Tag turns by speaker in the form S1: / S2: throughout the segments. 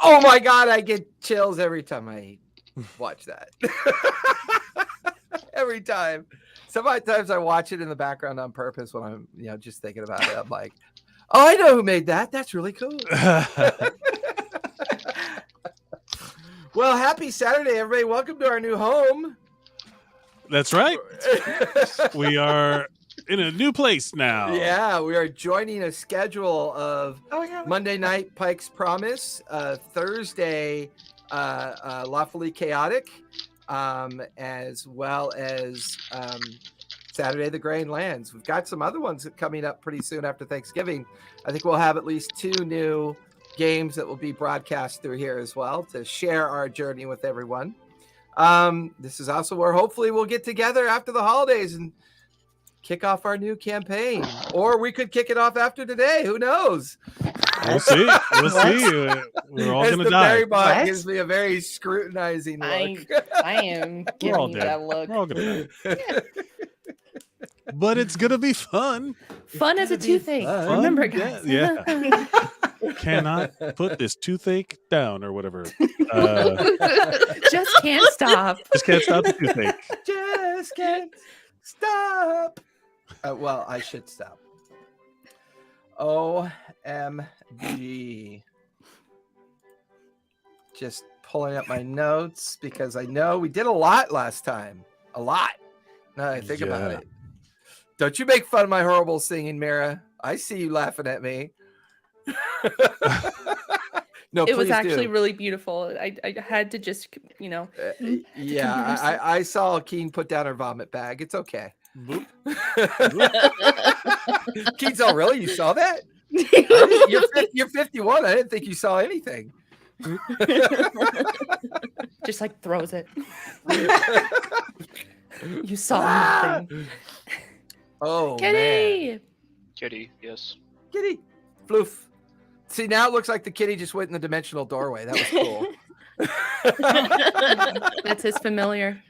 S1: Oh my God, I get chills every time I watch that. Every time. Sometimes I watch it in the background on purpose when I'm, just thinking about it. I'm like, oh, I know who made that. That's really cool. Well, happy Saturday, everybody. Welcome to our new home.
S2: That's right. We are in a new place now.
S1: Yeah, we are joining a schedule of Monday night Pike's Promise, Thursday Lawfully Chaotic, as well as Saturday the Greying Wildlands. We've got some other ones coming up pretty soon after Thanksgiving. I think we'll have at least 2 new games that will be broadcast through here as well to share our journey with everyone. This is also where hopefully we'll get together after the holidays and kick off our new campaign, or we could kick it off after today. Who knows?
S2: We'll see. We'll see. We're all going to die.
S1: Berry bot gives me a very scrutinizing look.
S3: I am giving you that look.
S2: We're all going to die. But it's going to be fun.
S3: Fun as a toothache. Remember, guys.
S2: Yeah. Cannot put this toothache down or whatever.
S3: Just can't stop.
S2: Just can't stop the toothache.
S1: Just can't stop. Well, I should stop. OMG. Just pulling up my notes because I know we did a lot last time. A lot. Now I think about it. Don't you make fun of my horrible singing, Mira. I see you laughing at me. No,
S3: it was actually really beautiful. I had to just,
S1: yeah, I saw Keen put down her vomit bag. It's okay. Keen's all, really? You saw that? You're 51. I didn't think you saw anything.
S3: Just like throws it. You saw nothing.
S1: Oh,
S3: Kitty!
S1: Man.
S4: Kitty, yes.
S1: Kitty. Floof. See, now it looks like the kitty just went in the dimensional doorway. That was
S3: cool. That's his familiar.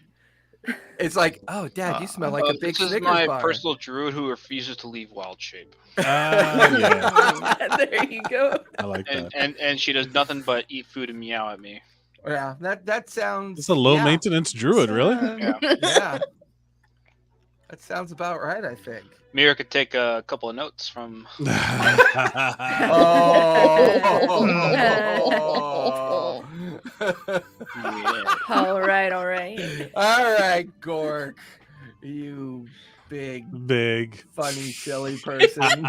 S1: It's like, oh, Dad, you smell like a big Snickers bar.
S4: This is my personal druid who refuses to leave wild shape.
S3: Yeah. There you go.
S2: I like that.
S4: And she does nothing but eat food and meow at me.
S1: Yeah, that sounds...
S2: It's a low-maintenance druid, really?
S1: Yeah. That sounds about right, I think.
S4: Mira could take a couple of notes from...
S1: Oh.
S3: All right.
S1: All right, Gork. You big, funny, silly person.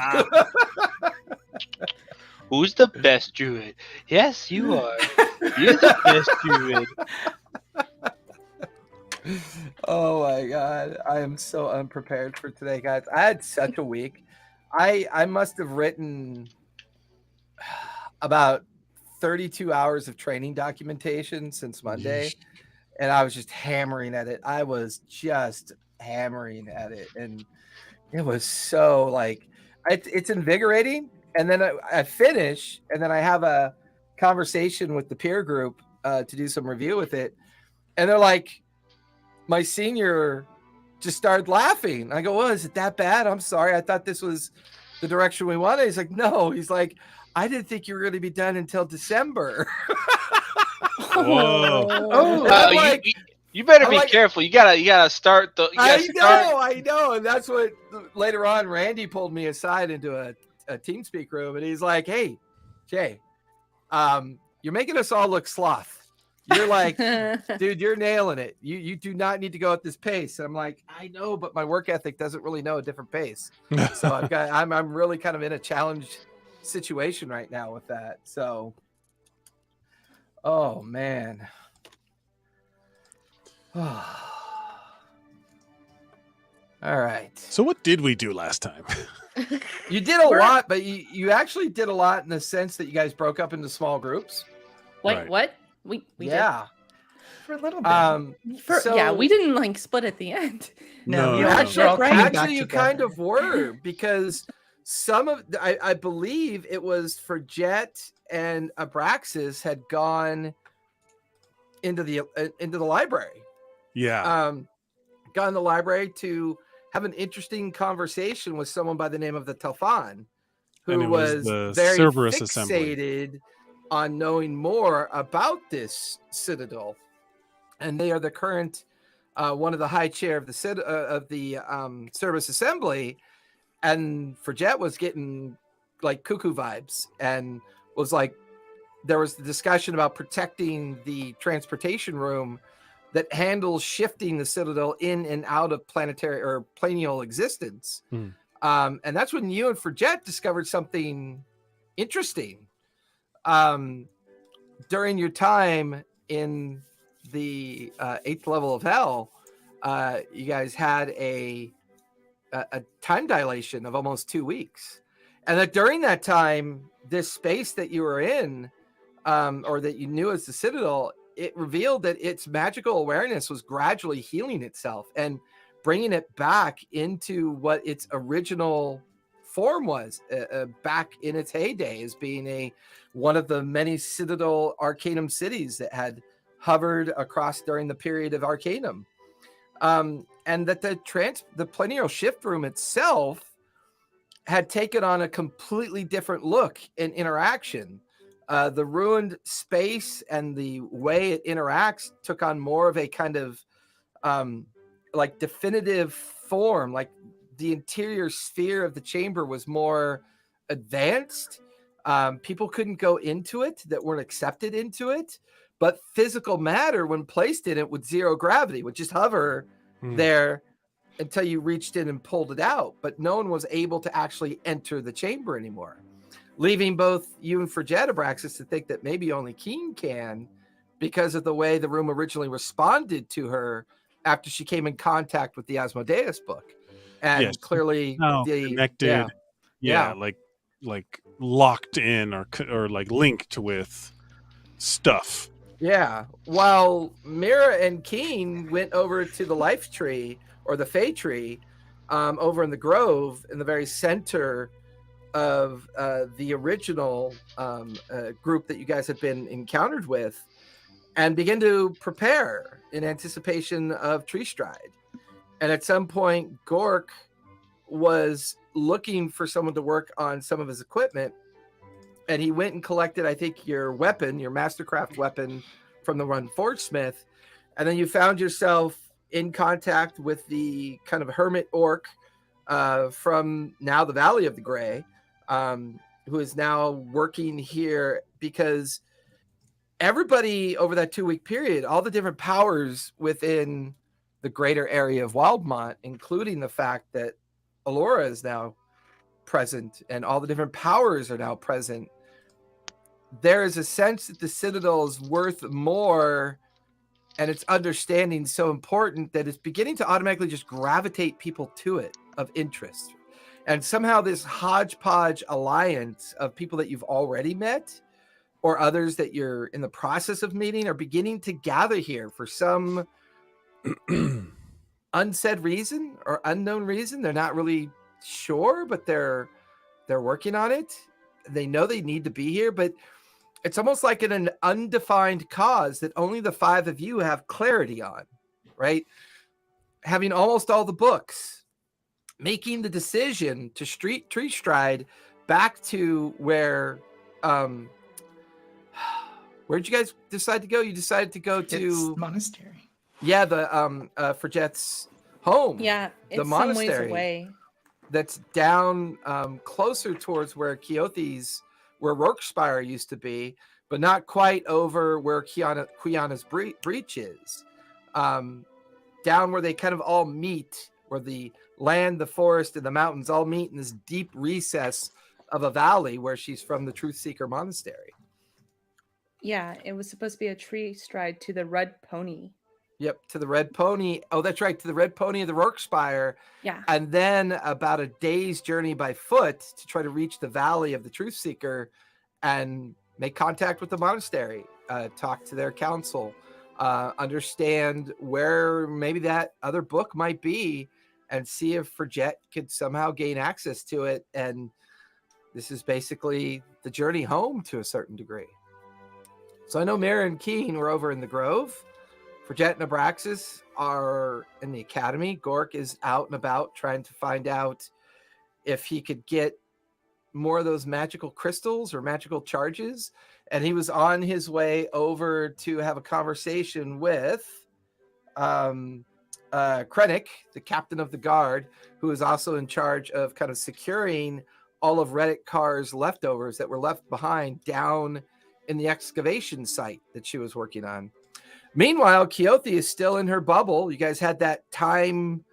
S4: Who's the best druid? Yes, you are. You're the best druid.
S1: Oh my God, I am so unprepared for today, guys. I had such a week. I must have written about 32 hours of training documentation since Monday, and I was just hammering at it. I was just hammering at it, and it was so like it's invigorating. And then I finish, and then I have a conversation with the peer group to do some review with it, and they're like, my senior just started laughing. I go, well, is it that bad? I'm sorry. I thought this was the direction we wanted. He's like, no. He's like, I didn't think you were going to be done until December.
S2: Whoa.
S4: You better be careful. You gotta start the.
S1: I know. And that's what later on Randy pulled me aside into a TeamSpeak room, and he's like, hey, Jay, you're making us all look sloth. You're like, dude, you're nailing it. You do not need to go at this pace. And I'm like, I know, but my work ethic doesn't really know a different pace. So I'm really kind of in a challenged situation right now with that. So, oh man. All right.
S2: So what did we do last time?
S1: You did a lot, but you actually did a lot in the sense that you guys broke up into small groups.
S3: Wait,
S2: Right.
S3: what? We
S1: Yeah.
S3: for a little bit. We didn't like split at the end.
S2: No.
S1: Actually, you kind of were, because some of I believe it was for Jet and Abraxas had gone into the library.
S2: Yeah.
S1: Gone to the library to have an interesting conversation with someone by the name of the Telfan, who was
S2: the
S1: very
S2: Cerberus
S1: fixated
S2: assembly.
S1: on knowing more about this citadel, and they are the current one of the high chair of the service assembly. And Fridget was getting like cuckoo vibes and was like, there was the discussion about protecting the transportation room that handles shifting the citadel in and out of planetary or planial existence. And that's when you and Fridget discovered something interesting. During your time in the 8th level of hell, you guys had a time dilation of almost 2 weeks, and that during that time, this space that you were in, or that you knew as the Citadel, it revealed that its magical awareness was gradually healing itself and bringing it back into what its original form was, back in its heyday as being one of the many Citadel Arcanum cities that had hovered across during the period of Arcanum. And that the plenial shift room itself had taken on a completely different look and interaction. The ruined space and the way it interacts took on more of a kind of like definitive form. Like the interior sphere of the chamber was more advanced. People couldn't go into it that weren't accepted into it, but physical matter, when placed in it with zero gravity, would just hover there until you reached in and pulled it out. But no one was able to actually enter the chamber anymore, leaving both you and Fridget Abraxas to think that maybe only Keen can, because of the way the room originally responded to her after she came in contact with the Asmodeus book. And clearly
S2: connected, like locked in or like linked with stuff.
S1: Yeah, while Mira and Keen went over to the life tree or the Fey tree, over in the grove in the very center of the original group that you guys had been encountered with, and begin to prepare in anticipation of Tree Stride. And at some point, Gork was looking for someone to work on some of his equipment, and he went and collected, I think, your weapon, your Mastercraft weapon from the Run Forge Smith. And then you found yourself in contact with the kind of hermit orc from now the Valley of the Grey, who is now working here, because everybody over that 2-week period, all the different powers within the greater area of Wildmont, including the fact that Allura is now present and all the different powers are now present, there is a sense that the Citadel is worth more, and its understanding so important that it's beginning to automatically just gravitate people to it of interest. And somehow this hodgepodge alliance of people that you've already met or others that you're in the process of meeting are beginning to gather here for some unsaid reason or unknown reason. They're not really sure, but they're working on it. They know they need to be here, but it's almost like an undefined cause that only the 5 of you have clarity on, right? Having almost all the books, making the decision to tree stride back to where where'd you guys decide to go? You decided to go to
S5: monastery.
S1: Yeah, the Fridget's home.
S3: Yeah, it's
S1: the monastery
S3: some ways away.
S1: That's down closer towards where Keothi's, where Rorkspire used to be, but not quite over where Quiana's breach is. Down where they kind of all meet, where the land, the forest, and the mountains all meet in this deep recess of a valley where she's from, the Truth Seeker Monastery.
S3: Yeah, it was supposed to be a tree stride to the Red Pony.
S1: Yep, to the Red Pony. Oh, that's right, to the Red Pony of the Rorkspire.
S3: Yeah.
S1: And then about a day's journey by foot to try to reach the Valley of the Truth Seeker and make contact with the monastery, talk to their council, understand where maybe that other book might be, and see if Fridget could somehow gain access to it. And this is basically the journey home to a certain degree. So I know Mira and Keen were over in the Grove. Fridget and Abraxas are in the academy. Gork is out and about trying to find out if he could get more of those magical crystals or magical charges. and he was on his way over to have a conversation with Krennic, the captain of the guard, who is also in charge of kind of securing all of Reddit Carr's leftovers that were left behind down in the excavation site that she was working on. Meanwhile, Keothi is still in her bubble. You guys had that time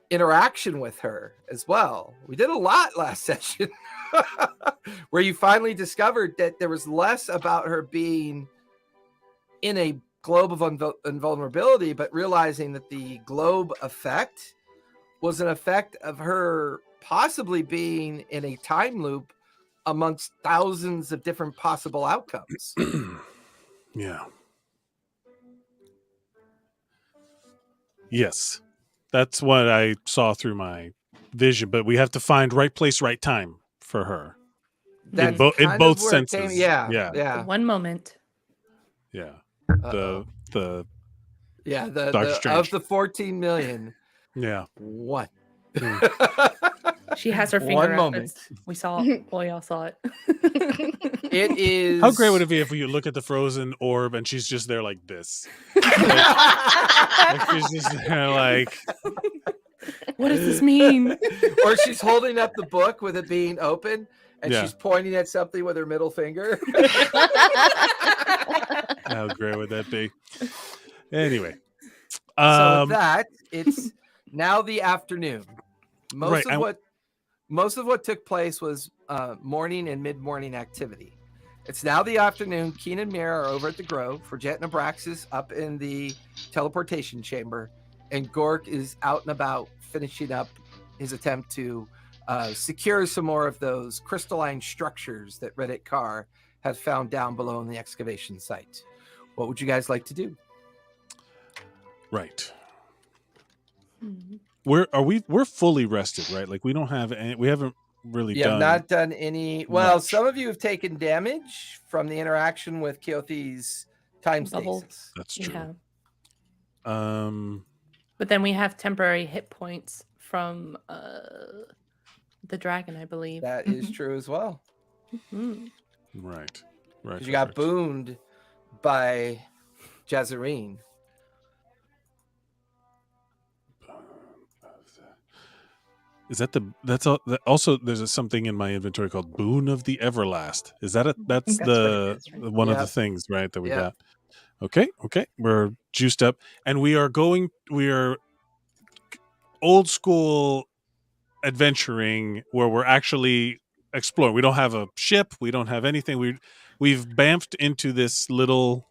S1: interaction with her as well. We did a lot last session where you finally discovered that there was less about her being in a globe of invulnerability, but realizing that the globe effect was an effect of her possibly being in a time loop amongst thousands of different possible outcomes.
S2: Yeah. Yes. That's what I saw through my vision, but we have to find right place, right time for her.
S1: That's
S2: in both senses.
S1: Yeah.
S3: One moment.
S2: Yeah.
S1: Uh-oh.
S2: The
S1: Doctor Strange. Of the 14 million.
S2: Yeah.
S1: One.
S3: She has her finger
S1: One
S3: up.
S1: moment.
S3: We saw it. We all saw it.
S1: It is.
S2: How great would it be if you look at the frozen orb and she's just there like this? Like she's just there like.
S3: What does this mean?
S1: Or she's holding up the book with it being open and she's pointing at something with her middle finger.
S2: How great would that be? Anyway.
S1: So with that, it's now the afternoon. Most of what took place was morning and mid-morning activity. It's now the afternoon. Keen and Mira are over at the Grove. Forjet and Abraxas up in the teleportation chamber, and Gork is out and about finishing up his attempt to secure some more of those crystalline structures that Reddit Carr had found down below in the excavation site. What would you guys like to do?
S2: Right. We're fully rested, right? Like we don't have any, we haven't really done
S1: not done any. Well, some of you have taken damage from the interaction with Keothi's time stasis.
S2: That's true.
S3: Yeah.
S2: But
S3: then we have temporary hit points from the dragon, I believe.
S1: That is true as well.
S3: Mm-hmm.
S2: Right.
S1: You got booned by Jazarene.
S2: Is that also there's something in my inventory called Boon of the Everlast. Is that that's the one of the things, right, that we got? Okay. We're juiced up and we are old school adventuring where we're actually exploring. We don't have a ship, we don't have anything. We've bamfed into this little.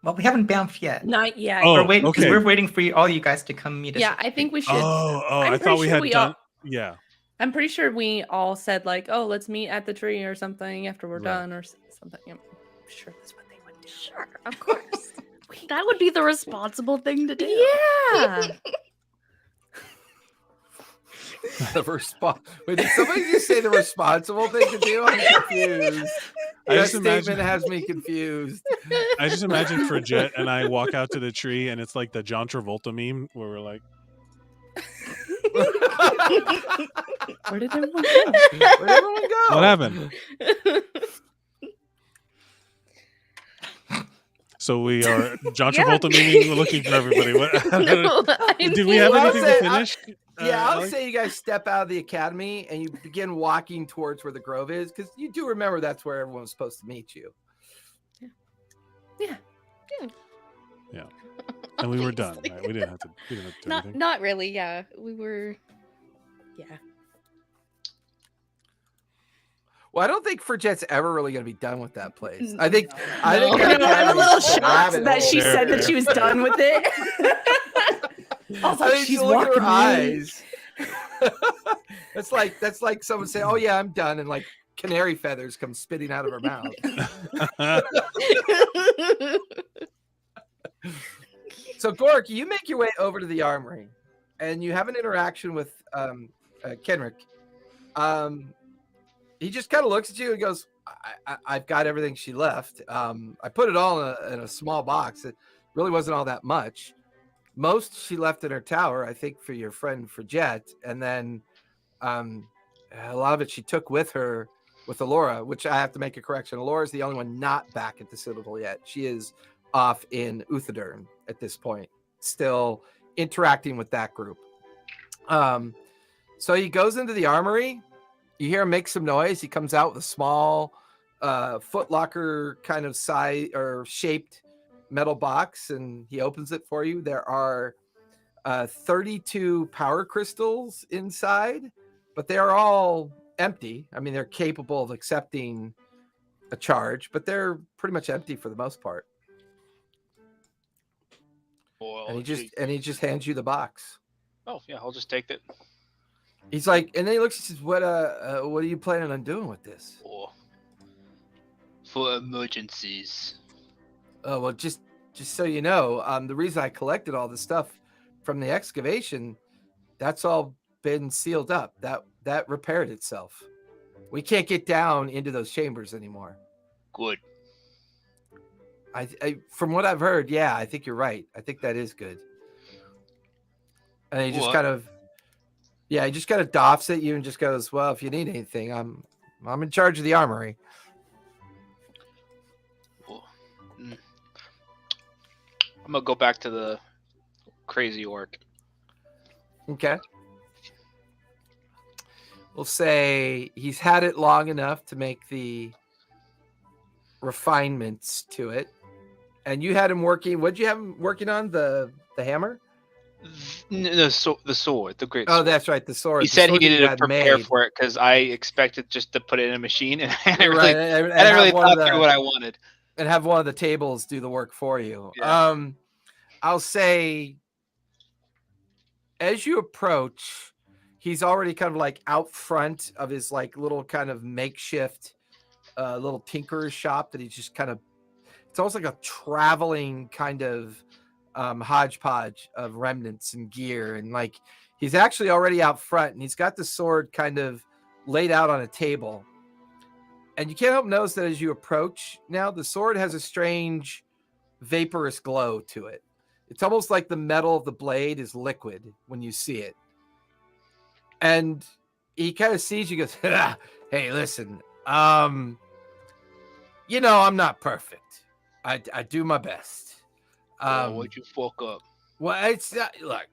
S5: Well, we haven't bamfed yet.
S3: Not yet.
S2: Oh,
S5: we're waiting for all you guys to come meet us.
S3: Yeah, I think we should.
S2: I thought we had done. Yeah.
S3: I'm pretty sure we all said like, "Oh, let's meet at the tree or something after we're done or something." I'm sure that's what they would do.
S6: Sure, of course. That would be the responsible thing to do.
S3: Yeah.
S1: Wait, did somebody just say the responsible thing to do? I'm confused. That statement has me confused.
S2: I just imagine Forjet and I walk out to the tree and it's like the John Travolta meme where we're like,
S3: where did everyone go?
S2: What happened? So we are John Travolta memeing, looking for everybody. Did we have anything to finish?
S1: I'll say you guys step out of the academy and you begin walking towards where the Grove is, because you do remember that's where everyone was supposed to meet you.
S3: Yeah.
S2: And we were done. Right? We didn't have to do anything.
S6: Not really. Yeah, we were. Yeah.
S3: Well,
S1: I don't think Forjet's ever really going to be done with that place. I think
S3: I'm a little shocked that she said that she was done with it. I was like, she's walking her eyes.
S1: That's like someone say, "Oh yeah, I'm done," and like canary feathers come spitting out of her mouth. So Gork, you make your way over to the armory, and you have an interaction with Kenrick. He just kind of looks at you and goes, I've got everything she left. I put it all in a small box. It really wasn't all that much. Most she left in her tower, I think, for your friend Forjet. And then a lot of it she took with her with Alora, which I have to make a correction. Alora is the only one not back at the Citadel yet. She is off in Uthadern at this point, still interacting with that group. So he goes into the armory. You hear him make some noise. He comes out with a small footlocker kind of size or shaped metal box, and he opens it for you. There are 32 power crystals inside, but they are all empty. I mean, they're capable of accepting a charge, but they're pretty much empty for the most part.
S4: Well,
S1: And he just hands you the box.
S4: Oh yeah, I'll just take it.
S1: He's like, and then he looks and says, what are you planning on doing with this?
S4: For emergencies.
S1: Oh, well, just so you know, the reason I collected all the stuff from the excavation, that's all been sealed up. That repaired itself. We can't get down into those chambers anymore.
S4: Good.
S1: I from what I've heard, yeah, I think you're right. I think that is good. And he just he just kind of doffs at you and just goes, well, if you need anything, I'm in charge of the armory.
S4: I'm gonna go back to the crazy orc.
S1: Okay. We'll say he's had it long enough to make the refinements to it. And you had him working, what'd you have him working on? The hammer?
S4: The sword, the great sword.
S1: Oh, that's right, the sword.
S4: He said he needed to prepare for it because I expected just to put it in a machine, and I didn't really thought through what I wanted.
S1: And have one of the tables do the work for you.
S4: Yeah.
S1: I'll say, as you approach, he's already kind of like out front of his like little kind of makeshift little tinkerer's shop that he's just kind of, it's almost like a traveling kind of hodgepodge of remnants and gear. And like, he's actually already out front and he's got the sword kind of laid out on a table. And you can't help notice that as you approach now, the sword has a strange vaporous glow to it. It's almost like the metal of the blade is liquid when you see it. And he kind of sees you, goes, hey, listen, you know, I'm not perfect. I do my best.
S4: What'd you fuck up?
S1: Well, it's not, look.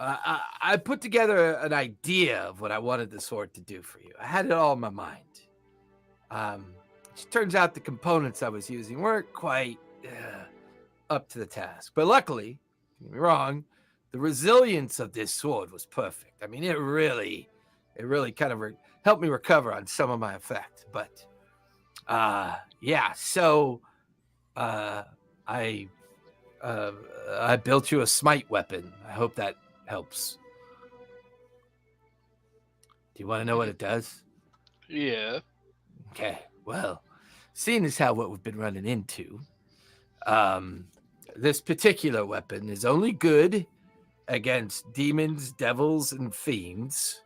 S1: I put together an idea of what I wanted the sword to do for you. I had it all in my mind. It turns out the components I was using weren't quite up to the task. But luckily, don't get me wrong, the resilience of this sword was perfect. I mean, it really kind of helped me recover on some of my effect. But yeah, so I built you a smite weapon. I hope that helps. Do you want to know what it does?
S4: Yeah.
S1: Okay. Well, seeing as how what we've been running into, this particular weapon is only good against demons, devils, and fiends.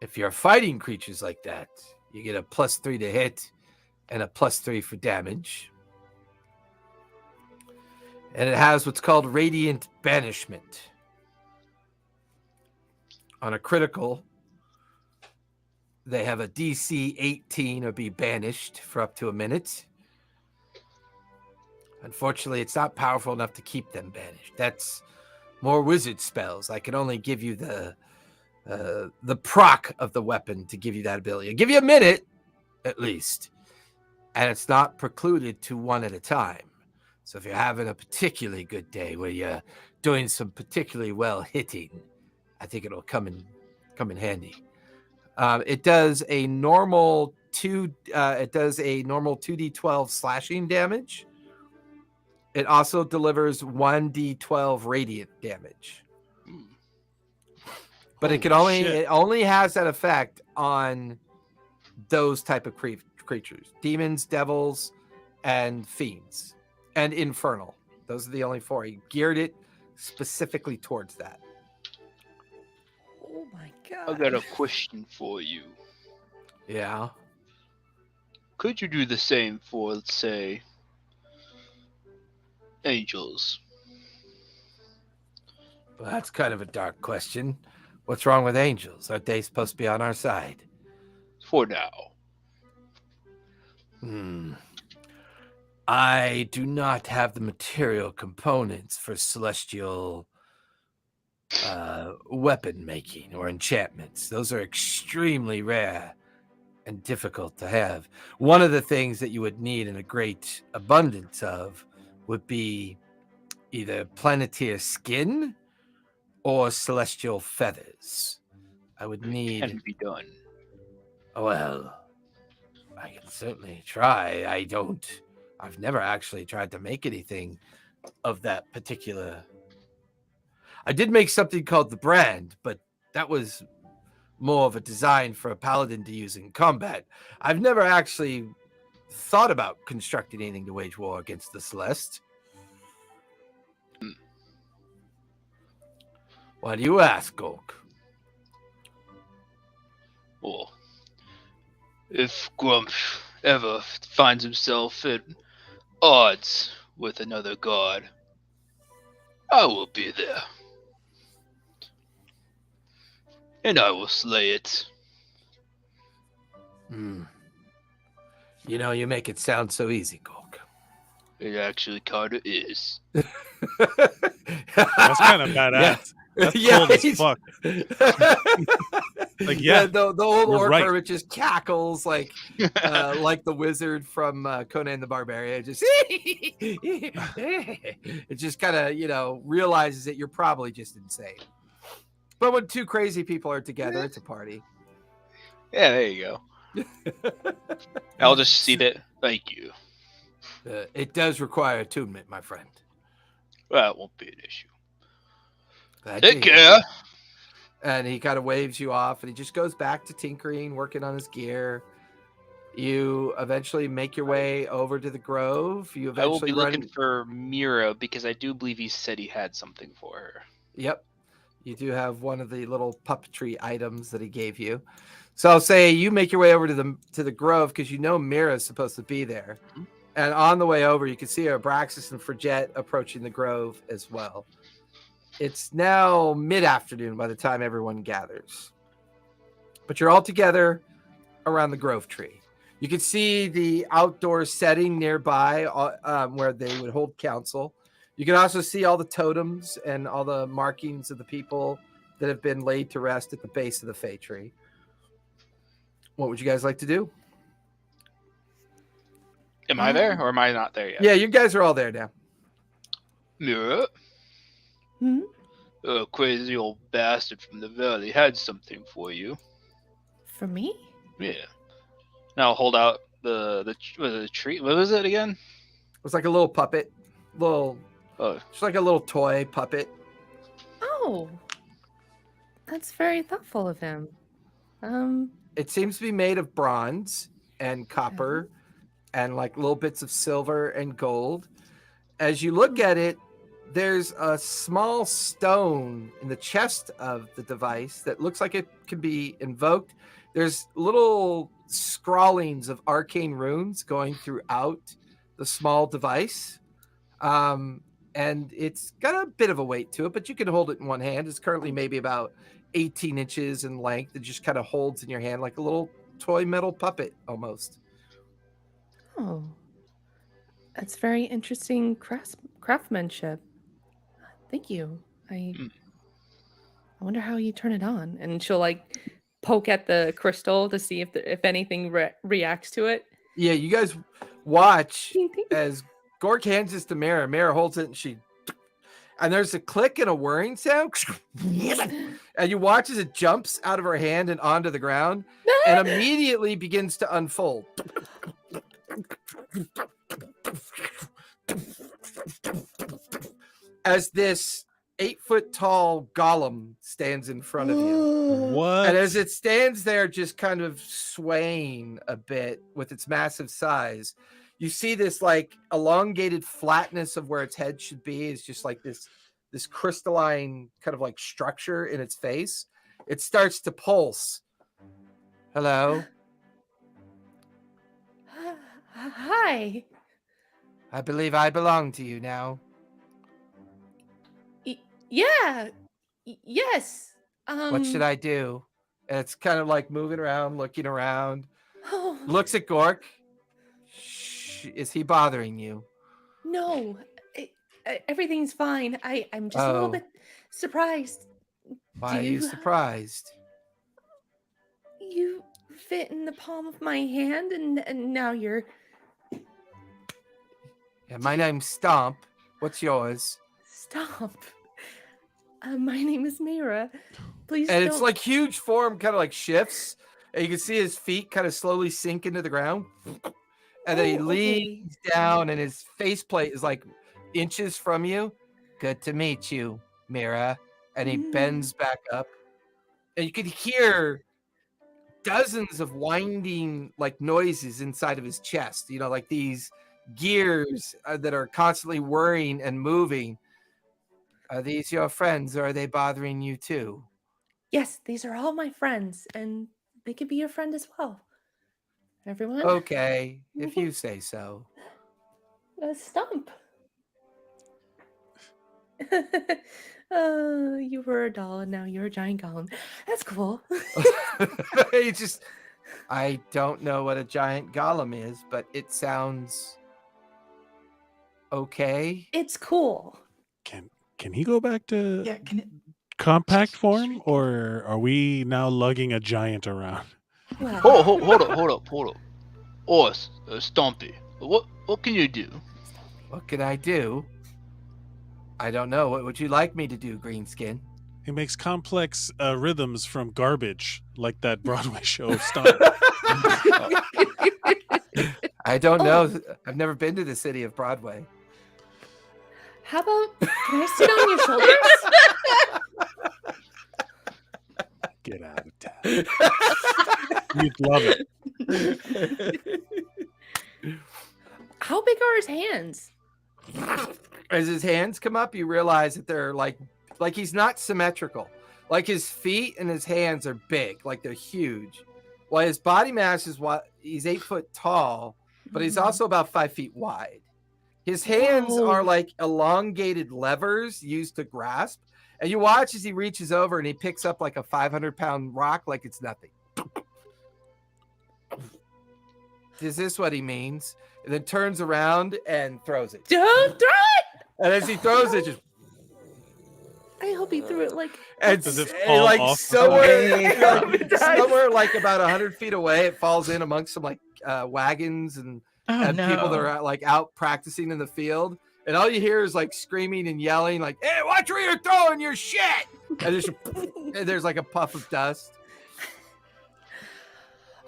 S1: If you're fighting creatures like that, you get a +3 to hit and a +3 for damage. And it has what's called Radiant Banishment. On a critical, they have a DC 18 or be banished for up to a minute. Unfortunately, it's not powerful enough to keep them banished. That's more wizard spells. I can only give you the proc of the weapon to give you that ability. I'll give you a minute, at least. And it's not precluded to one at a time. So if you're having a particularly good day where you're doing some particularly well hitting, I think it'll come in handy. It does a normal 2d12 slashing damage. It also delivers 1d12 radiant damage. But it only has that effect on those type of creatures: demons, devils, and fiends. And infernal. Those are the only 4. He geared it specifically towards that.
S3: Oh my god.
S4: I got a question for you.
S1: Yeah.
S4: Could you do the same for, let's say, angels?
S1: Well, that's kind of a dark question. What's wrong with angels? Aren't they supposed to be on our side?
S4: For now.
S1: I do not have the material components for celestial weapon making or enchantments. Those are extremely rare and difficult to have. One of the things that you would need in a great abundance of would be either planeteer skin or celestial feathers. I would need...
S4: Can be done.
S1: Well, I can certainly try. I've never actually tried to make anything of that particular... I did make something called the brand, but that was more of a design for a paladin to use in combat. I've never actually thought about constructing anything to wage war against the Celeste. Why do you ask, Gork?
S4: Well, if Grump ever finds himself at odds with another god, I will be there. And I will slay it.
S1: You know, you make it sound so easy, Gork.
S4: It actually kinda is.
S2: That's kind of badass. That's cold as fuck. Like,
S1: the old orc
S2: right.
S1: hermit just cackles like the wizard from Conan the Barbarian. Just it just kind of realizes that you're probably just insane. But when two crazy people are together, it's a party.
S4: Yeah, there you go. I'll just see that. Thank you.
S1: It does require attunement, my friend.
S4: Well, it won't be an issue.
S1: Take
S4: care.
S1: And he kind of waves you off, and he just goes back to tinkering, working on his gear. You eventually make your way over to the grove. You eventually
S4: I will be looking for Mira because I do believe he said he had something for her.
S1: Yep. You do have one of the little puppetry items that he gave you. So I'll say you make your way over to the grove because Mira is supposed to be there. Mm-hmm. And on the way over, you can see Abraxas and Frigette approaching the grove as well. It's now mid-afternoon by the time everyone gathers. But you're all together around the grove tree. You can see the outdoor setting nearby where they would hold council. You can also see all the totems and all the markings of the people that have been laid to rest at the base of the Fey tree. What would you guys like to do?
S4: Am I there or am I not there yet?
S1: Yeah, you guys are all there now.
S4: Mira? A crazy old bastard from the valley had something for you.
S3: For me?
S4: Yeah. Now hold out the tree. What was it again?
S1: It was like a little puppet. Just like a little toy puppet.
S3: Oh. That's very thoughtful of him.
S1: It seems to be made of bronze and copper and like little bits of silver and gold. As you look at it, there's a small stone in the chest of the device that looks like it could be invoked. There's little scrawlings of arcane runes going throughout the small device. And it's got a bit of a weight to it, but you can hold it in one hand. It's currently maybe about 18 inches in length. It just kind of holds in your hand like a little toy metal puppet almost.
S3: Oh, that's very interesting craftsmanship. Thank you. I wonder how you turn it on. And she'll like poke at the crystal to see if anything reacts to it.
S1: Yeah, you guys watch as Gork hands this to Mara. Mara holds it and there's a click and a whirring sound. And you watch as it jumps out of her hand and onto the ground and immediately begins to unfold. As this 8-foot tall golem stands in front of you.
S2: What?
S1: And as it stands there just kind of swaying a bit with its massive size, you see this like elongated flatness of where its head should be is just like this crystalline kind of like structure in its face. It starts to pulse. Hello?
S3: Hi.
S1: I believe I belong to you now.
S3: Yeah. Yes.
S1: What should I do? And it's kind of like moving around, looking around. Looks at Gork. Shh, is he bothering you?
S3: No, everything's fine. I'm just a little bit surprised.
S1: Why are you surprised?
S3: You fit in the palm of my hand, and now you're...
S1: Yeah, my name's Stomp. What's yours?
S3: Stomp. My name is Mira. Please
S1: and
S3: don't...
S1: it's like huge form kind of like shifts. And you can see his feet kind of slowly sink into the ground. And then he leans down and his faceplate is like inches from you. Good to meet you, Mira. And he bends back up. And you could hear dozens of winding like noises inside of his chest. You know, like these gears that are constantly whirring and moving. Are these your friends or are they bothering you too?
S3: Yes, these are all my friends, and they could be your friend as well. Everyone?
S1: Okay, if you say so.
S3: Stump. You were a doll and now you're a giant golem. That's cool.
S1: I don't know what a giant golem is, but it sounds okay.
S3: It's cool.
S2: Can he go back to compact form, or are we now lugging a giant around?
S4: Well, hold up. Oh, Stompy, what can you do?
S1: What can I do? I don't know. What would you like me to do, Greenskin?
S2: He makes complex rhythms from garbage, like that Broadway show Stomp.
S1: I don't know. I've never been to the city of Broadway.
S3: How about, can I sit on your shoulders?
S2: Get out of town. You'd love it.
S3: How big are his hands?
S1: As his hands come up, you realize that they're like he's not symmetrical. Like his feet and his hands are big, like they're huge. While his body mass is he's 8 foot tall, but he's also about 5 feet wide. His hands are like elongated levers used to grasp. And you watch as he reaches over and he picks up like a 500-pound rock like it's nothing. Is this what he means? And then turns around and throws it.
S3: Don't throw it!
S1: And as he throws it, just...
S3: I hope he threw it like...
S1: And
S2: does it fall
S1: like
S2: off?
S1: somewhere like about 100 feet away, it falls in amongst some like wagons and people that are like out practicing in the field. And all you hear is like screaming and yelling like, hey, watch where you're throwing your shit. And there's like a puff of dust.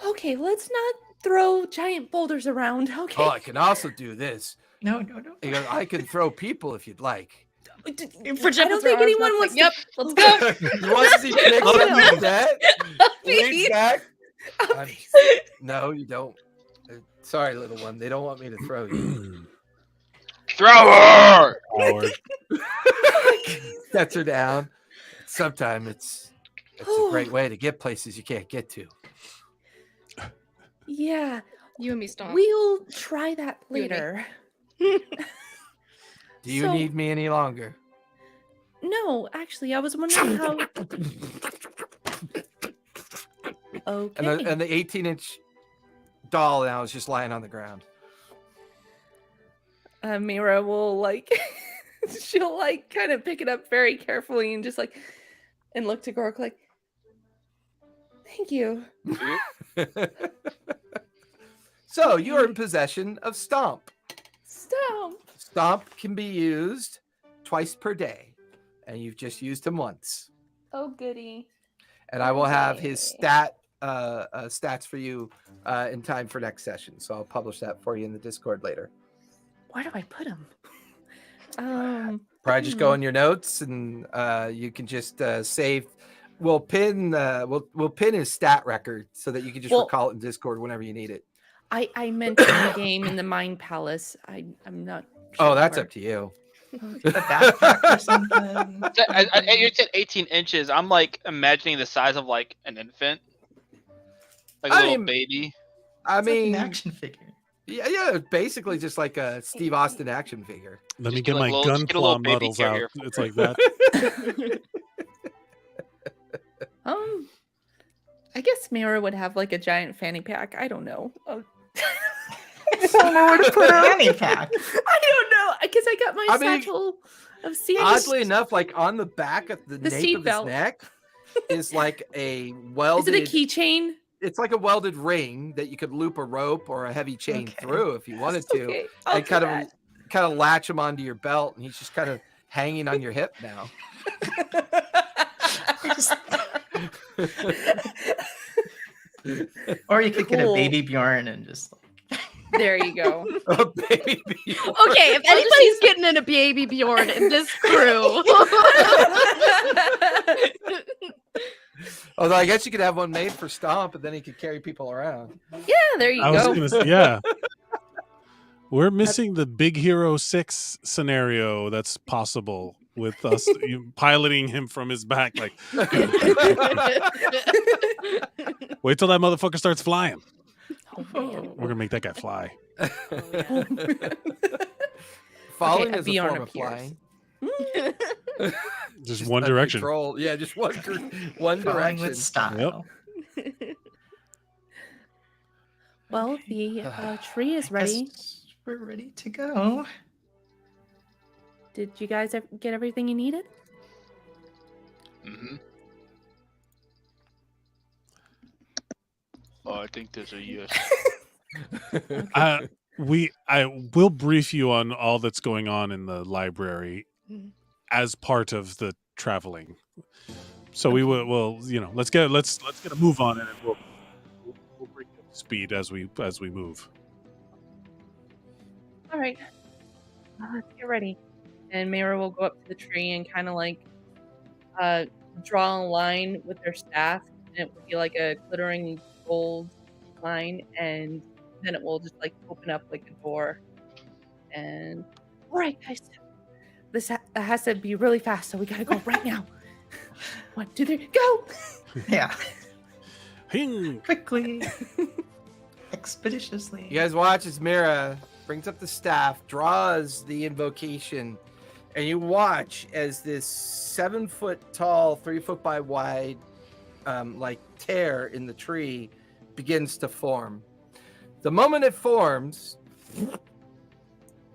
S3: Okay, let's not throw giant boulders around, okay?
S1: Oh, I can also do this.
S5: No.
S1: He goes, I can throw people if you'd like.
S3: I don't think anyone wants to...
S6: Yep, let's go.
S1: Once he picks up that, leans back. No, you don't. Sorry, little one. They don't want me to throw you.
S4: Throw her!
S1: Sets her down. Sometimes it's a great way to get places you can't get to.
S3: Yeah.
S6: You and me, Stomp.
S3: We'll try that later.
S1: Do you need me any longer?
S3: No, actually, I was wondering how... Okay.
S1: And the 18-inch doll now is just lying on the ground.
S3: Mira will like... she'll like kind of pick it up very carefully and just like... And look to Gork like... Thank you.
S1: So, you are in possession of Stomp.
S3: Stomp.
S1: Stomp can be used twice per day, and you've just used him once.
S3: Oh, goody.
S1: And I will have his stats for you in time for next session. So I'll publish that for you in the Discord later.
S3: Where do I put him?
S1: Probably just go in your notes, and you can just save. We'll pin his stat record so that you can just recall it in Discord whenever you need it.
S3: I meant in the game in the Mind Palace. I'm not sure.
S1: Oh, that's up to you.
S5: The backpack or something.
S4: You said 18 inches. I'm like imagining the size of like an infant, like a little baby.
S5: It's like an action figure.
S1: Yeah, basically just like a Steve Austin action figure.
S2: Let me get my Gunpla models out. It's like that.
S3: I guess Mira would have like a giant fanny pack. I don't know. I don't know where to put a
S5: fanny pack.
S3: I don't know because I got my satchel of sand.
S1: Oddly enough, like on the back of the nape of his neck is like a welded.
S3: Is it a keychain?
S1: It's like a welded ring that you could loop a rope or a heavy chain through if you wanted to,
S3: Okay,
S1: and kind of latch him onto your belt, and he's just kind of hanging on your hip now.
S5: Or you could get a baby Bjorn and just.
S3: There you go.
S1: A baby Bjorn.
S6: Okay, if anybody's getting in a baby Bjorn in this crew.
S1: Although I guess you could have one made for Stomp, and then he could carry people around.
S3: Yeah, there you go.
S2: I was gonna say, yeah. We're missing the Big Hero 6 scenario that's possible with us piloting him from his back. Like, wait till that motherfucker starts flying. We're gonna make that guy fly.
S1: Falling is a form of flying.
S2: Just one direction.
S1: Control. Yeah, just one direction
S5: with style.
S2: Yep.
S3: Well, the tree is ready.
S5: We're ready to go.
S3: Did you guys get everything you needed?
S4: Mm-hmm. Oh, I think there's a yes.
S2: I will brief you on all that's going on in the library as part of the traveling. So we will let's get a move on it, and we'll bring you up to speed as we move.
S3: All right, let's get ready. And Mira will go up to the tree and kind of like draw a line with her staff, and it will be like a glittering gold line, and then it will just like open up like a door. And all right, guys, this has to be really fast, so we gotta go right now. 1, 2, 3, go!
S5: Yeah.
S2: Hing.
S5: Quickly. Expeditiously.
S1: You guys watch as Mira brings up the staff, draws the invocation, and you watch as this 7-foot tall, 3 foot by wide, like tear in the tree begins to form. The moment it forms,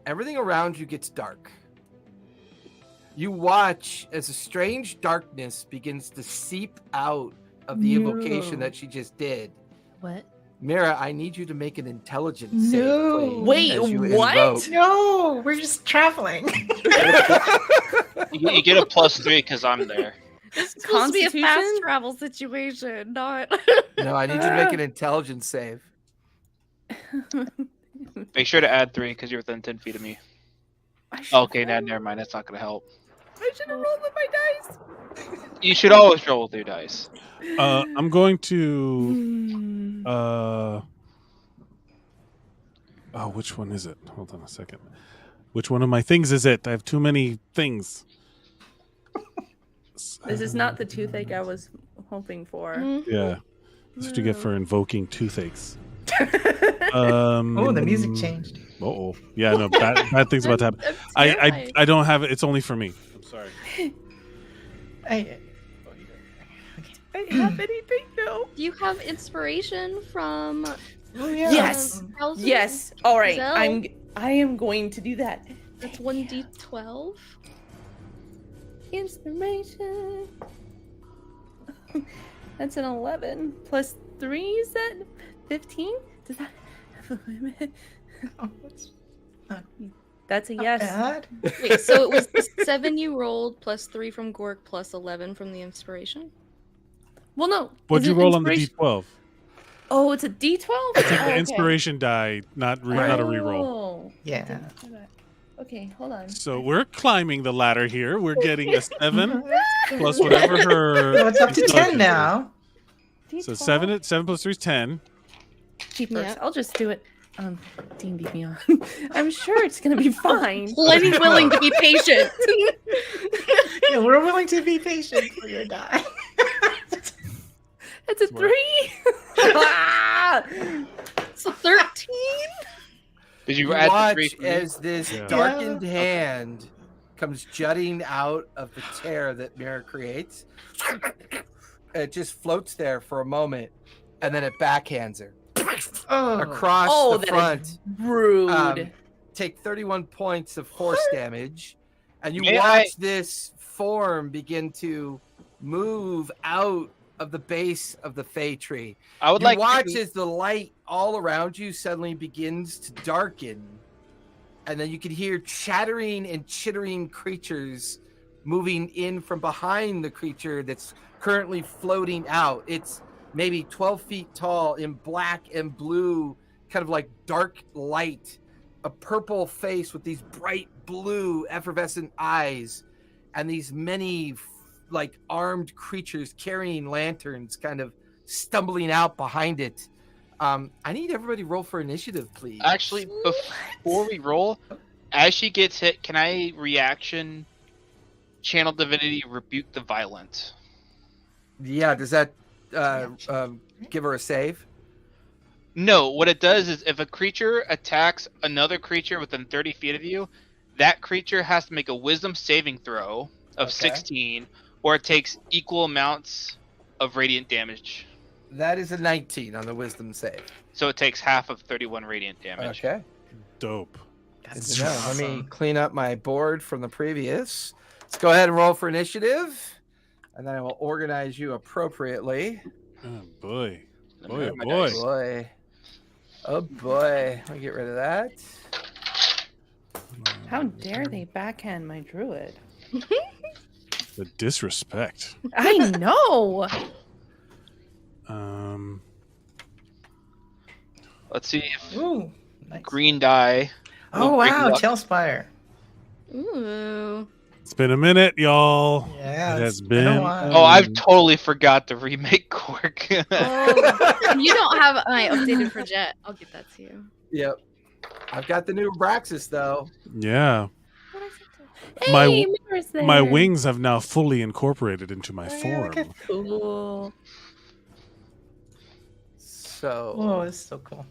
S1: everything around you gets dark. You watch as a strange darkness begins to seep out of the invocation that she just did.
S3: What?
S1: Mira, I need you to make an intelligence save.
S5: No.
S3: Wait, what?
S1: Invoke.
S5: No, we're just traveling.
S4: You get a +3 because I'm there.
S6: This is supposed to be a fast
S3: Constitution?
S6: travel situation, not.
S1: No, I need you to make an intelligence save.
S4: Make sure to add 3 because you're within 10 feet of me. Okay, never mind. That's not gonna help.
S3: I should have rolled with my dice.
S4: You should always roll with your dice.
S2: I'm going to. Which one is it? Hold on a second. Which one of my things is it? I have too many things.
S3: This is not the toothache I was hoping for.
S2: Yeah, that's what you get for invoking toothaches.
S5: Oh, the music changed.
S2: Oh, yeah, no, bad things about to happen. I don't have it. It's only for me. I'm sorry.
S3: I have anything? No.
S6: Do you have inspiration from?
S5: Oh, yeah.
S3: Yes.
S6: Houses?
S3: Yes. All right.
S6: Zell?
S3: I am going to do that.
S6: That's 1d12.
S3: Inspiration. That's an 11 plus 3. Is that 15? Does that?
S5: Oh,
S3: That's a
S5: not
S3: yes.
S5: bad.
S6: Wait, so it was the 7 you rolled plus 3 from Gork plus 11 from the inspiration?
S3: Well, no.
S2: What'd
S3: is
S2: you
S3: it
S2: roll on the
S3: inspiration-
S2: D12?
S3: Oh, it's a D12.
S2: It's like the inspiration die, not a reroll.
S3: Oh.
S5: Yeah.
S3: Okay, hold on.
S2: So we're climbing the ladder here. We're getting a 7 plus whatever her.
S5: No, it's up to 10
S2: intelligence
S5: now.
S2: is. So
S3: D12.
S2: 7 plus 3 is 10.
S3: Cheapers.
S6: Yeah.
S3: I'll just do it. D&D Beyond. I'm sure it's gonna be fine.
S6: Plenty willing to be patient.
S5: Yeah, we're willing to be patient for your die.
S3: It's a 3.
S6: So 13?
S4: Did
S1: You
S4: you add the
S1: watch
S4: 3 for me?
S1: as this
S2: Yeah.
S1: darkened hand comes jutting out of the tear that Mira creates, it just floats there for a moment, and then it backhands her
S5: Oh.
S1: across the
S3: that
S1: front.
S3: is rude.
S1: Take 31 points of force damage, and you
S4: May
S1: watch
S4: I-
S1: this form begin to move out of the base of the Fey tree.
S4: I would
S1: You
S4: like
S1: watch
S4: to...
S1: as the light all around you suddenly begins to darken, and then you can hear chattering and chittering creatures moving in from behind the creature that's currently floating out. It's maybe 12 feet tall in black and blue, kind of like dark light, a purple face with these bright blue effervescent eyes, and these many like armed creatures carrying lanterns kind of stumbling out behind it. I need everybody roll for initiative, please.
S4: Actually, before we roll, as she gets hit, can I reaction channel divinity rebuke the violent?
S1: Yeah, does that give her a save?
S4: No, what it does is if a creature attacks another creature within 30 feet of you, that creature has to make a wisdom saving throw of 16, or it takes equal amounts of radiant damage.
S1: That is a 19 on the wisdom save.
S4: So it takes half of 31 radiant damage.
S1: Okay.
S2: Dope.
S5: That's
S1: Let me
S5: awesome.
S1: clean up my board from the previous. Let's go ahead and roll for initiative, and then I will organize you appropriately.
S2: Oh boy.
S4: Let me
S2: Boy,
S4: grab
S2: oh
S4: my
S2: boy.
S4: dice.
S1: Boy. Oh boy. Let me get rid of that.
S3: How dare they backhand my druid?
S2: The disrespect.
S3: I know.
S4: Let's see if
S5: Ooh, nice.
S4: green die.
S5: Oh
S4: will bring
S5: wow,
S4: luck.
S5: Tailspire.
S6: Ooh.
S2: It's been a minute, y'all.
S5: Yeah,
S2: It has
S5: it's been a
S2: been.
S5: while.
S4: Oh, I've totally forgot to remake Cork.
S6: Oh, you don't have my updated for Jet. I'll get that to you.
S1: Yep. I've got the new Abraxas though.
S2: Yeah.
S3: Hey,
S2: My-
S3: Mira's there.
S2: My wings have now fully incorporated into my
S5: Oh, yeah, look
S2: form.
S5: at-
S3: Cool.
S1: So
S5: Oh, it's so cool.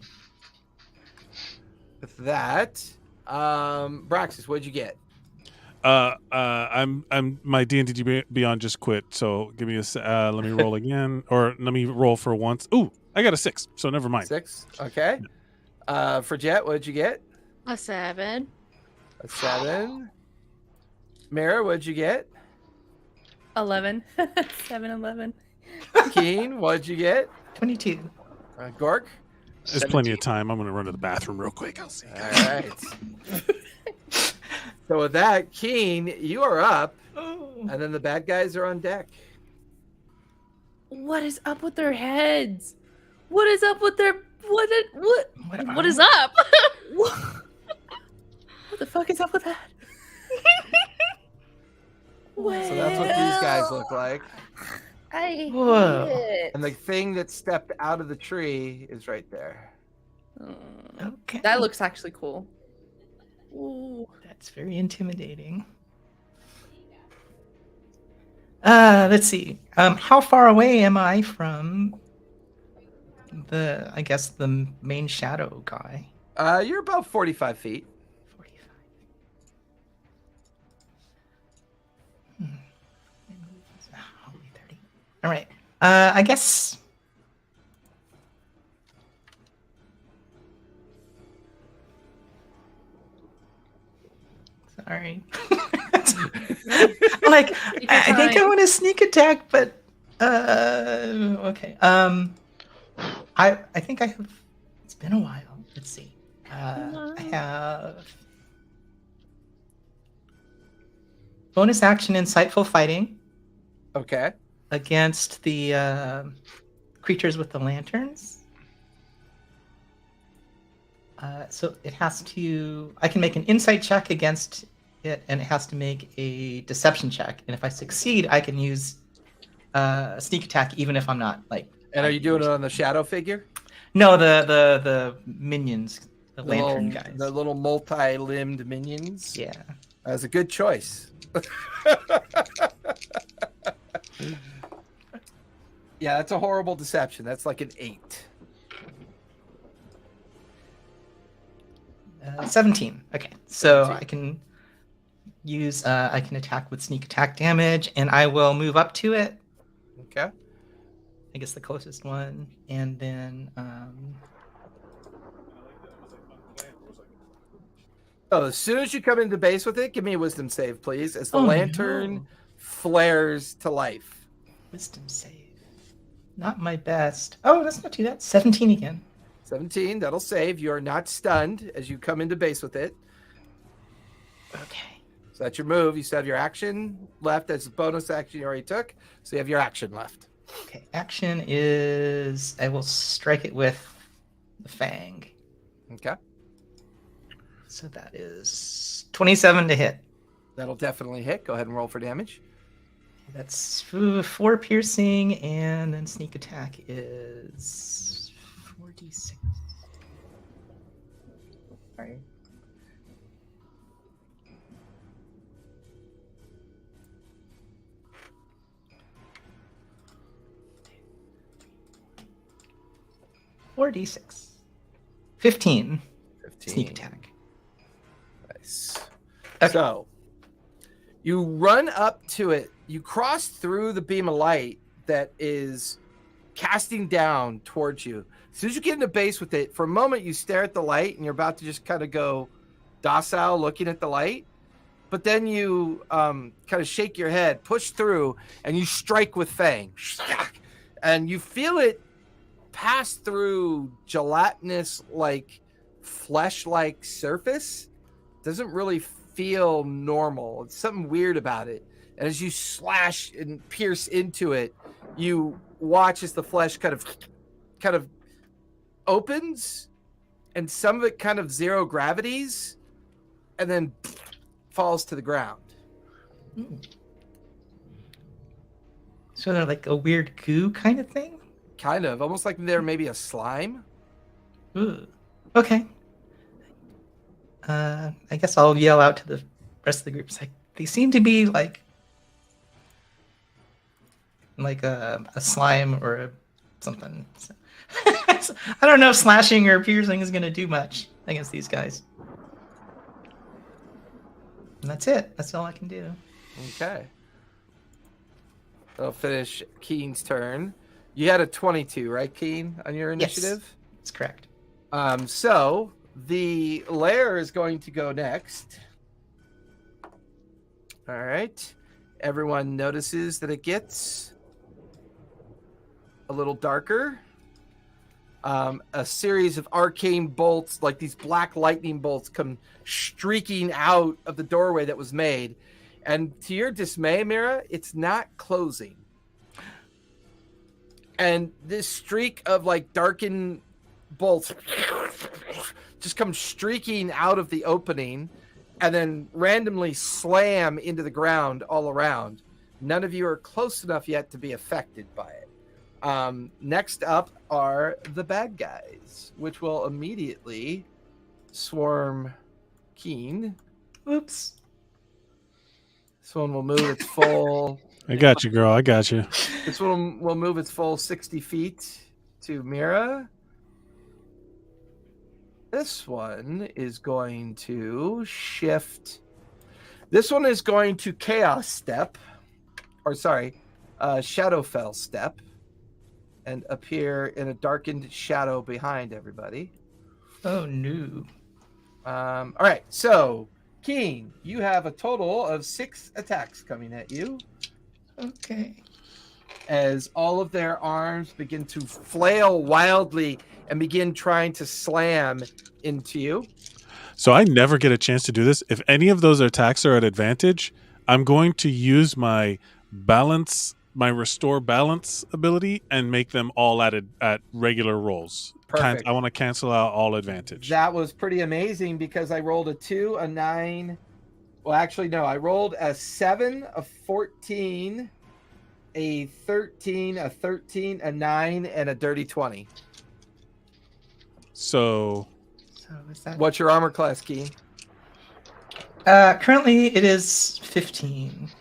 S1: with that, Braxis, what'd you get?
S2: I'm my D&D Beyond just quit, so give me let me roll again, or let me roll for once. Ooh, I got a 6, so never mind.
S1: 6. Okay. For Jet, what'd you get?
S6: A 7.
S1: A 7. Mara, what'd you get?
S3: 11. 7-11.
S1: Keen, what'd you get?
S5: 22.
S1: Gork?
S2: There's plenty of time. I'm gonna run to the bathroom real quick. I'll see.
S1: All right. So with that, Keen, you are up,
S5: Oh.
S1: and then the bad guys are on deck.
S3: What is up with their heads? What is up with their what
S6: What is up?
S3: what the fuck is up with that?
S1: So that's what these guys look like.
S3: I hate
S5: Whoa.
S3: it.
S1: And the thing that stepped out of the tree is right there.
S5: Okay.
S3: That looks actually cool. Ooh.
S5: That's very intimidating. Let's see. How far away am I from the main shadow guy?
S1: You're about 45 feet.
S5: 45. Only 30. All right. I guess. Sorry. Like,
S3: Take your
S5: I think I
S3: time.
S5: want to sneak attack, but okay. I think I have. It's been a while. Let's see. I have bonus action, insightful fighting
S1: Okay.
S5: against the creatures with the lanterns. So it has to. I can make an insight check against it, and it has to make a deception check. And if I succeed, I can use sneak attack, even if I'm not like.
S1: And are you doing it on the shadow figure?
S5: No, the minions, the lantern
S1: little,
S5: guys.
S1: The little multi-limbed minions.
S5: Yeah.
S1: That's a good choice. Yeah, that's a horrible deception. That's like an 8.
S5: 17. Okay, so
S1: 17.
S5: I can use. I can attack with sneak attack damage, and I will move up to it.
S1: Okay.
S5: I guess the closest one, and then
S1: Oh, as soon as you come into base with it, give me a wisdom save, please, as the lantern flares to life.
S5: Wisdom save. Not my best. Oh, that's not too bad. 17 again.
S1: 17, that'll save. You are not stunned as you come into base with it.
S5: Okay.
S1: So that's your move. You still have your action left as a bonus action you already took. So you have your action left.
S5: Okay. Action is I will strike it with the fang.
S1: Okay.
S5: So that is 27 to hit.
S1: That'll definitely hit. Go ahead and roll for damage.
S5: That's 4 piercing, and then sneak attack is 4d6. Sorry. Four d6. 15.
S1: 15.
S5: Sneak attack.
S1: Nice.
S5: Okay.
S1: So you run up to it. You cross through the beam of light that is casting down towards you. As soon as you get into base with it, for a moment you stare at the light and you're about to just kind of go docile looking at the light. But then you kind of shake your head, push through, and you strike with Fang. And you feel it pass through gelatinous, like flesh-like surface. Doesn't really feel normal. It's something weird about it. And as you slash and pierce into it, you watch as the flesh kind of opens, and some of it kind of zero gravities, and then falls to the ground.
S5: So they're like a weird goo kind of thing?
S1: Kind of, almost like they're maybe a slime.
S5: Ooh. Okay. I guess I'll yell out to the rest of the group. It's like, they seem to be like a slime or something. So, I don't know if slashing or piercing is going to do much against these guys. And that's it. That's all I can do.
S1: Okay. I'll finish Keen's turn. You had a 22, right, Keen, on your initiative?
S5: Yes, that's correct.
S1: So the lair is going to go next. All right. Everyone notices that it gets a little darker. A series of arcane bolts, like these black lightning bolts, come streaking out of the doorway that was made. And to your dismay, Mira, it's not closing. And this streak of like darkened bolts just come streaking out of the opening and then randomly slam into the ground all around. None of you are close enough yet to be affected by it. Next up are the bad guys, which will immediately swarm Keen.
S5: Oops.
S1: This one will move its full...
S2: I got you, girl. I got you.
S1: This one will move its full 60 feet to Mira. This one is going to shift. This one is going to Chaos Step. Shadowfell Step. And appear in a darkened shadow behind everybody.
S5: Oh, no.
S1: All right, so, Keen, you have a total of 6 attacks coming at you.
S5: Okay.
S1: As all of their arms begin to flail wildly and begin trying to slam into you.
S2: So I never get a chance to do this. If any of those attacks are at advantage, I'm going to use my restore balance ability and make them all at regular rolls.
S1: Perfect.
S2: I want to cancel out all advantage.
S1: That was pretty amazing because I rolled a 2, a 9. Well, actually, no. I rolled a 7, a 14, a 13, a 13, a 9, and a dirty 20.
S2: So
S5: is that...
S1: What's your armor class, Keen?
S5: Currently, it is 15.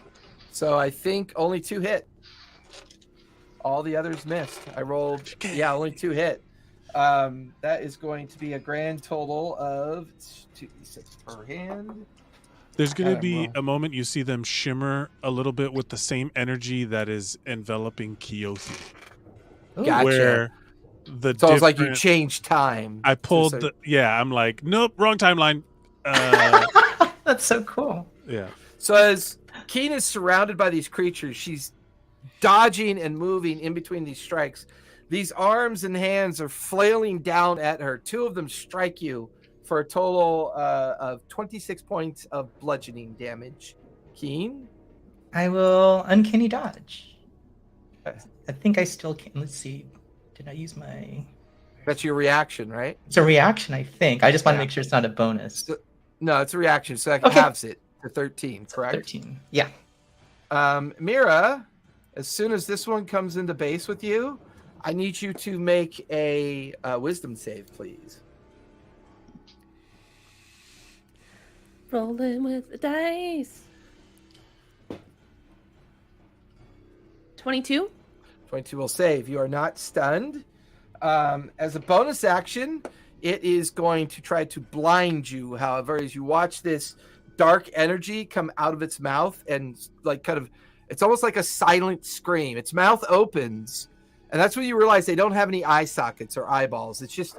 S1: So I think only 2 hit. All the others missed. I rolled, only 2 hit. That is going to be a grand total of 2d6 per hand.
S2: There's going to be a moment you see them shimmer a little bit with the same energy that is enveloping Keothi.
S1: Gotcha.
S2: where the
S1: It's almost like you
S2: different-
S1: changed time.
S2: I pulled I'm like, nope, wrong timeline.
S5: That's so cool.
S2: Yeah.
S1: So as Keen is surrounded by these creatures, she's dodging and moving in between these strikes. These arms and hands are flailing down at her. 2 of them strike you for a total of 26 points of bludgeoning damage. Keen?
S5: I will uncanny dodge. I think I still can. Let's see. Did I use my...
S1: That's your reaction, right?
S5: It's a reaction, I think. I just want to
S1: Yeah.
S5: make sure it's not a bonus.
S1: No, it's a reaction, so that
S5: Okay.
S1: halves it to 13, correct?
S5: 13. Yeah.
S1: Mira, as soon as this one comes into base with you, I need you to make a wisdom save, please.
S3: Rolling with the dice. 22.
S1: 22 will save. You are not stunned. As a bonus action, it is going to try to blind you. However, as you watch this dark energy come out of its mouth and it's almost like a silent scream. Its mouth opens, and that's when you realize they don't have any eye sockets or eyeballs. It's just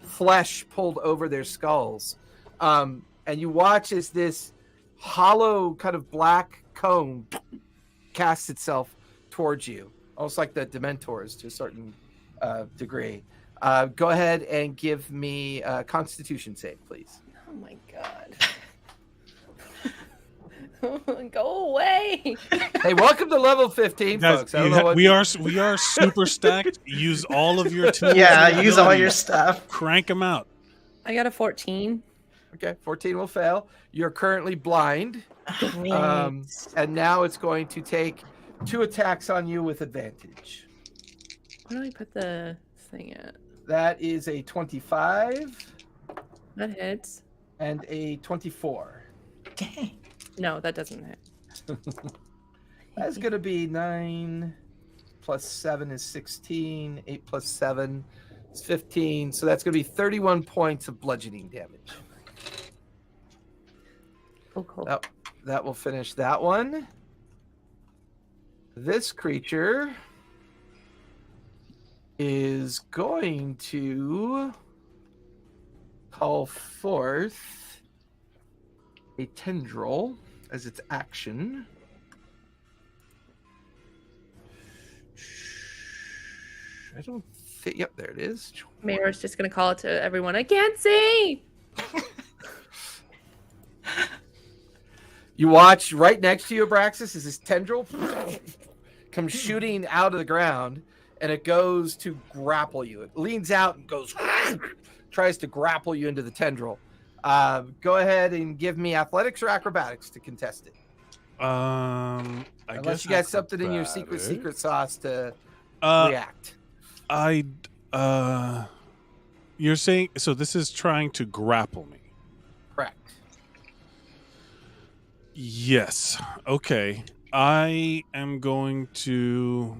S1: flesh pulled over their skulls. And you watch as this hollow kind of black cone casts itself towards you, almost like the Dementors to a certain degree. Go ahead and give me a Constitution save, please.
S3: Oh my god. Go away.
S1: Hey, welcome to level 15,
S2: Guys,
S1: folks. I don't know what
S2: we are super stacked. Use all of your tools.
S5: Yeah,
S2: and
S5: use all
S2: abilities.
S5: your stuff.
S2: Crank them out.
S3: I got a 14.
S1: Okay, 14 will fail. You're currently blind. And now it's going to take 2 attacks on you with advantage.
S3: Where do I put the thing at?
S1: That is a 25
S3: That hits.
S1: and a 24.
S5: Dang.
S3: No, that doesn't hit.
S1: That's going to be 9 plus 7 is 16. 8 plus 7 is 15. So that's going to be 31 points of bludgeoning damage.
S3: Cool.
S1: That will finish that one. This creature is going to call forth a tendril as its action. I don't think. Yep, there it is.
S3: Mayor's just gonna call it to everyone. I can't see.
S1: You watch right next to you, Abraxas, as this tendril comes shooting out of the ground, and it goes to grapple you. It leans out and goes, tries to grapple you into the tendril. Go ahead and give me athletics or acrobatics to contest it. Unless you got something in your secret sauce to react.
S2: You're saying so? This is trying to grapple me.
S1: Correct.
S2: Yes. Okay. I am going to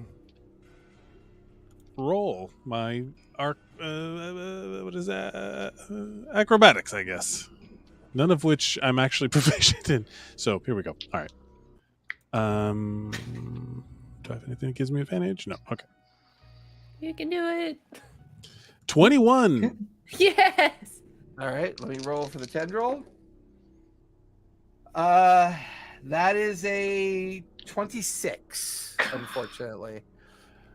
S2: roll my what is that? Acrobatics, I guess. None of which I'm actually proficient in. So here we go. All right. Do I have anything that gives me advantage? No. Okay.
S3: You can do it.
S2: 21.
S3: Yes.
S1: All right. Let me roll for the tendril. That is a 26, unfortunately.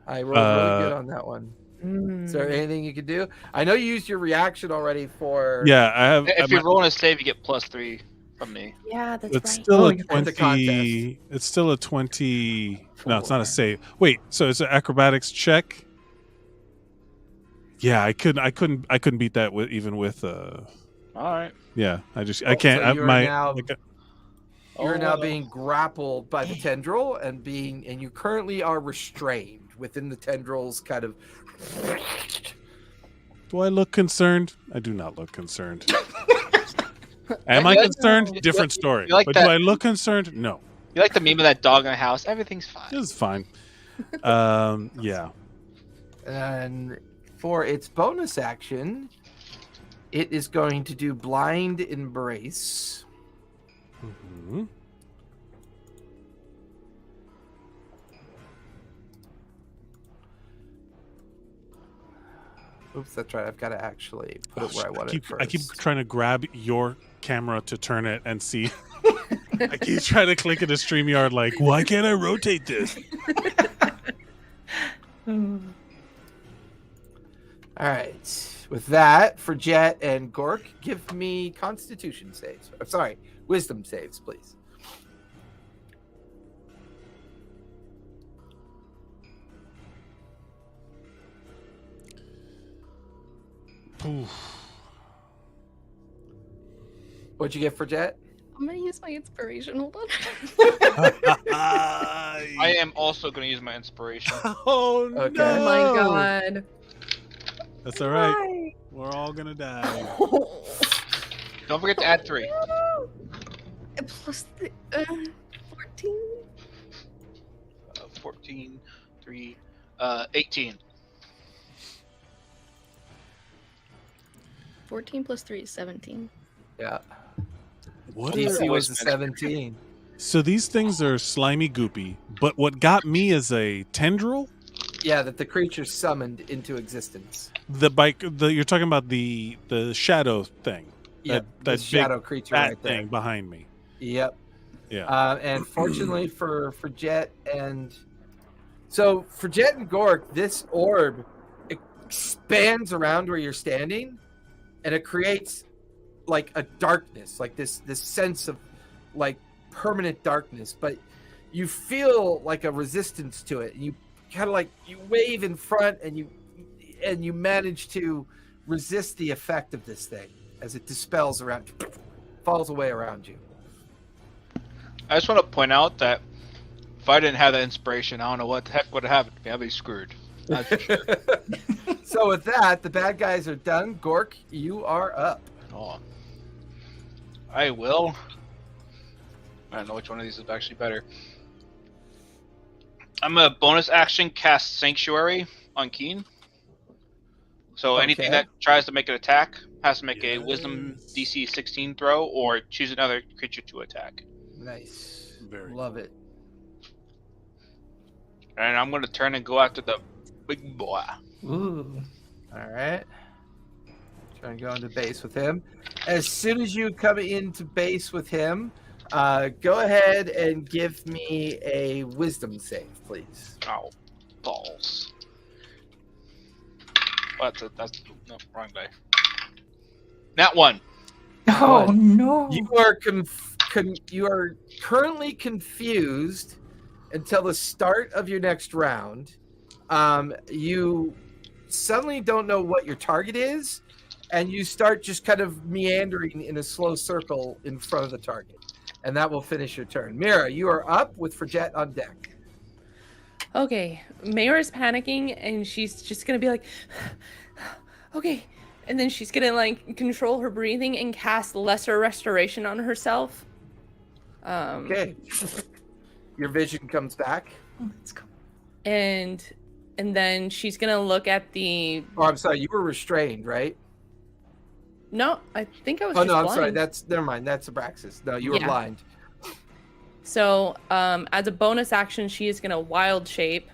S1: I rolled really good on that one. Is there anything you could do? I know you used your reaction already for...
S2: Yeah, I have.
S4: If you're rolling a save, you get +3 from me.
S3: Yeah, that's
S2: It's
S3: right.
S2: still a
S1: you got the
S2: 20. It's still a 20. No, it's not a save. Wait, so it's an acrobatics check? Yeah, I couldn't beat that with even with
S4: All right.
S2: yeah, I
S1: So
S2: can't
S1: you're now being grappled by the tendril and you currently are restrained within the tendril's kind of...
S2: Do I look concerned? I do not look concerned. Am I concerned? Different story.
S4: you like
S2: But
S4: that-
S2: do I look concerned? No.
S4: You like the meme of that dog in the house? Everything's fine.
S2: This is fine. Yeah.
S1: And for its bonus action, it is going to do Blind Embrace.
S2: Mhm.
S1: Oops, that's right. I've got to actually put it where I want it first.
S2: I keep trying to grab your camera to turn it and see. I keep trying to click into StreamYard like, why can't I rotate this?
S1: All right. With that, for Jet and Gork, give me Constitution saves. Sorry, Wisdom saves, please. What'd you get for Jet?
S6: I'm gonna use my inspiration. Hold on.
S4: I am also going to use my inspiration.
S2: Oh,
S1: Okay.
S2: no.
S3: Oh my god.
S2: That's all right. We're all going to die.
S4: Don't forget to add 3.
S6: Plus the 14.
S4: 14, 3, 18.
S6: 14 plus 3 is 17.
S1: Yeah.
S2: What
S1: DC
S2: are-
S1: was a 17.
S2: So these things are slimy goopy, but what got me is a tendril?
S1: Yeah, that the creature summoned into existence.
S2: You're talking about the shadow thing.
S1: Yeah,
S2: that
S1: the shadow
S2: big
S1: creature
S2: bat
S1: right there.
S2: thing behind me.
S1: Yep.
S2: Yeah.
S1: And fortunately for Jet and so for Jet and Gork, this orb expands around where you're standing, and it creates like a darkness, like this sense of like permanent darkness. But you feel like a resistance to it. You kind of like you wave in front, and you manage to resist the effect of this thing as it dispels around, falls away around you.
S4: I just want to point out that if I didn't have that inspiration, I don't know what the heck would have happened to me. I'd be screwed. That's for sure.
S1: So with that, the bad guys are done. Gork, you are up.
S4: Oh. I will. I don't know which one of these is actually better. I'm a bonus action cast Sanctuary on Keen. So anything
S1: Okay.
S4: that tries to make an attack has to make a Wisdom DC 16 throw or choose another creature to attack.
S1: Nice.
S2: Very
S1: Love it.
S4: And I'm going to turn and go after the big boy.
S5: Ooh.
S1: All right. Try and go into base with him. As soon as you come into base with him, go ahead and give me a wisdom save, please.
S4: Oh, balls. That's no, wrong die. That one.
S5: Oh
S1: What?
S5: no!
S1: You are you are currently confused until the start of your next round. You suddenly don't know what your target is, and you start just kind of meandering in a slow circle in front of the target, and that will finish your turn. Mira, you are up with Fredette on deck.
S3: Okay, Mayra's panicking, and she's just gonna be like, okay, and then she's gonna like control her breathing and cast Lesser Restoration on herself.
S1: Okay. Your vision comes back.
S5: Let's go.
S3: And then she's gonna look at the.
S1: Oh, I'm sorry. You were restrained, right?
S3: No, I think I was.
S1: Oh
S3: just
S1: no, I'm
S3: blind.
S1: sorry. That's never mind. That's Abraxas. No, you were
S3: Yeah.
S1: blind.
S3: So, as a bonus action, she is gonna wild shape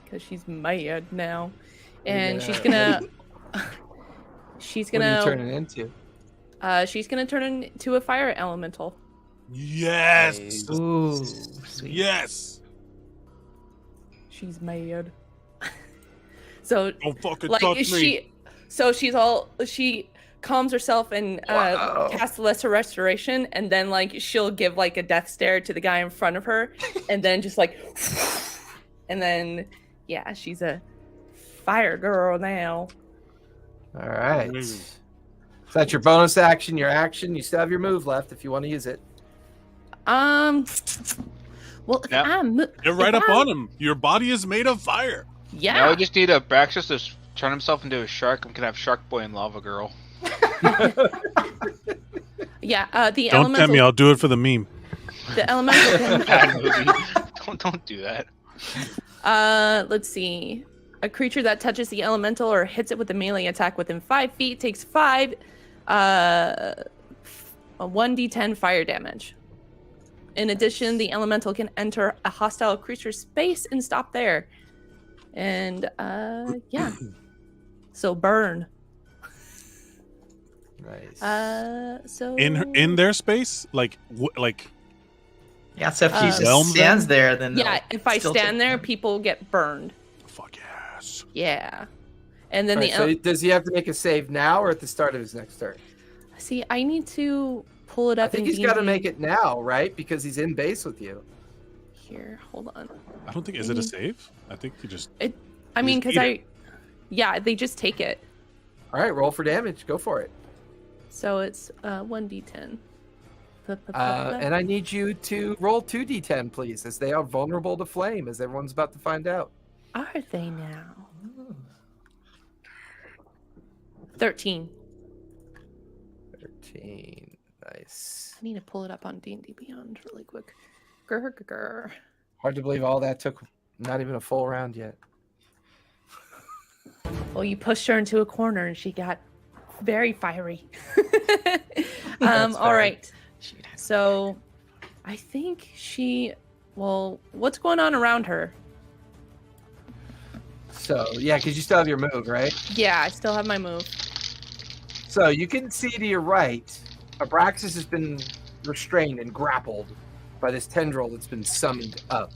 S3: because she's mad now, and
S1: Yeah.
S3: she's gonna. She's
S1: What are you
S3: gonna.
S1: turning into?
S3: She's gonna turn into a fire elemental.
S2: Yes.
S5: Ooh, sweet.
S2: Yes.
S3: She's mad. So,
S2: Don't fucking
S3: like,
S2: touch me.
S3: she calms herself and
S1: Wow.
S3: casts Lesser Restoration, and then like she'll give like a death stare to the guy in front of her, and then just like, and then yeah, she's a fire girl now.
S1: All right.
S2: Mm.
S1: So that's your bonus action, your action. You still have your move left if you want to use it.
S3: Well, if
S4: Yep.
S2: Get right up on him. Your body is made of fire.
S3: Yeah.
S4: Now we just need Abraxas to turn himself into a shark, and we can have Shark Boy and Lava Girl.
S3: Yeah. The
S2: Don't
S3: elemental.
S2: tempt me. I'll do it for the meme.
S3: The elemental. Can,
S4: Bad movie. Don't do that.
S3: let's see. A creature that touches the elemental or hits it with a melee attack within 5 feet takes 5, a 1d10 fire damage. In addition, the elemental can enter a hostile creature's space and stop there. And yeah. So burn.
S1: Nice.
S3: So
S2: In their space, like
S5: Yeah, so if he
S3: Um,
S2: Whelm
S5: just stands
S2: them?
S5: there, then
S3: yeah, if I
S5: still
S3: stand
S5: take
S3: there,
S5: damage.
S3: people get burned.
S2: fuck yes.
S3: Yeah. And then
S1: Alright, so does he have to make a save now or at the start of his next turn?
S3: see, I need to pull it
S1: I
S3: up.
S1: think
S3: in
S1: he's got to
S3: D&D.
S1: make it now, right? Because he's in base with you.
S3: Here, hold on.
S2: I don't think is it a save? I think you just
S3: I mean,
S2: just
S3: because
S2: eat
S3: yeah, they just take it.
S1: All right, roll for damage. Go for it.
S3: So it's 1d10.
S1: And I need you to roll 2d10, please, as they are vulnerable to flame, as everyone's about to find out.
S3: Are they now? 13.
S1: 13. Nice.
S3: I need to pull it up on D&D Beyond really quick. Grr.
S1: Hard to believe all that took not even a full round yet.
S3: Well, you pushed her into a corner and she got very fiery.
S1: That's
S3: All
S1: fair.
S3: right. So I think what's going on around her?
S1: So, yeah, because you still have your move, right?
S3: Yeah, I still have my move.
S1: So you can see to your right, Abraxas has been restrained and grappled by this tendril that's been summoned up.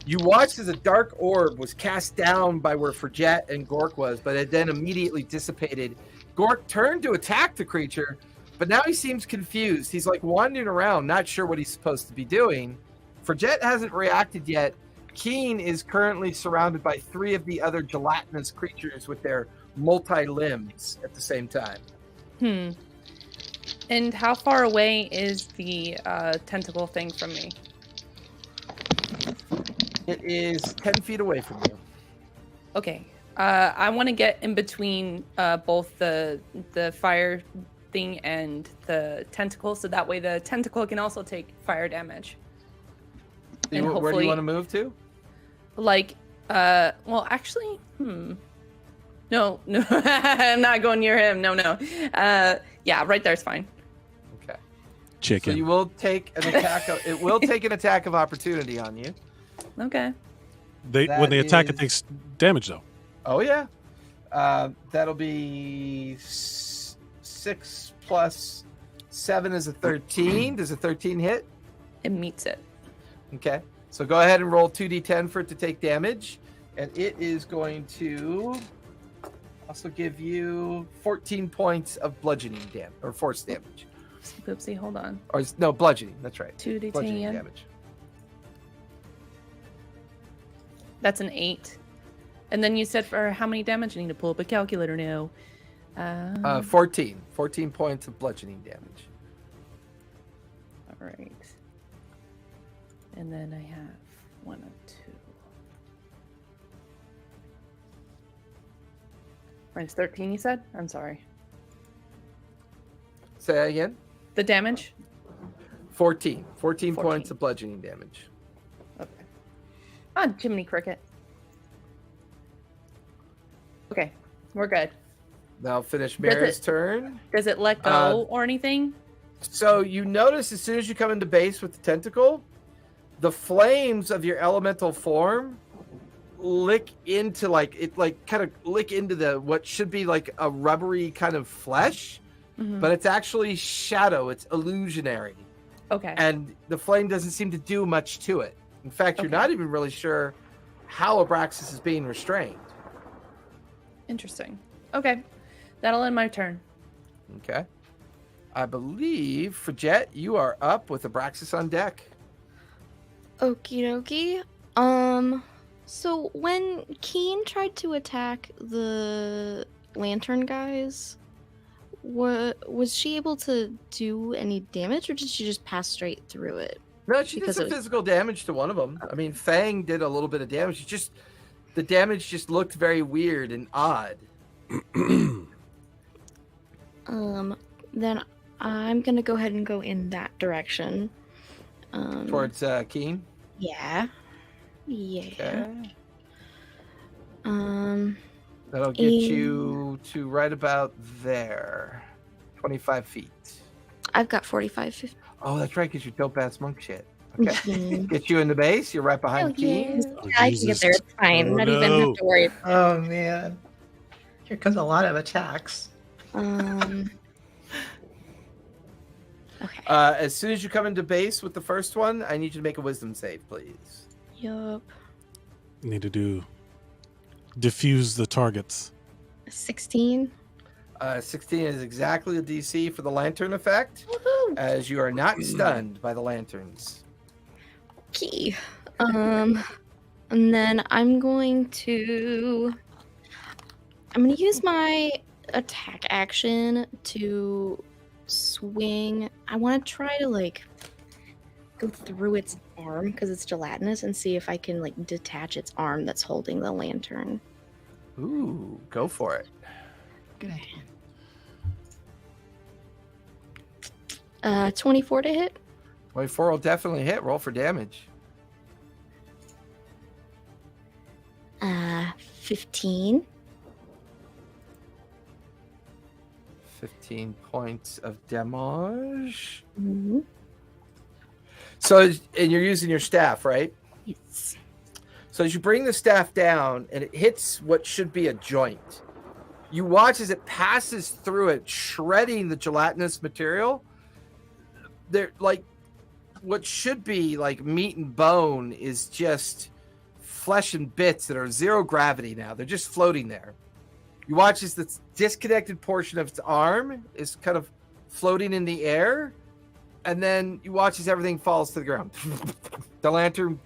S1: You watched as a dark orb was cast down by where Fridget and Gork was, but it then immediately dissipated. Gork turned to attack the creature, but now he seems confused. He's like wandering around, not sure what he's supposed to be doing. Fridget hasn't reacted yet. Keen is currently surrounded by 3 of the other gelatinous creatures with their multi-limbs at the same time.
S3: And how far away is the tentacle thing from me?
S1: It is 10 feet away from you.
S3: Okay. I want to get in between both the fire thing and the tentacle, so that way the tentacle can also take fire damage. And
S1: Where do
S3: hopefully-
S1: you want to move to?
S3: Like, well, actually, No, I'm not going near him. No. Yeah, right there's fine.
S1: Okay.
S2: chicken.
S1: So you will take an attack. It will take an attack of opportunity on you.
S3: Okay.
S2: When they attack, it
S1: is-
S2: takes damage though.
S1: Oh yeah. That'll be 6 plus 7 is a 13. Does a 13 hit?
S3: It meets it.
S1: Okay. So go ahead and roll 2d10 for it to take damage, and it is going to also give you 14 points of bludgeoning damage or force damage.
S3: Oopsie, hold on.
S1: Or no, bludgeoning. That's right.
S3: 2d10.
S1: Bludgeoning damage.
S3: That's an 8. And then you said for how many damage? I need to pull up a calculator now.
S1: 14 points of bludgeoning damage.
S3: All right. And then I have 1 of 2. Minus 13, you said? I'm sorry.
S1: Say that again.
S3: The damage?
S1: 14
S3: 14.
S1: points of bludgeoning damage.
S3: Okay. Ah, Jiminy Cricket. Okay, we're good.
S1: Now finish
S3: Does
S1: Mara's
S3: it-
S1: turn.
S3: Does it let go or anything?
S1: So you notice as soon as you come into base with the tentacle, the flames of your elemental form lick into kind of lick into the what should be like a rubbery kind of flesh, but it's actually shadow. It's illusionary,
S3: Okay.
S1: and the flame doesn't seem to do much to it. In fact, you're
S3: Okay.
S1: not even really sure how Abraxas is being restrained.
S3: Interesting. Okay, that'll end my turn.
S1: Okay. I believe, Fridget, you are up with Abraxas on deck.
S6: Okie dokie. So when Keen tried to attack the lantern guys, was she able to do any damage, or did she just pass straight through it?
S1: No, she did
S6: Because
S1: some
S6: it was-
S1: physical damage to one of them. I mean, Fang did a little bit of damage. It's just the damage just looked very weird and odd.
S6: Then I'm gonna go ahead and go in that direction.
S1: Towards Keen.
S6: Yeah.
S1: Okay.
S6: Um.
S1: That'll get you to right about there. 25 feet.
S6: I've got 45. 50.
S1: Oh, that's right, because you're dope ass monk shit. Okay.
S6: Mhm.
S1: Get you in the base. You're right behind
S6: Hell yeah.
S1: Keen.
S2: Oh,
S6: I can get there. It's fine.
S2: Oh,
S6: Not even
S2: no.
S6: have to worry.
S5: Oh man. Here comes a lot of attacks.
S6: Okay.
S1: As soon as you come into base with the first one, I need you to make a wisdom save, please.
S6: Yup.
S2: Need to diffuse the targets.
S6: 16.
S1: 16 is exactly the DC for the lantern effect,
S6: Woohoo!
S1: as you are not stunned by the lanterns.
S6: Okay. And then I'm going to use my attack action to swing. I want to try to like go through its arm because it's gelatinous and see if I can like detach its arm that's holding the lantern.
S1: Ooh, go for it.
S5: Good idea.
S6: 24 to hit.
S1: 24 will definitely hit. Roll for damage.
S6: 15.
S1: 15 points of damage.
S6: Mhm.
S1: So, and you're using your staff, right?
S6: Yes.
S1: So as you bring the staff down and it hits what should be a joint, you watch as it passes through it, shredding the gelatinous material. They're like what should be like meat and bone is just flesh and bits that are zero gravity now. They're just floating there. You watch as the disconnected portion of its arm is kind of floating in the air, and then you watch as everything falls to the ground. The lantern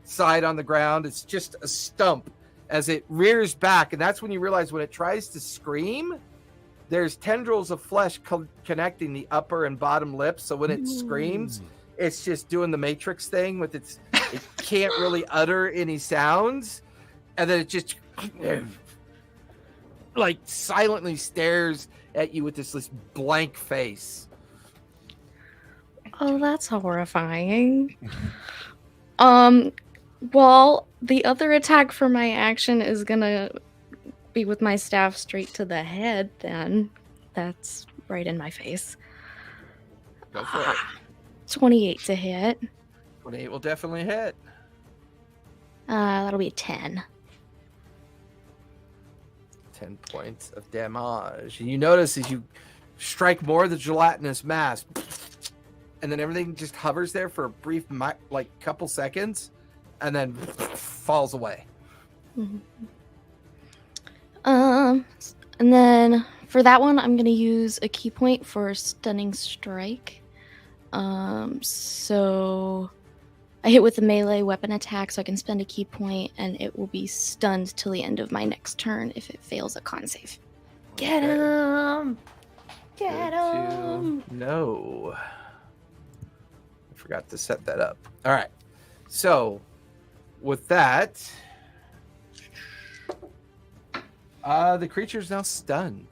S1: side on the ground. It's just a stump as it rears back, and that's when you realize when it tries to scream, there's tendrils of flesh connecting the upper and bottom lips. So when it screams, it's just doing the Matrix thing with its. It can't really utter any sounds, and then it just like silently stares at you with this blank face.
S6: Oh, that's horrifying. Well, the other attack for my action is gonna be with my staff straight to the head, then. That's right in my face.
S1: Go for it.
S6: 28 to hit.
S1: 28 will definitely hit.
S6: That'll be a 10.
S1: 10 points of damage. And you notice as you strike more of the gelatinous mass, and then everything just hovers there for a brief, couple seconds, and then falls away.
S6: Mm-hmm. And then for that one, I'm going to use a key point for stunning strike. So I hit with a melee weapon attack, so I can spend a key point, and it will be stunned till the end of my next turn if it fails a con save. Get him! Get him!
S1: No. I forgot to set that up. All right. So with that, the creature is now stunned.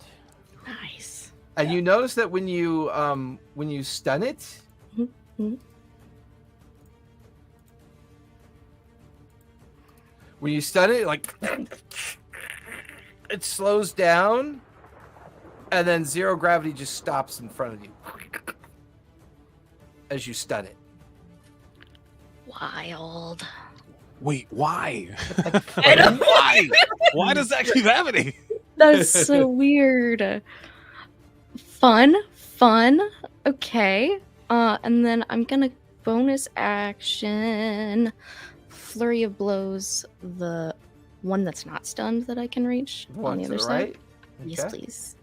S6: Nice.
S1: And you notice that when you stun it,
S6: Mm-hmm.
S1: when you stun it, like it slows down, and then zero gravity just stops in front of you as you stun it.
S6: Wild.
S2: Wait, why?
S6: I don't know.
S2: Why? Why does that keep happening?
S6: That's so weird. Fun. Okay. And then I'm gonna bonus action Flurry of Blows the one that's not stunned that I can reach on the other side.
S1: Right?
S6: Yes,
S1: Okay.
S6: please.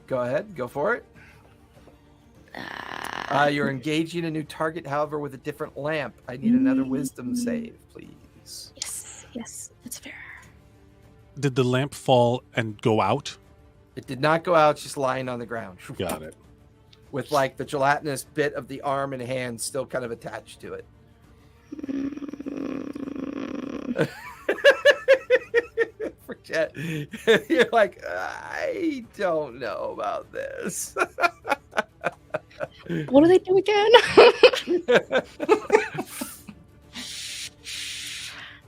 S1: Go ahead. Go for it. You're engaging a new target, however, with a different lamp. I need another wisdom save, please.
S6: Yes, that's fair.
S2: Did the lamp fall and go out?
S1: It did not go out, it's just lying on the ground.
S2: Got it.
S1: With like the gelatinous bit of the arm and hand still kind of attached to it. Forget. You're like, I don't know about this.
S6: What do they do again?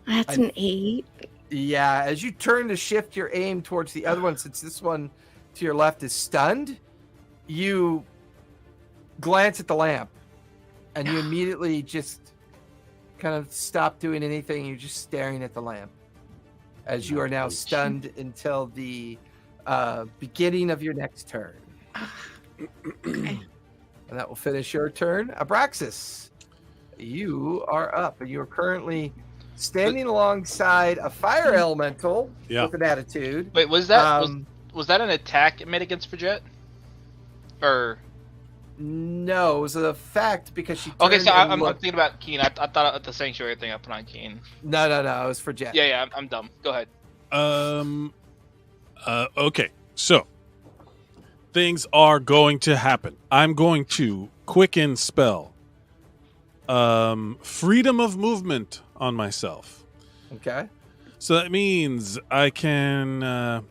S6: That's an 8.
S1: Yeah, as you turn to shift your aim towards the other one, since this one to your left is stunned, you glance at the lamp and you immediately just kind of stop doing anything. You're just staring at the lamp as you are now stunned until the beginning of your next turn.
S6: Okay.
S1: And that will finish your turn. Abraxas, you are up, and you are currently standing alongside a fire elemental with an attitude.
S4: Wait, was that was that an attack it made against Frigette? Or
S1: no, it was a fact because she.
S4: Okay, so I'm thinking about Keen. I thought the sanctuary thing I put on Keen.
S1: No, it was for Jet.
S4: Yeah, I'm dumb. Go ahead.
S2: Okay, so things are going to happen. I'm going to quicken spell freedom of movement on myself.
S1: Okay.
S2: So that means I can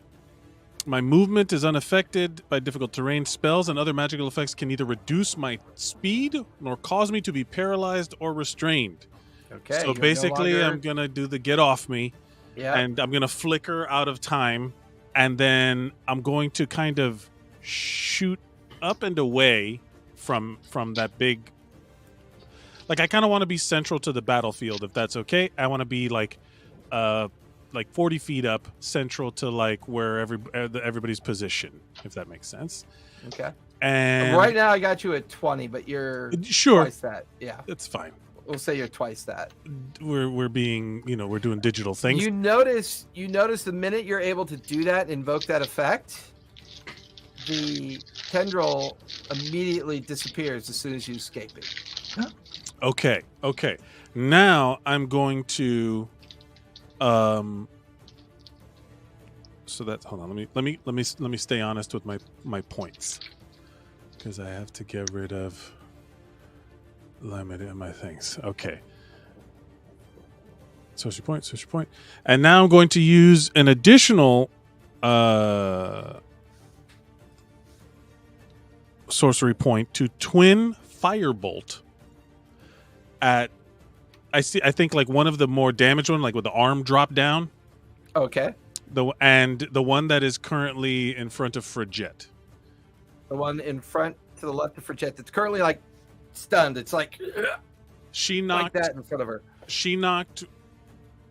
S2: my movement is unaffected by difficult terrain. Spells and other magical effects can neither reduce my speed nor cause me to be paralyzed or restrained.
S1: Okay.
S2: So basically I'm going to do the get off me.
S1: Yeah.
S2: And I'm going to flicker out of time, and then I'm going to kind of shoot up and away from that big. Like, I kind of want to be central to the battlefield, if that's okay. I want to be like 40 feet up, central to like where everybody's position, if that makes sense.
S1: Okay.
S2: And
S1: right now I got you at 20, but you're twice that. Yeah,
S2: that's fine.
S1: We'll say you're twice that.
S2: We're being, we're doing digital things.
S1: You notice the minute you're able to do that and invoke that effect, the tendril immediately disappears as soon as you escape it.
S5: Huh?
S2: Okay. Now I'm going to so that's, hold on, let me stay honest with my points, because I have to get rid of limit in my things. Okay. Social point. And now I'm going to use an additional sorcery point to twin firebolt at I think like one of the more damaged one, like with the arm drop down.
S1: Okay.
S2: The one that is currently in front of Frigette.
S1: The one in front to the left of Frigette that's currently like stunned. It's like
S2: she knocked
S1: like that in front of her.
S2: She knocked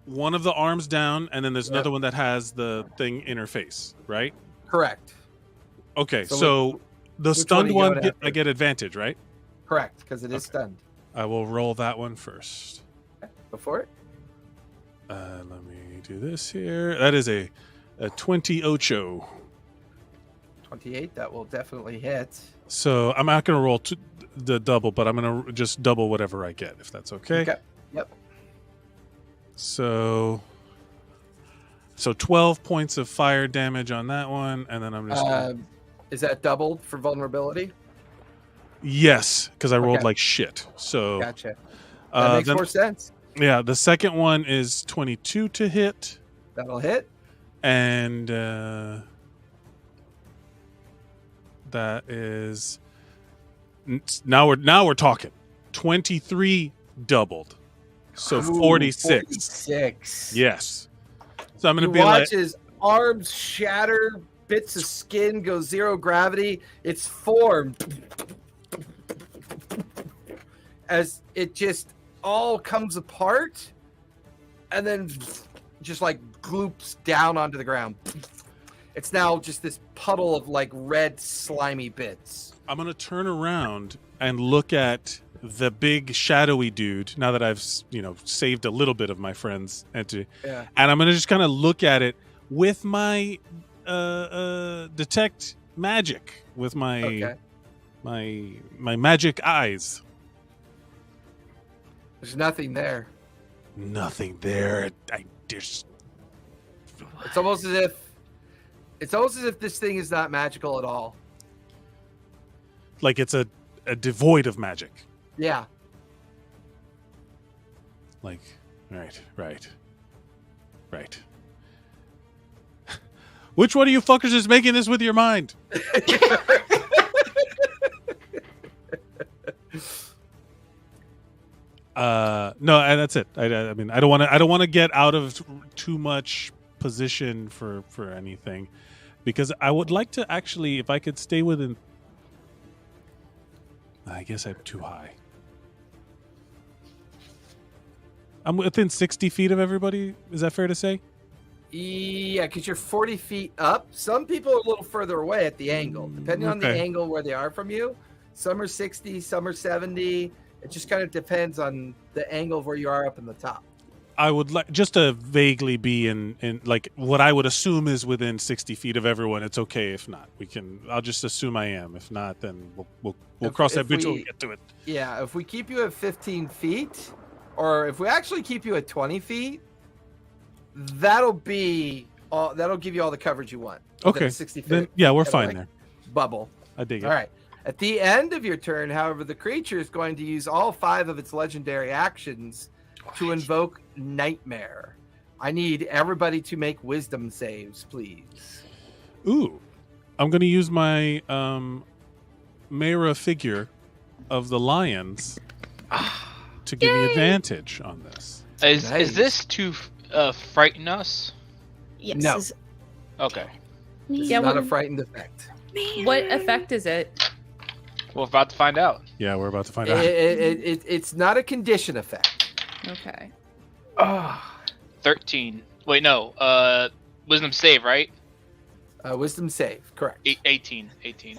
S2: one of the arms down, and then there's another one that has the thing in her face, right?
S1: Correct.
S2: Okay, so the stunned one, I get advantage, right?
S1: Correct, because it is stunned.
S2: I will roll that one first.
S1: Okay, go for it.
S2: Let me do this here. That is a 28.
S1: 28, that will definitely hit.
S2: So I'm not going to roll the double, but I'm going to just double whatever I get, if that's okay.
S1: Okay. Yep.
S2: So 12 points of fire damage on that one, and then I'm just.
S1: Is that doubled for vulnerability?
S2: Yes, because I rolled like shit. So
S1: gotcha. That makes more sense.
S2: Yeah, the second one is 22 to hit.
S1: That'll hit.
S2: And that is now we're talking. 23 doubled. So 46.
S1: 46.
S2: Yes. So I'm going to be
S1: watch his arms shatter, bits of skin go zero gravity. It's formed as it just all comes apart and then just like gloops down onto the ground. It's now just this puddle of like red slimy bits.
S2: I'm going to turn around and look at the big shadowy dude now that I've saved a little bit of my friend's entity.
S1: Yeah.
S2: And I'm going to just kind of look at it with my detect magic, with my my magic eyes.
S1: There's nothing there.
S2: Nothing there.
S1: It's almost as if this thing is not magical at all.
S2: Like it's a devoid of magic.
S1: Yeah.
S2: Like, right. Which one of you fuckers is making this with your mind? No, and that's it. I mean, I don't want to get out of too much position for anything, because I would like to actually, if I could stay within. I guess I'm too high. I'm within 60 feet of everybody. Is that fair to say?
S1: Yeah, because you're 40 feet up. Some people are a little further away at the angle, depending on the
S2: Okay.
S1: angle where they are from you. Some are 60, some are 70. It just kind of depends on the angle of where you are up in the top.
S2: I would like just to vaguely be in like what I would assume is within 60 feet of everyone. It's okay if not. I'll just assume I am. If not, then we'll cross that bridge when we get to it.
S1: Yeah, if we keep you at 15 feet, or if we actually keep you at 20 feet, that'll give you all the coverage you want.
S2: Okay.
S1: 60 feet.
S2: Then yeah, we're fine there.
S1: Bubble.
S2: I dig it.
S1: All right. At the end of your turn, however, the creature is going to use all 5 of its legendary actions to invoke Nightmare. I need everybody to make wisdom saves, please.
S2: Ooh, I'm going to use my Mara figure of the lions to give me advantage on this.
S4: Is this to frighten us?
S6: Yes.
S1: No.
S4: Okay.
S1: This
S3: Yeah,
S1: is not
S3: what-
S1: a frightened effect.
S3: What effect is it?
S4: We're about to find out.
S2: Yeah, we're about to find out.
S1: It's not a condition effect.
S3: Okay.
S4: 13. Wait, no. Wisdom save, right?
S1: Wisdom save, correct.
S4: 18.
S1: Okay.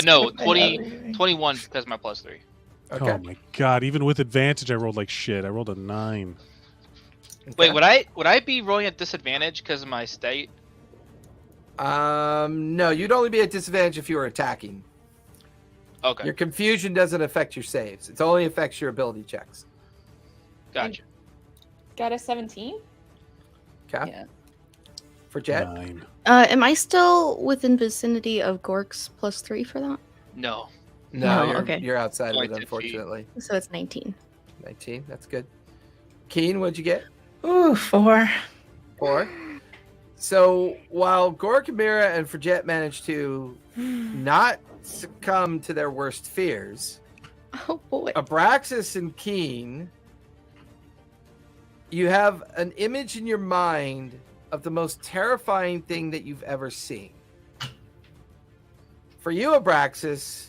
S4: No, 21 because of my +3.
S1: Okay.
S2: Oh my god! Even with advantage, I rolled like shit. I rolled a 9.
S4: Wait, would I be rolling at disadvantage because of my state?
S1: No, you'd only be at disadvantage if you were attacking.
S4: Okay,
S1: Your confusion doesn't affect your saves. It only affects your ability checks.
S4: gotcha.
S7: Got a 17?
S1: Okay.
S3: Yeah.
S1: For Jet?
S2: 9.
S6: Am I still within vicinity of Gork's +3 for that?
S4: No.
S1: No,
S6: No, okay.
S1: you're outside of it,
S4: 20 feet.
S1: unfortunately.
S6: So it's 19.
S1: 19, that's good. Keen, what'd you get?
S5: Ooh, 4.
S1: 4. So while Gork, Mira, and Forget managed to not succumb to their worst fears,
S6: Oh boy.
S1: Abraxas and Keen, you have an image in your mind of the most terrifying thing that you've ever seen. For you, Abraxas,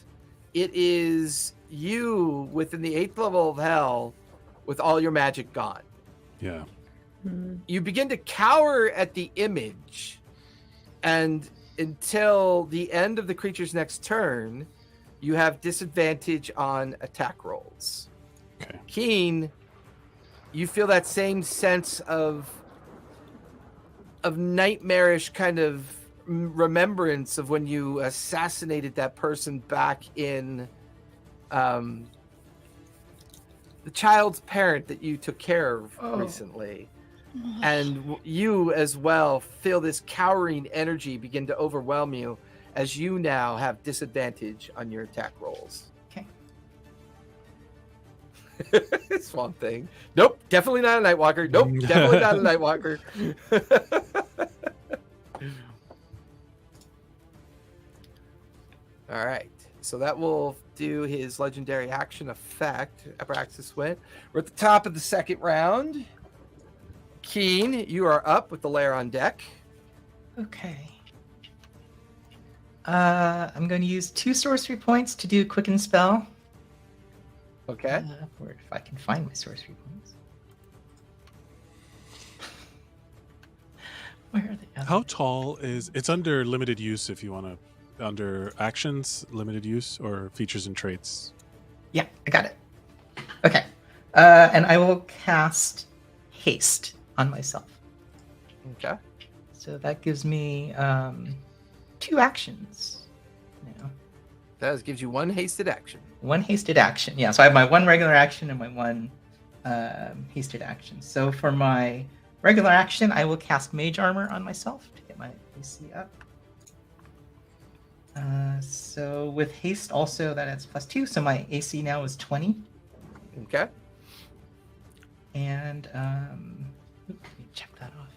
S1: it is you within the 8th level of hell with all your magic gone.
S2: Yeah.
S1: You begin to cower at the image, and until the end of the creature's next turn, you have disadvantage on attack rolls.
S2: Okay.
S1: Keen, you feel that same sense of nightmarish kind of remembrance of when you assassinated that person back in the child's parent that you took care of recently. And you as well feel this cowering energy begin to overwhelm you as you now have disadvantage on your attack rolls.
S5: Okay.
S1: Swamp Thing. Nope, definitely not a Nightwalker. Nope, definitely not a Nightwalker. All right, so that will do his legendary action effect. Abraxas went. We're at the top of the second round. Keen, you are up with the lair on deck.
S5: Okay. I'm going to use 2 sorcery points to do quicken spell.
S1: Okay.
S5: Or if I can find my sorcery points. Where are they?
S2: How tall is it's under limited use if you want to under actions, limited use, or features and traits?
S5: Yeah, I got it. Okay. And I will cast haste on myself.
S1: Okay.
S5: So that gives me 2 actions. Now.
S1: That gives you 1 hasted action.
S5: 1 hasted action. Yeah, so I have my 1 regular action and my 1 hasted action. So for my regular action, I will cast Mage Armor on myself to get my AC up. So with haste also, that adds +2. So my AC now is 20.
S1: Okay.
S5: And let me check that off.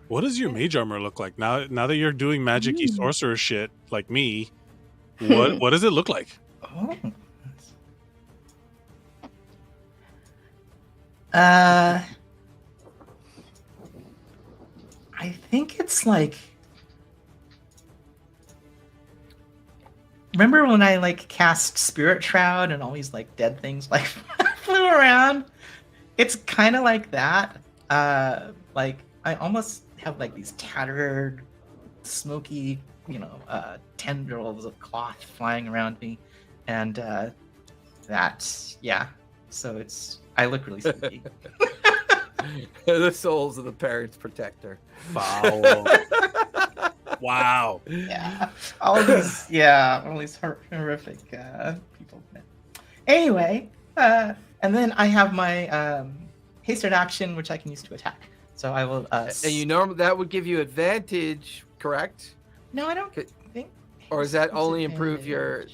S2: What does your mage armor look like now? Now that you're doing magic-y sorcerer shit like me, what does it look like?
S5: Oh. I think it's like. Remember when I like cast Spirit Shroud and all these like dead things like flew around? It's kind of like that. Like I almost have like these tattered, smoky, tendrils of cloth flying around me, and so I look really spooky.
S1: The souls of the parents' protector.
S2: Foul. Wow.
S5: Yeah, all these horrific people. Anyway, and then I have my hasted action, which I can use to attack. So I will.
S1: And that would give you advantage, correct?
S5: No, I don't think.
S1: Or does that only improve your?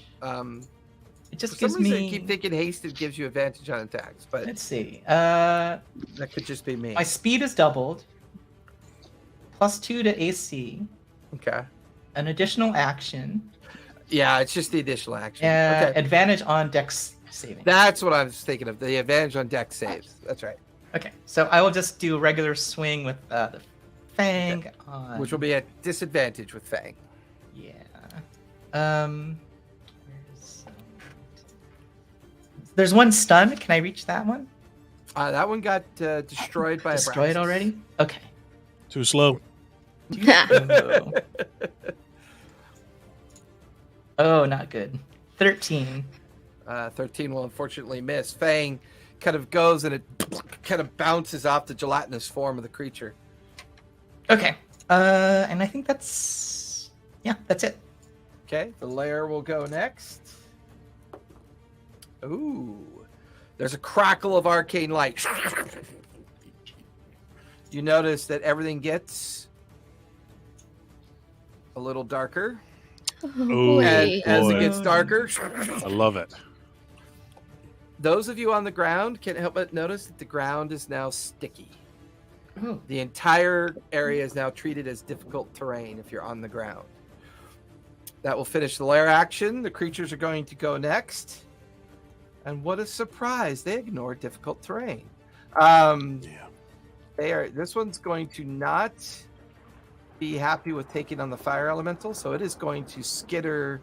S5: It just
S1: for
S5: gives
S1: some reason,
S5: me.
S1: I keep thinking hasted gives you advantage on attacks, but
S5: Let's see.
S1: that could just be me.
S5: My speed is doubled. +2 to AC.
S1: Okay.
S5: An additional action.
S1: Yeah, it's just the additional action.
S5: Okay.
S1: Okay.
S5: Advantage on Dex saving.
S1: That's what I was thinking of. The advantage on dex saves. That's right.
S5: Okay, so I will just do a regular swing with the Fang on.
S1: Which will be at disadvantage with Fang.
S5: Yeah. There's one stun. Can I reach that one?
S1: That one got destroyed by
S5: Destroyed
S1: Abraxas.
S5: already? Okay.
S2: Too slow.
S5: Oh, not good. 13.
S1: 13 will unfortunately miss. Fang kind of goes and it kind of bounces off the gelatinous form of the creature.
S5: Okay. And I think that's it.
S1: Okay, the lair will go next. Ooh. There's a crackle of arcane light. You notice that everything gets a little darker.
S2: Ooh,
S1: And as it
S2: boy.
S1: gets darker,
S2: I love it.
S1: those of you on the ground can't help but notice that the ground is now sticky.
S5: Oh.
S1: The entire area is now treated as difficult terrain if you're on the ground. That will finish the lair action. The creatures are going to go next. And what a surprise. They ignore difficult terrain. This one's going to not be happy with taking on the fire elemental, so it is going to skitter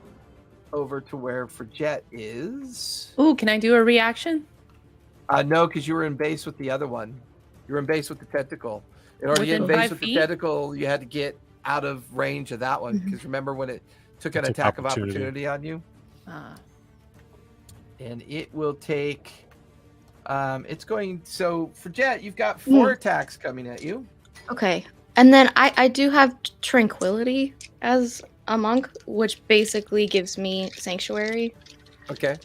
S1: over to where Frigette is.
S3: Ooh, can I do a reaction?
S1: No, because you were in base with the other one. You were in base with the tentacle. In order to get in
S3: Within
S1: base
S3: 5
S1: with
S3: feet?
S1: the tentacle, you had to get out of range of that one. Because remember when it took an
S2: It took
S1: attack of
S2: opportunity.
S1: opportunity on you? And it will take... it's going... So, Frigette, you've got 4 attacks coming at you.
S6: Okay. And then I do have tranquility as a monk, which basically gives me sanctuary.
S1: Okay.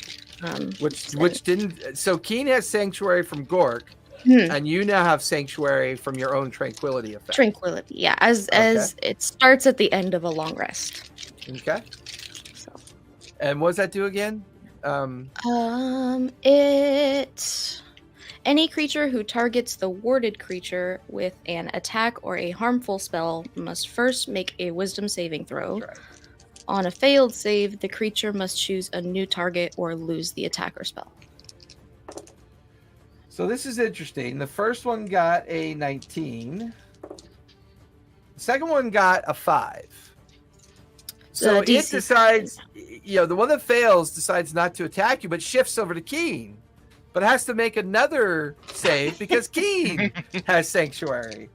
S6: And-
S1: Which didn't... So, Keen has sanctuary from Gork.
S6: Hmm.
S1: And you now have sanctuary from your own tranquility effect.
S6: Tranquility, yeah. As it starts at the end of a long rest.
S1: Okay.
S6: So
S1: And what does that do again?
S6: any creature who targets the warded creature with an attack or a harmful spell must first make a wisdom saving throw.
S1: That's right.
S6: On a failed save, the creature must choose a new target or lose the attack or spell.
S1: So this is interesting. The first one got a 19. The second one got a 5. So it
S6: DC
S1: decides, the one that fails decides not to attack you, but shifts over to Keen. But has to make another save because Keen has sanctuary.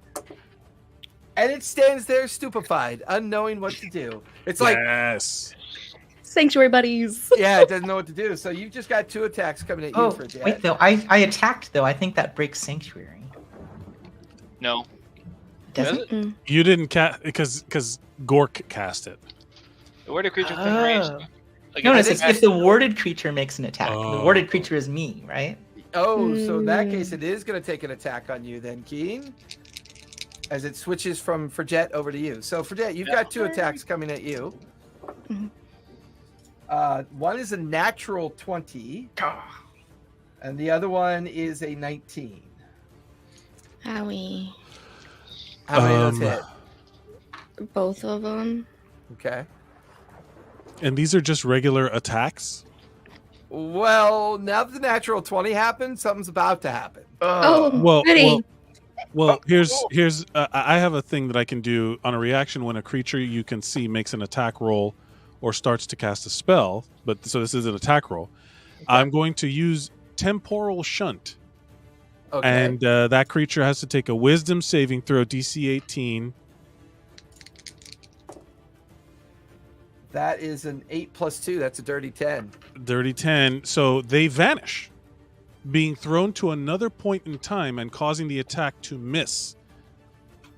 S1: And it stands there stupefied, unknowing what to do. It's like,
S2: Yes.
S3: Sanctuary buddies.
S1: yeah, it doesn't know what to do. So you've just got 2 attacks coming at you
S5: Oh,
S1: for a
S5: wait, though. I attacked, though. I think that breaks Sanctuary.
S4: No.
S5: Does
S4: Does
S5: it?
S4: it?
S2: You didn't cast because Gork cast it.
S4: The warded creature within range.
S5: Oh.
S4: Like,
S5: No,
S4: if
S5: it's
S4: it's
S5: if the warded creature makes an attack. The
S2: Oh.
S5: warded creature is me, right?
S1: Oh, so in that case, it is going to take an attack on you then, Keen. As it switches from Frigette over to you. So, Frigette, you've got 2 attacks coming at you.
S6: Mhm.
S1: One is a natural 20. And the other one is a 19.
S6: Howie.
S1: How many of those hit?
S6: Both of them.
S1: Okay.
S2: And these are just regular attacks?
S1: Well, now that the natural 20 happened, something's about to happen.
S2: Well,
S6: goody.
S2: here's I have a thing that I can do on a reaction when a creature you can see makes an attack roll or starts to cast a spell. But so this is an attack roll. I'm going to use Temporal Shunt.
S1: Okay.
S2: And that creature has to take a wisdom saving throw, DC 18.
S1: That is an 8 plus 2. That's a dirty 10.
S2: Dirty 10. So they vanish, being thrown to another point in time and causing the attack to miss,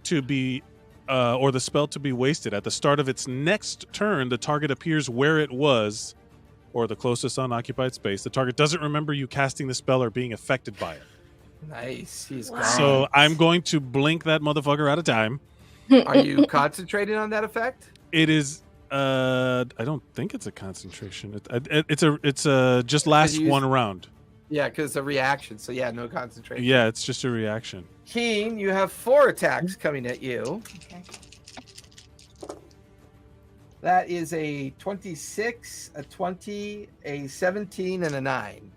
S2: to be, or the spell to be wasted. At the start of its next turn, the target appears where it was, or the closest unoccupied space. The target doesn't remember you casting the spell or being affected by it.
S1: Nice. He's
S3: Wow.
S1: gone.
S2: So I'm going to blink that motherfucker out of time.
S1: Are you concentrating on that effect?
S2: It is. I don't think it's a concentration. It's a just last
S1: you use-
S2: one round.
S1: Yeah, because it's a reaction. So yeah, no concentration.
S2: Yeah, it's just a reaction.
S1: Keen, you have 4 attacks coming at you.
S5: Okay.
S1: That is a 26, a 20, a 17, and a 9.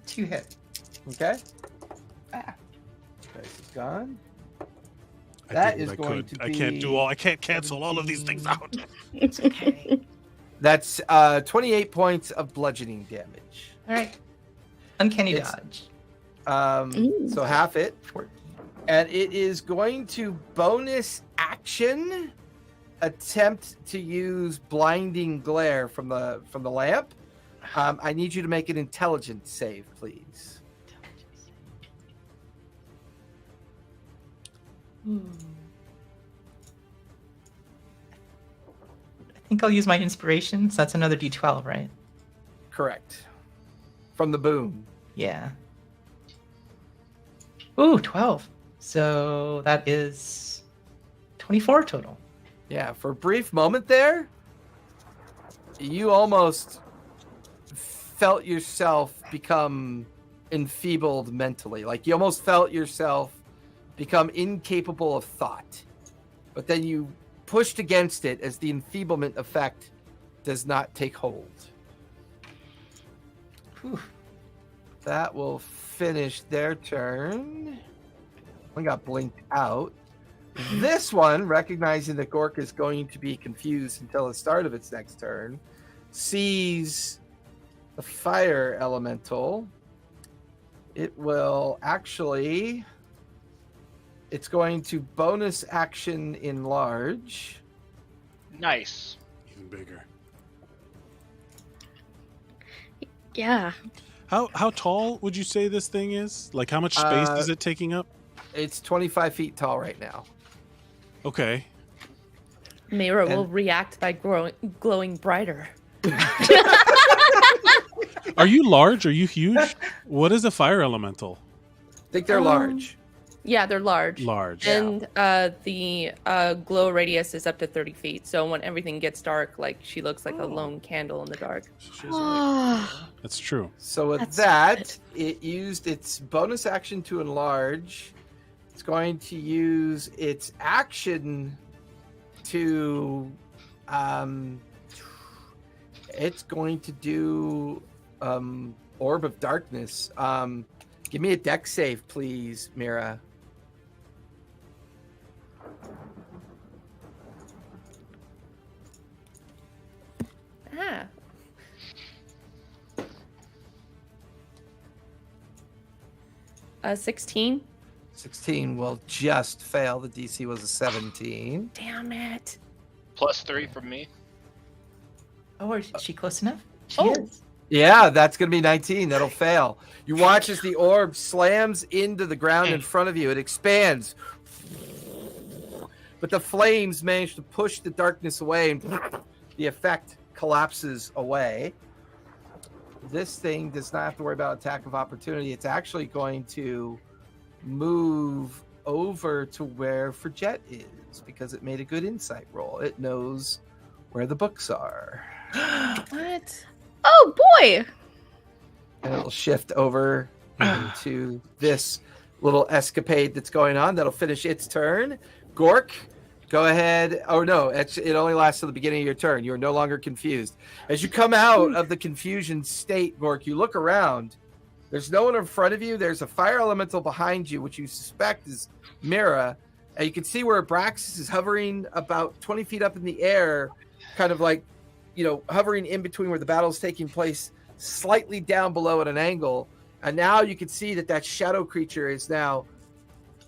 S5: 2 hit.
S1: Okay?
S5: Ah.
S1: Dice is gone.
S2: I
S1: That
S2: did
S1: is
S2: what I
S1: going
S2: could.
S1: to
S2: I can't
S1: be
S2: do all. I can't cancel all of these things out.
S5: It's okay.
S1: That's 28 points of bludgeoning damage.
S5: All right. Uncanny
S1: It's-
S5: dodge.
S6: Ooh.
S1: So half it.
S5: 14.
S1: And it is going to bonus action attempt to use blinding glare from the lamp. I need you to make an intelligence save, please.
S5: I think I'll use my inspiration. So that's another D12, right?
S1: Correct. From the boom.
S5: Yeah. Ooh, 12. So that is 24 total.
S1: Yeah, for a brief moment there, you almost felt yourself become enfeebled mentally. Like you almost felt yourself become incapable of thought. But then you pushed against it as the enfeeblement effect does not take hold.
S5: Whew.
S1: That will finish their turn. One got blinked out. This one, recognizing that Gork is going to be confused until the start of its next turn, sees the fire elemental. It will actually... It's going to bonus action enlarge.
S4: Nice.
S2: Even bigger.
S6: Yeah.
S2: How tall would you say this thing is? Like how much space is it taking up?
S1: It's 25 feet tall right now.
S2: Okay.
S3: Mira will
S1: And-
S3: react by glowing brighter.
S2: Are you large? Are you huge? What is a fire elemental?
S1: I think they're large.
S3: Yeah, they're large.
S2: Large.
S1: Yeah.
S3: And the glow radius is up to 30 feet. So when everything gets dark, like she looks like a lone candle in the dark.
S2: That's true.
S1: So with
S6: That's
S1: that, it used its bonus action to enlarge. It's going to use its action to it's going to do Orb of Darkness. Give me a dex save, please, Mira.
S3: Ah. A 16.
S1: 16 will just fail. The DC was a 17.
S3: Damn it.
S4: +3 from me.
S5: Oh, is she close enough? She
S3: Oh.
S5: is.
S1: Yeah, that's going to be 19. That'll fail. You watch as the orb slams into the ground in front of you. It expands. But the flames manage to push the darkness away, and the effect collapses away. This thing does not have to worry about attack of opportunity. It's actually going to move over to where Frigette is because it made a good insight roll. It knows where the books are.
S3: What?
S6: Oh boy!
S1: And it'll shift over into this little escapade that's going on. That'll finish its turn. Gork, go ahead. Oh no, it only lasts till the beginning of your turn. You are no longer confused. As you come out of the confusion state, Gork, you look around. There's no one in front of you. There's a fire elemental behind you, which you suspect is Mira. And you can see where Abraxas is hovering about 20 feet up in the air, kind of like, hovering in between where the battle is taking place, slightly down below at an angle. And now you can see that shadow creature is now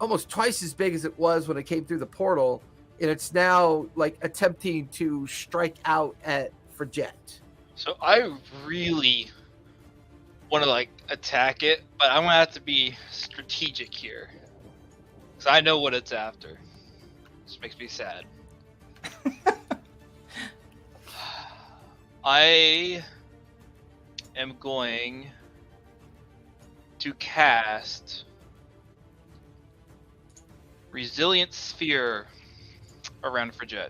S1: almost twice as big as it was when it came through the portal, and it's now like attempting to strike out at Frigette.
S4: So I really want to like attack it, but I'm gonna have to be strategic here, because I know what it's after. This makes me sad. I am going to cast Resilient Sphere around Frigette.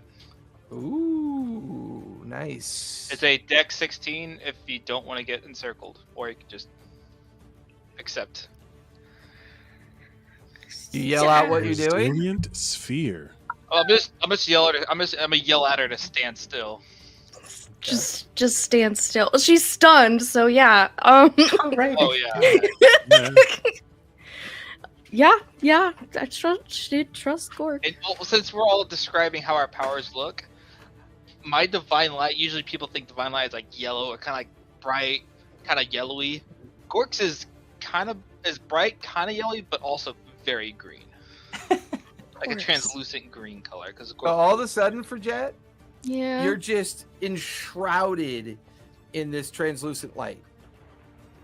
S1: Ooh, nice.
S4: It's a Dex 16 if you don't want to get encircled, or you can just accept.
S1: You yell out what you're doing.
S2: Resilient sphere.
S4: Oh, I'm just yell at her. I'm gonna yell at her to stand still.
S6: Just stand still. She's stunned, so yeah.
S5: Right.
S4: Oh yeah.
S6: Yeah. I trust Gork.
S4: And well, since we're all describing how our powers look, my divine light. Usually, people think divine light is like yellow or kind of like bright, kind of yellowy. Gork's is kind of bright, kind of yellowy, but also very green, like a translucent green color. Because
S1: all of a sudden, Frigette,
S6: Yeah.
S1: you're just enshrouded in this translucent light.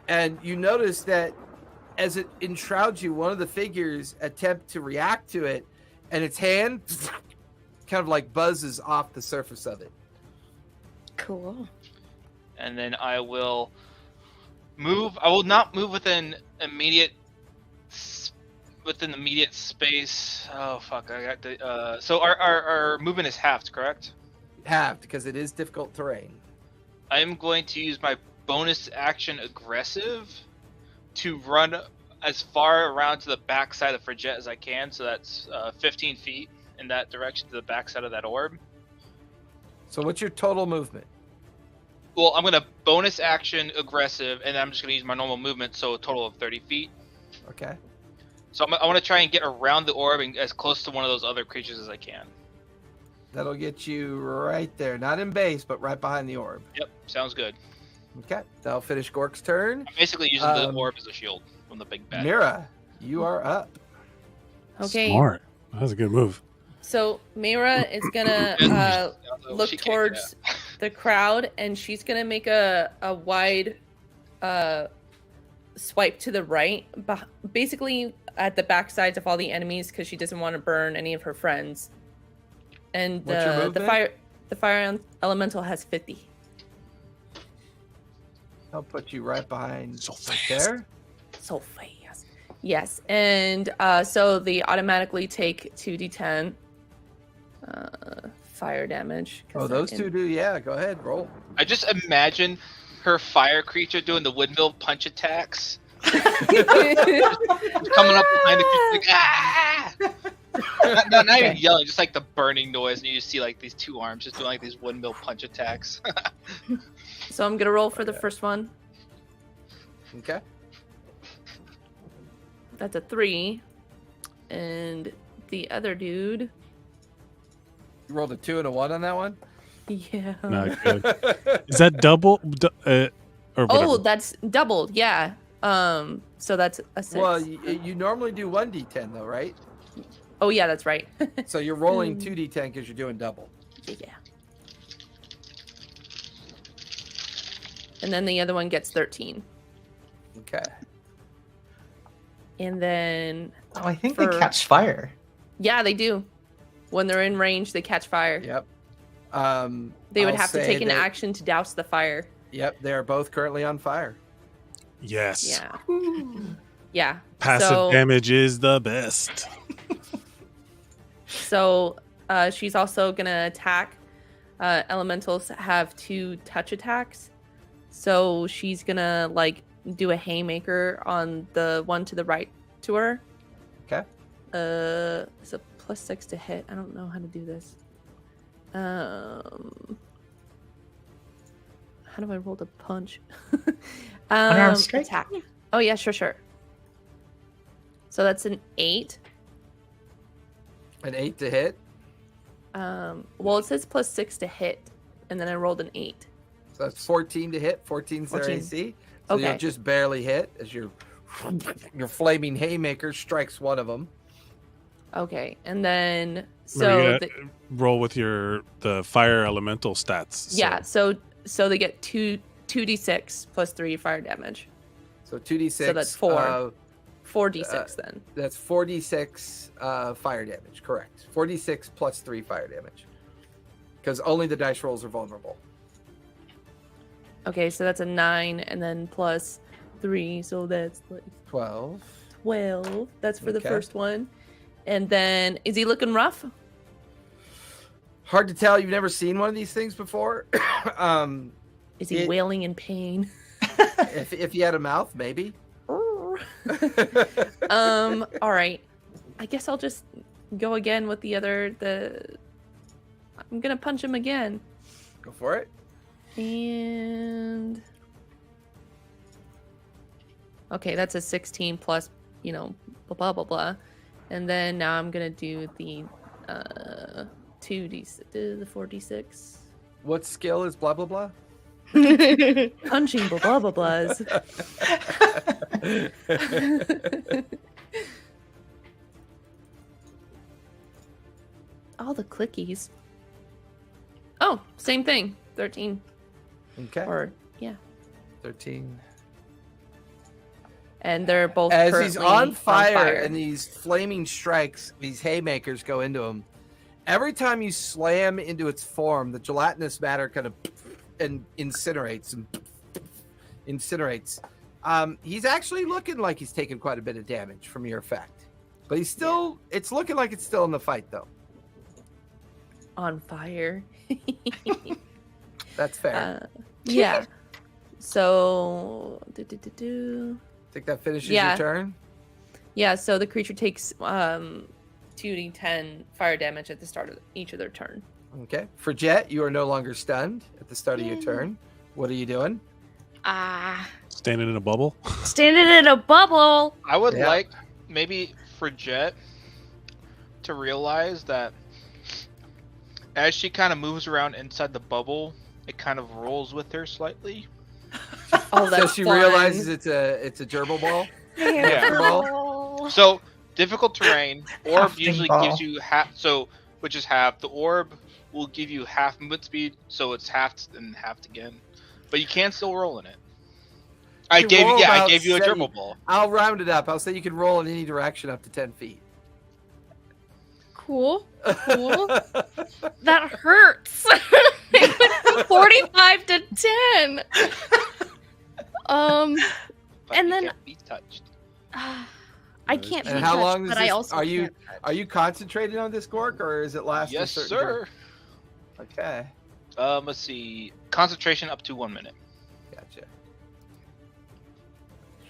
S1: And you notice that as it enshrouds you, one of the figures attempt to react to it, and its hand kind of like buzzes off the surface of it.
S6: Cool.
S4: And then I will move. I will not move within immediate space. Oh fuck! I got the. So our movement is halved, correct?
S1: Halved, because it is difficult terrain.
S4: I am going to use my bonus action aggressive to run as far around to the backside of Frigette as I can. So that's 15 feet in that direction to the backside of that orb.
S1: So what's your total movement?
S4: Well, I'm going to bonus action aggressive, and I'm just going to use my normal movement, so a total of 30 feet.
S1: Okay.
S4: So I want to try and get around the orb and as close to one of those other creatures as I can.
S1: That'll get you right there. Not in base, but right behind the orb.
S4: Yep, sounds good.
S1: Okay. That'll finish Gork's turn.
S4: I'm basically using the orb as a shield from the big bad.
S1: Mira, you are up.
S3: Okay.
S2: Smart. That was a good move.
S3: So Mira is gonna look towards the crowd, and she's gonna make a wide swipe to the right, basically at the backsides of all the enemies, because she doesn't want to burn any of her friends. And
S1: What's your movement?
S3: the fire elemental has 50.
S1: I'll put you right behind
S2: So fast.
S1: there.
S3: So fast. Yes, and so they automatically take 2d10 fire damage.
S1: Oh, those two do. Yeah, go ahead, roll.
S4: I just imagine her fire creature doing the windmill punch attacks. Coming up behind it, like, ah! Not even yelling, just like the burning noise, and you just see like these two arms just doing like these windmill punch attacks.
S3: So I'm gonna roll for the first one.
S1: Okay.
S3: That's a 3, and the other dude.
S1: You rolled a 2 and a 1 on that one?
S3: Yeah.
S2: Not good. Is that double? Or whatever?
S3: Oh, that's doubled. Yeah. So that's a 6.
S1: Well, you normally do 1d10 though, right?
S3: Oh yeah, that's right.
S1: So you're rolling 2d10 because you're doing double.
S3: Yeah. And then the other one gets 13.
S1: Okay.
S3: And then
S5: Oh, I think they catch fire.
S3: yeah, they do. When they're in range, they catch fire.
S1: Yep.
S3: They would
S1: I'll
S3: have to
S1: say
S3: take an
S1: that-
S3: action to douse the fire.
S1: Yep, they are both currently on fire.
S2: Yes.
S3: Yeah. Yeah.
S2: Passive
S3: So-
S2: damage is the best.
S3: So she's also gonna attack. Elementals have 2 touch attacks, so she's gonna like do a haymaker on the one to the right to her.
S1: Okay.
S3: It's a +6 to hit. I don't know how to do this. How do I roll the punch?
S5: Unarmed strike?
S3: Attack. Oh yeah, sure. So that's an 8.
S1: An 8 to hit.
S3: Well, it says +6 to hit, and then I rolled an 8.
S1: So that's 14 to hit. 14's their
S3: 14.
S1: AC. So
S3: Okay.
S1: you'll just barely hit as your flaming haymaker strikes one of them.
S3: Okay, and then
S2: Remember,
S3: so
S2: you gotta roll with the fire elemental stats.
S3: yeah, so they get 2d6 plus 3 fire damage.
S1: So 2d6.
S3: So that's 4. 4d6 then.
S1: That's 4d6 fire damage. Correct. 4d6 plus 3 fire damage. Because only the dice rolls are vulnerable.
S3: Okay, so that's a 9, and then plus 3, so that's like
S1: 12.
S3: 12. That's for the
S1: Okay.
S3: first one. And then, is he looking rough?
S1: Hard to tell. You've never seen one of these things before.
S3: Is he wailing in pain?
S1: if he had a mouth, maybe.
S3: All right. I guess I'll just go again with I'm gonna punch him again.
S1: Go for it.
S3: And okay, that's a 16 plus, blah blah blah blah. And then now I'm gonna do the 2d, the 4d6.
S1: What skill is blah blah blah?
S3: Punching blah blah blahs. All the clickies. Oh, same thing. 13.
S1: Okay.
S3: Or yeah.
S1: 13.
S3: And they're both
S1: As he's
S3: currently
S1: on fire and these flaming strikes, these haymakers go into him. Every time you slam into its form, the gelatinous matter kind of and incinerates. He's actually looking like he's taken quite a bit of damage from your effect. But he's still, it's looking like it's still in the fight, though.
S3: on fire.
S1: That's fair.
S3: Yeah. So,
S1: Think that finishes
S3: yeah.
S1: your turn?
S3: Yeah, so the creature takes 2d10 fire damage at the start of each of their turn.
S1: Okay. For Jet, you are no longer stunned at the start of your turn. What are you doing?
S2: Standing in a bubble?
S6: Standing in a bubble.
S4: I would
S1: Yeah.
S4: like maybe for Jet to realize that as she kind of moves around inside the bubble, it kind of rolls with her slightly.
S3: Oh, that's
S1: So she
S3: fun.
S1: realizes it's a gerbil ball.
S4: Yeah. So difficult terrain. Orb
S5: Halfling
S4: usually
S5: ball.
S4: gives you half. So which is half. The orb will give you half movement speed, so it's halved and halved again. But you can still roll in it. I
S1: You
S4: gave
S1: roll
S4: you. Yeah, I
S1: about
S4: gave you a
S1: 70
S4: gerbil ball.
S1: I'll round it up. I'll say you can roll in any direction up to 10 feet.
S6: Cool. Cool. That hurts. 45 to 10.
S4: But
S6: And
S4: you
S6: then-
S4: can't be touched.
S6: I can't be
S1: And how
S6: touched,
S1: long is
S6: but
S1: this?
S6: I also
S1: Are you
S6: can't touch.
S1: are you concentrating on this, Gork, or is it last?
S4: Yes,
S1: a certain
S4: sir.
S1: turn? Okay,
S4: Let's see. Concentration up to 1 minute.
S1: gotcha.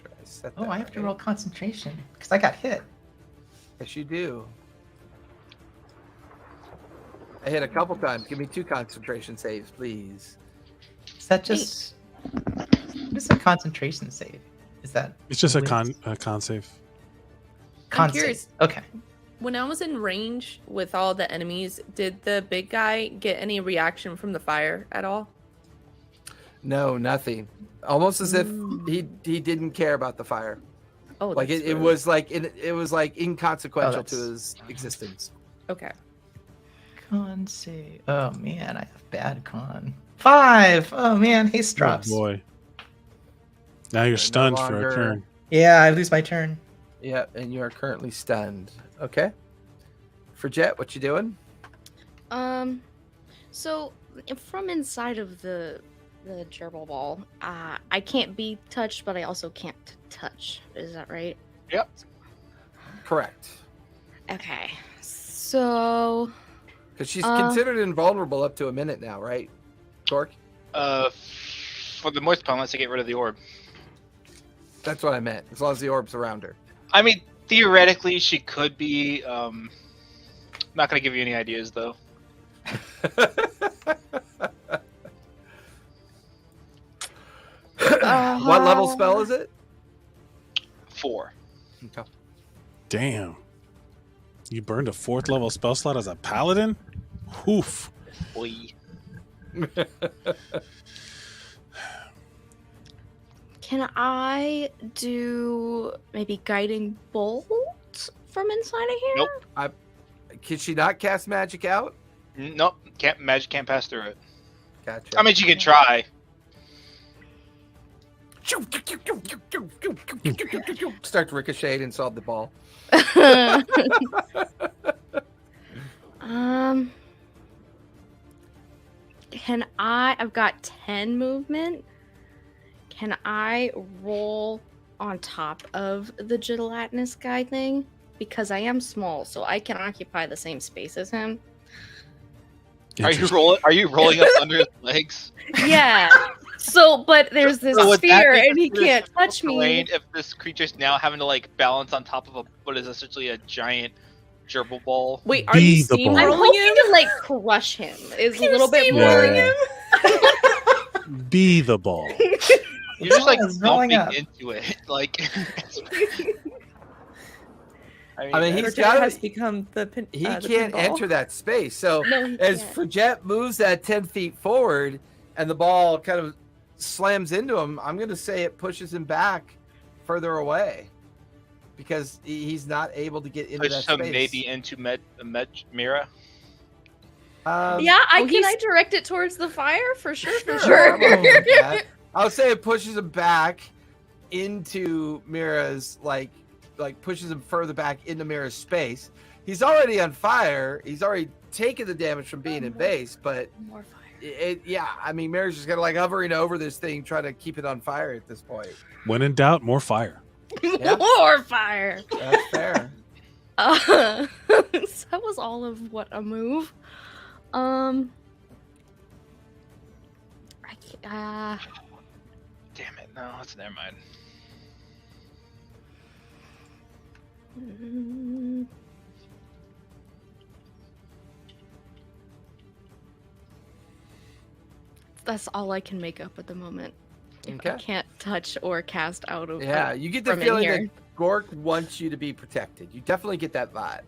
S1: Try to set
S5: Oh,
S1: that
S5: I have to
S1: right.
S5: roll concentration because I got hit.
S1: Yes, you do. I hit a couple times. Give me 2 concentration saves, please.
S5: Is that just what is a concentration save? Is that
S2: It's just a
S5: Wins.
S2: con save.
S5: con
S3: curious.
S5: save? Okay.
S3: When I was in range with all the enemies, did the big guy get any reaction from the fire at all?
S1: No, nothing. Almost as if
S3: Ooh.
S1: he didn't care about the fire.
S3: Oh,
S1: Like
S3: that's
S1: it
S3: rude.
S1: was like it was like inconsequential to
S5: that's-
S1: his existence.
S3: Okay.
S5: Con save. Oh man, I have bad con. 5. Oh man, haste drops.
S2: Oh boy. Now you're
S1: No
S2: stunned for
S1: longer-
S2: a turn.
S5: Yeah, I lose my turn.
S1: Yeah, and you are currently stunned. Okay. For Jet, what you doing?
S6: So from inside of the gerbil ball, I can't be touched, but I also can't touch. Is that right?
S4: Yep.
S1: Correct.
S6: Okay. So
S1: Because she's considered invulnerable up to a minute now, right? Gork?
S4: For the moist pond, unless I get rid of the orb.
S1: That's what I meant. As long as the orb's around her.
S4: I mean, theoretically, she could be. Not gonna give you any ideas though.
S1: What level spell is it?
S4: 4.
S1: Okay.
S2: Damn. You burned a 4th level spell slot as a paladin? Oof.
S4: Boy.
S6: Can I do maybe guiding bolt from inside of here?
S4: Nope.
S1: Can she not cast magic out?
S4: Nope. Magic can't pass through it.
S1: Gotcha.
S4: I mean, she can try.
S1: Start to ricochet and solve the ball.
S6: Can I've got 10 movement. Can I roll on top of the gelatinous guy thing? Because I am small, so I can occupy the same space as him.
S4: Are you rolling up under his legs?
S6: Yeah. So, but there's this
S4: So would that
S6: sphere,
S4: be
S6: and he
S4: considered
S6: can't touch me.
S4: terrain if this creature's now having to like balance on top of what is essentially a giant gerbil ball?
S3: Wait, are you
S2: Be the ball.
S6: I'm
S3: steamrolling
S6: hoping
S3: him?
S6: to like crush him. Is a little bit
S3: steamrolling
S6: more.
S3: him?
S2: Be the ball.
S4: You're just like
S5: It's rolling
S4: bumping
S5: up.
S4: into it. Like
S1: I mean, he's
S3: Frigette
S1: got
S3: has become the pin.
S1: He
S3: the
S1: can't
S3: pinball.
S1: enter that space. So
S6: No, he
S1: as
S6: can't.
S1: Frigette moves that 10 feet forward and the ball kind of slams into him, I'm going to say it pushes him back further away because he's not able to get into that
S4: push him
S1: space.
S4: maybe into Mira.
S6: Yeah, can
S3: he's-
S6: I direct it towards the fire? For sure, for
S1: Sure, I'm
S6: sure.
S1: all with that. I'll say it pushes him back into Mira's, like pushes him further back into Mira's space. He's already on fire. He's already taken the damage from being in base, but
S6: More fire.
S1: I mean, Mira's just kind of like hovering over this thing, trying to keep it on fire at this point.
S2: When in doubt, more fire.
S1: Yeah.
S6: More fire.
S1: That's fair.
S6: So that was all of what a move. I can't,
S4: Damn it! No, it's never mind.
S6: that's all I can make up at the moment. I
S1: Okay.
S6: can't touch or cast out of.
S1: Yeah, you get the
S6: from in
S1: feeling
S6: here.
S1: that Gork wants you to be protected. You definitely get that vibe.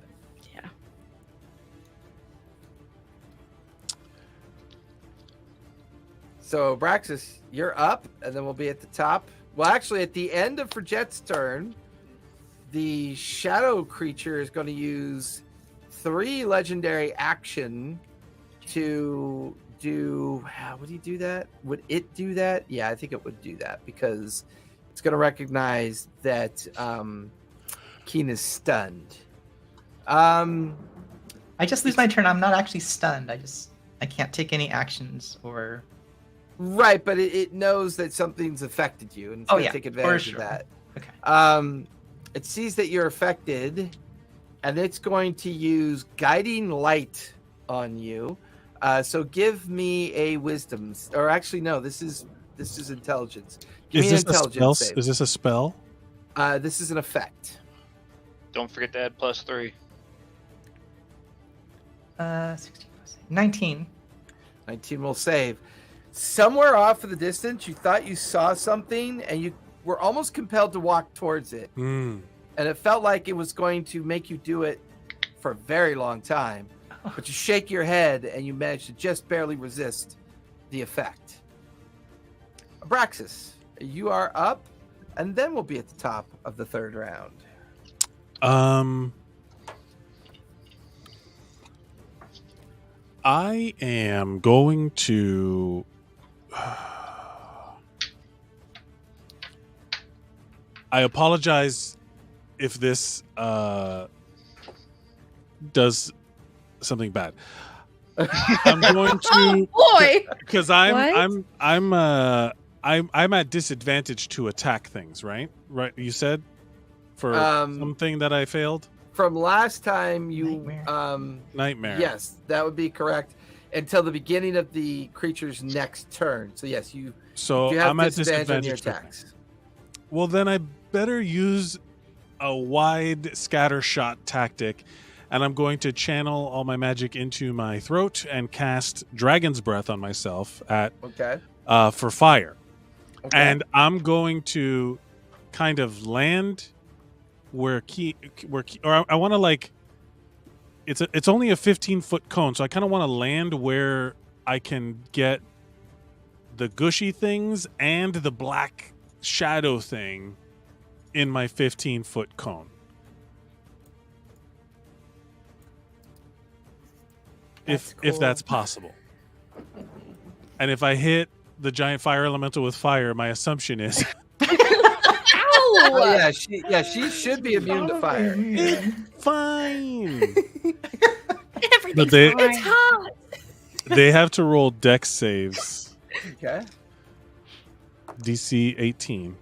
S6: Yeah.
S1: So, Braxis, you're up, and then we'll be at the top. Well, actually, at the end of Frigette's turn, the shadow creature is going to use 3 legendary action to do. Would he do that? Would it do that? Yeah, I think it would do that because it's going to recognize that Keen is stunned.
S5: I just lose my turn. I'm not actually stunned. I can't take any actions or.
S1: Right, but it knows that something's affected you, and it's going to take advantage of
S5: sure.
S1: that.
S5: Okay.
S1: It sees that you're affected, and it's going to use guiding light on you. So give me a wisdom, or actually no, this is intelligence. Give me
S2: Is
S1: an
S2: this a spell?
S1: intelligence save.
S2: Is this a spell?
S1: This is an effect.
S4: Don't forget to add +3.
S5: 16 plus 8. 19.
S1: 19 will save. Somewhere off in the distance, you thought you saw something, and you were almost compelled to walk towards it.
S2: Mm.
S1: And it felt like it was going to make you do it for a very long time. But you shake your head, and you manage to just barely resist the effect. Abraxas, you are up, and then we'll be at the top of the 3rd round.
S2: I am going to. I apologize if this does something bad. I'm going to,
S6: Boy.
S2: because
S3: What?
S2: I'm at disadvantage to attack things, right? Right, you said for something that I failed.
S1: From last time, you
S5: Nightmare.
S2: Nightmare.
S1: yes, that would be correct. Until the beginning of the creature's next turn. So yes, you
S2: So
S1: have
S2: I'm at
S1: disadvantage on your
S2: disadvantage. for-
S1: attacks.
S2: Well, then I better use a wide scatter shot tactic, and I'm going to channel all my magic into my throat and cast Dragon's Breath on myself at
S1: Okay.
S2: for fire.
S1: Okay.
S2: And I'm going to kind of land where I want to like. It's only a 15-foot cone, so I kind of want to land where I can get the gushy things and the black shadow thing in my 15-foot cone. If that's possible. And if I hit the giant fire elemental with fire, my assumption is
S1: Oh, she should be immune to fire.
S2: fine.
S6: Everything's
S2: they-
S6: fine.
S3: It's hot.
S2: They have to roll dex saves.
S1: Okay.
S2: DC 18.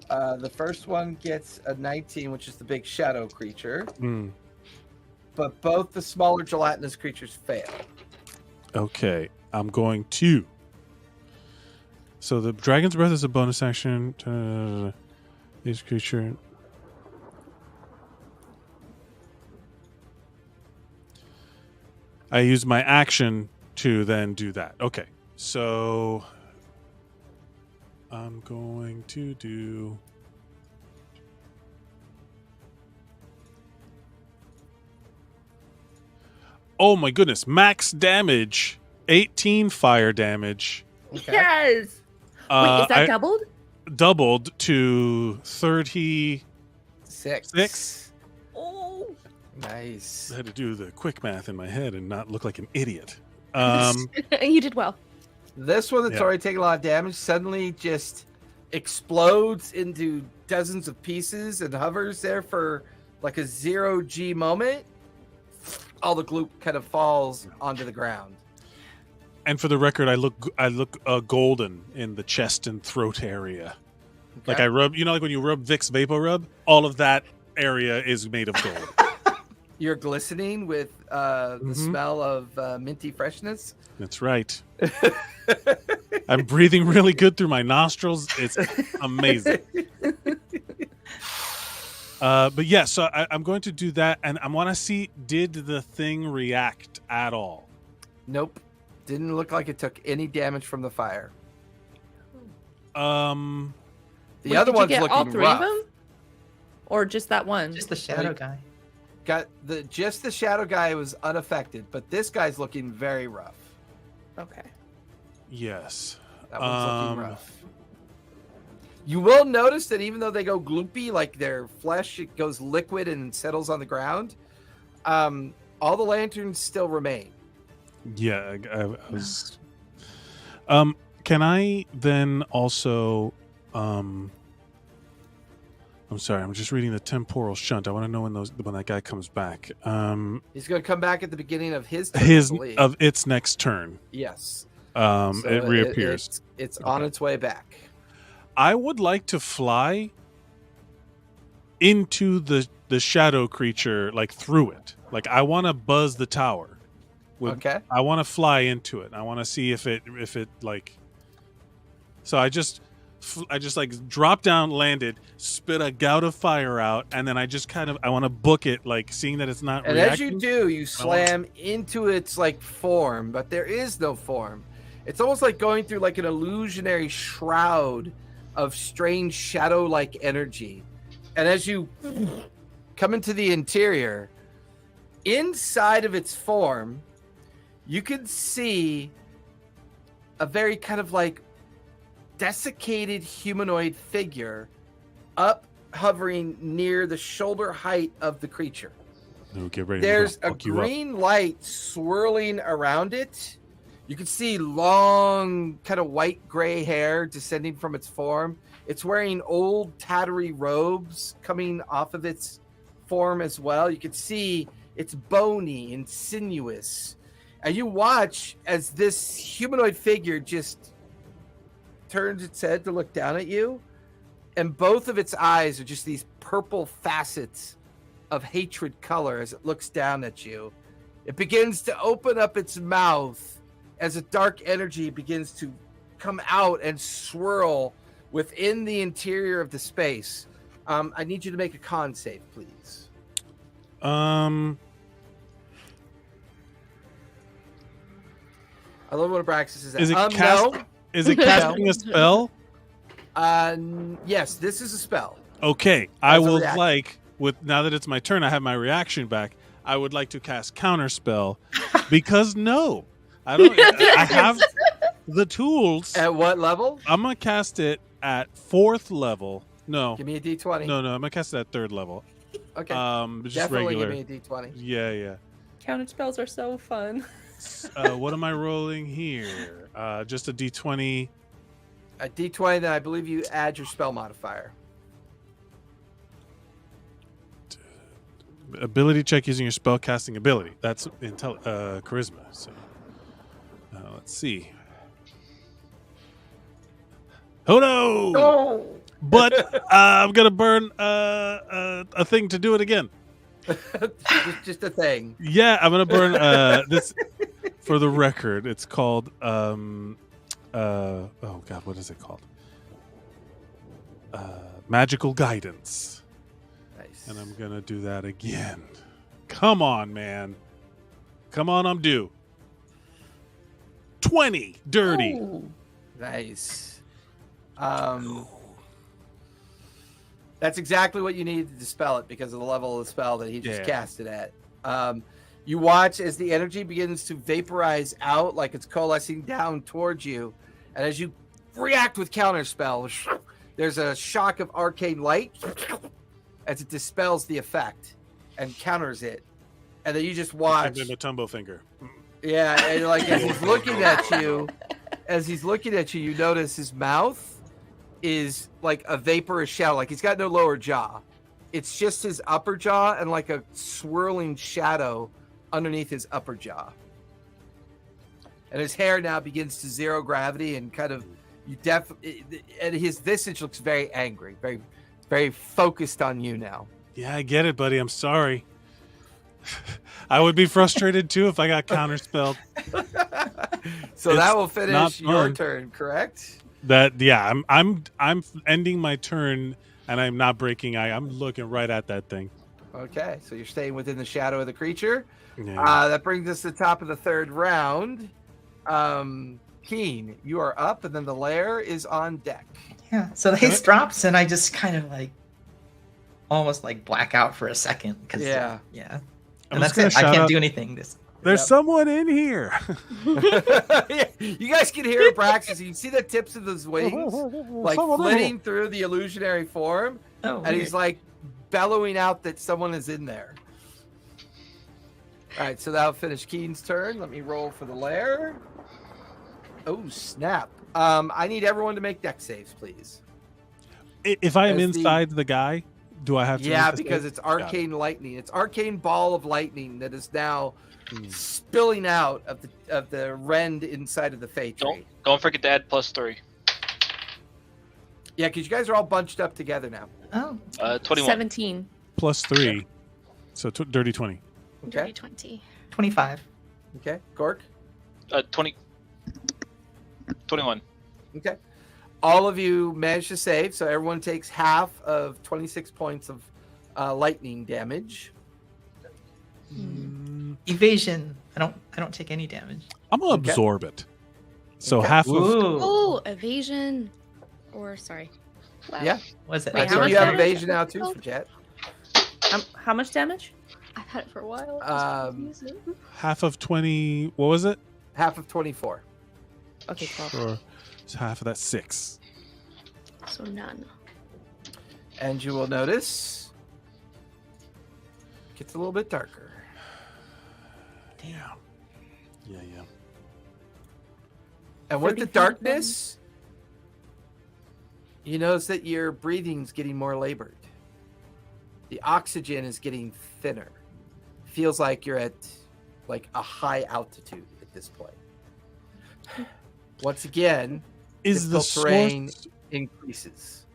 S1: The first one gets a 19, which is the big shadow creature.
S2: Mm.
S1: But both the smaller gelatinous creatures fail.
S2: Okay, I'm going to. So the Dragon's Breath is a bonus action. Each creature. I use my action to then do that. Okay, so I'm going to do. Oh my goodness, max damage, 18 fire damage.
S1: Okay.
S3: Yes. Wait, is that doubled?
S2: Doubled to 36.
S1: Six.
S3: Oh.
S1: Nice.
S2: I had to do the quick math in my head and not look like an idiot.
S3: You did well.
S1: This one that's already taken a lot of damage suddenly just explodes into dozens of pieces and hovers there for like a 0G moment. All the gloop kind of falls onto the ground.
S2: And for the record, I look golden in the chest and throat area.
S1: Okay.
S2: Like I rub, like when you rub Vicks Vapor Rub, all of that area is made of gold.
S1: You're glistening with the smell of minty freshness.
S2: That's right. I'm breathing really good through my nostrils. It's amazing. But yeah, so I'm going to do that, and I want to see, did the thing react at all?
S1: Nope. Didn't look like it took any damage from the fire. The other
S3: Did you
S1: one's
S3: get
S1: looking
S3: all three
S1: rough.
S3: of them? Or just that one?
S5: Just the shadow guy.
S1: Got just the shadow guy was unaffected, but this guy's looking very rough.
S3: Okay.
S2: Yes.
S1: That one's looking rough. You will notice that even though they go gloopy, like their flesh, it goes liquid and settles on the ground. All the lanterns still remain.
S2: Yeah, I was. Can I then also? I'm sorry. I'm just reading the temporal shunt. I want to know when that guy comes back.
S1: He's going to come back at the beginning of his turn, I believe.
S2: Of its next turn.
S1: Yes.
S2: So it reappears.
S1: It's on its way back.
S2: I would like to fly into the shadow creature, like through it. Like I want to buzz the tower.
S1: Okay.
S2: I want to fly into it. I want to see if it like. So I just like dropped down, landed, spit a gout of fire out, and then I just I want to book it, like seeing that it's not
S1: And
S2: reacting.
S1: as you do, you slam into its like form, but there is no form. It's almost like going through like an illusionary shroud of strange shadow-like energy. And as you come into the interior, inside of its form, you can see a very kind of like desiccated humanoid figure up hovering near the shoulder height of the creature.
S2: No, get ready.
S1: There's a green light swirling around it. You can see long, kind of white gray hair descending from its form. It's wearing old, tattery robes coming off of its form as well. You can see it's bony and sinuous. And you watch as this humanoid figure just turns its head to look down at you. And both of its eyes are just these purple facets of hatred color as it looks down at you. It begins to open up its mouth as a dark energy begins to come out and swirl within the interior of the space. I need you to make a con save, please. I love what Abraxas is at.
S2: Is it
S1: no.
S2: Is it casting a spell?
S1: Yes, this is a spell.
S2: Okay, I
S1: As a
S2: will
S1: reaction.
S2: now that it's my turn, I have my reaction back. I would like to cast counterspell because I have the tools.
S1: At what level?
S2: I'm gonna cast it at 4th level. No.
S1: Give me a D20.
S2: No, I'm gonna cast it at 3rd level.
S1: Okay.
S2: Just
S1: Definitely
S2: regular.
S1: give me a D20.
S2: Yeah.
S3: Counter spells are so fun.
S2: What am I rolling here? Just a D20.
S1: A D20, then I believe you add your spell modifier.
S2: Ability check using your spell casting ability. That's charisma. So let's see. Oh no!
S5: Oh.
S2: But I'm gonna burn a thing to do it again.
S1: just a thing.
S2: Yeah, I'm gonna burn this. For the record, it's called oh god, what is it called? Magical guidance.
S1: Nice.
S2: And I'm gonna do that again. Come on, man. Come on, I'm due. 20 dirty.
S5: Ooh.
S1: Nice. That's exactly what you need to dispel it because of the level of the spell that he just cast it at. You watch as the energy begins to vaporize out like it's coalescing down towards you. And as you react with counterspell, there's a shock of arcane light as it dispels the effect and counters it. And then you just watch.
S2: The Matumbo finger.
S1: Yeah, and like as he's looking at you, you notice his mouth is like a vaporous shadow. Like he's got no lower jaw. It's just his upper jaw and like a swirling shadow underneath his upper jaw. And his hair now begins to zero gravity and kind of and his visage looks very angry, very, very focused on you now.
S2: Yeah, I get it, buddy. I'm sorry. I would be frustrated too if I got counterspelled.
S1: So
S2: It's
S1: that will finish your
S2: fun.
S1: turn, correct?
S2: I'm ending my turn and I'm not breaking eye. I'm looking right at that thing.
S1: Okay, so you're staying within the shadow of the creature.
S2: Yeah.
S1: That brings us to the top of the 3rd round. Keen, you are up, and then the lair is on deck.
S5: Yeah. So the haste drops, and I just kind of like almost like black out for a second. Yeah.
S2: I'm
S5: And
S2: just
S5: that's
S2: gonna
S5: it. I
S2: shout
S5: can't
S2: out,
S5: do anything.
S2: There's someone in here.
S1: Yeah, you guys can hear Braxis. You can see the tips of his wings like flitting through the illusionary form, and he's like bellowing out that someone is in there. All right, so that'll finish Keen's turn. Let me roll for the lair. Oh, snap. I need everyone to make dex saves, please.
S2: If I am inside the guy, do I have to?
S1: Yeah, because it's arcane lightning. It's arcane ball of lightning that is now spilling out of the rend inside of the Fey tree.
S4: Don't forget to add +3.
S1: Yeah, because you guys are all bunched up together now.
S5: Oh.
S4: 21.
S3: 17.
S2: +3, so dirty 20.
S1: Okay.
S6: Dirty 20.
S5: 25.
S1: Okay, Gork.
S4: 21.
S1: Okay. All of you managed to save, so everyone takes half of 26 points of lightning damage.
S5: Evasion. I don't take any damage.
S2: I'm gonna absorb it. So
S1: Okay.
S2: half of
S6: Oh, evasion. Or, sorry. Wow.
S1: Yeah.
S5: What is it?
S6: Wait,
S1: I
S6: how
S1: think
S6: much
S1: you have
S6: damage?
S1: evasion now too for Jet.
S3: How much damage?
S6: I've had it for a while.
S2: half of 20. What was it?
S1: Half of 24.
S3: Okay, 12.
S2: Or so half of that 6.
S6: So none.
S1: And you will notice it gets a little bit darker.
S2: Yeah.
S1: And with
S3: 30
S1: the
S3: feet
S1: darkness, you notice that your breathing's getting more labored. The oxygen is getting thinner. Feels like you're at like a high altitude at this point. Once again,
S2: Is the
S1: difficult terrain
S2: source
S1: increases.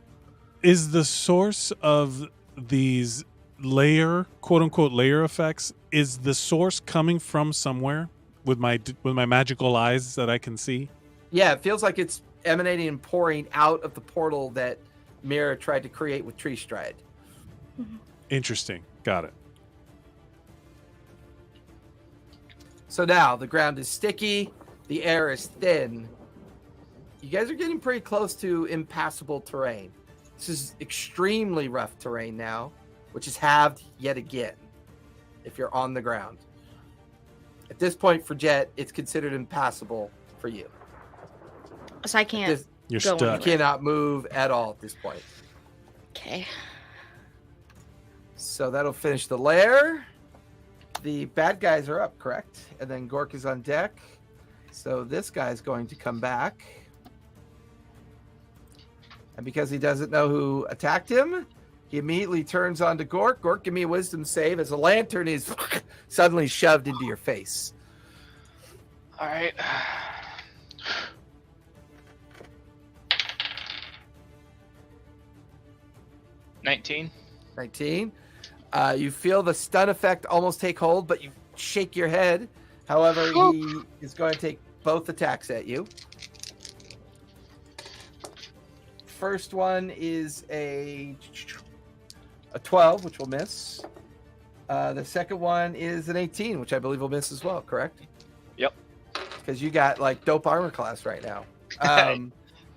S2: is the source of these quote unquote layer effects? Is the source coming from somewhere with my magical eyes that I can see?
S1: Yeah, it feels like it's emanating and pouring out of the portal that Mira tried to create with Tree Stride.
S2: Interesting. Got it.
S1: So now the ground is sticky, the air is thin. You guys are getting pretty close to impassable terrain. This is extremely rough terrain now, which is halved yet again if you're on the ground. At this point for Jet, it's considered impassable for you.
S6: So I can't.
S2: You're
S3: go
S2: stuck.
S1: You cannot move at all at this point.
S6: Okay.
S1: So that'll finish the lair. The bad guys are up, correct? And then Gork is on deck. So this guy's going to come back. And because he doesn't know who attacked him, he immediately turns on to Gork. Gork, give me a wisdom save as a lantern is suddenly shoved into your face.
S4: All right. 19.
S1: 19. You feel the stun effect almost take hold, but you shake your head. However, he is going to take both attacks at you. First one is a 12, which will miss. The second one is an 18, which I believe will miss as well, correct?
S4: Yep.
S1: Because you got like dope armor class right now.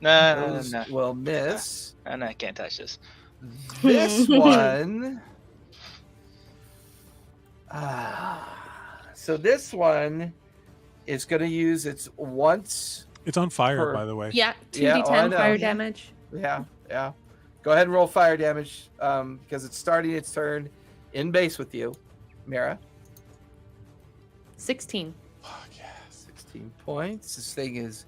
S4: No.
S1: Will miss.
S4: I can't touch this.
S1: This one. So this one is going to use its once.
S2: It's on fire,
S1: Per-
S2: by the way.
S3: Yeah, 2d10
S1: Yeah, oh, I know.
S3: fire damage.
S1: Yeah. Go ahead and roll fire damage because it's starting its turn in base with you, Mira.
S3: 16.
S2: Fuck yeah.
S1: 16 points. This thing is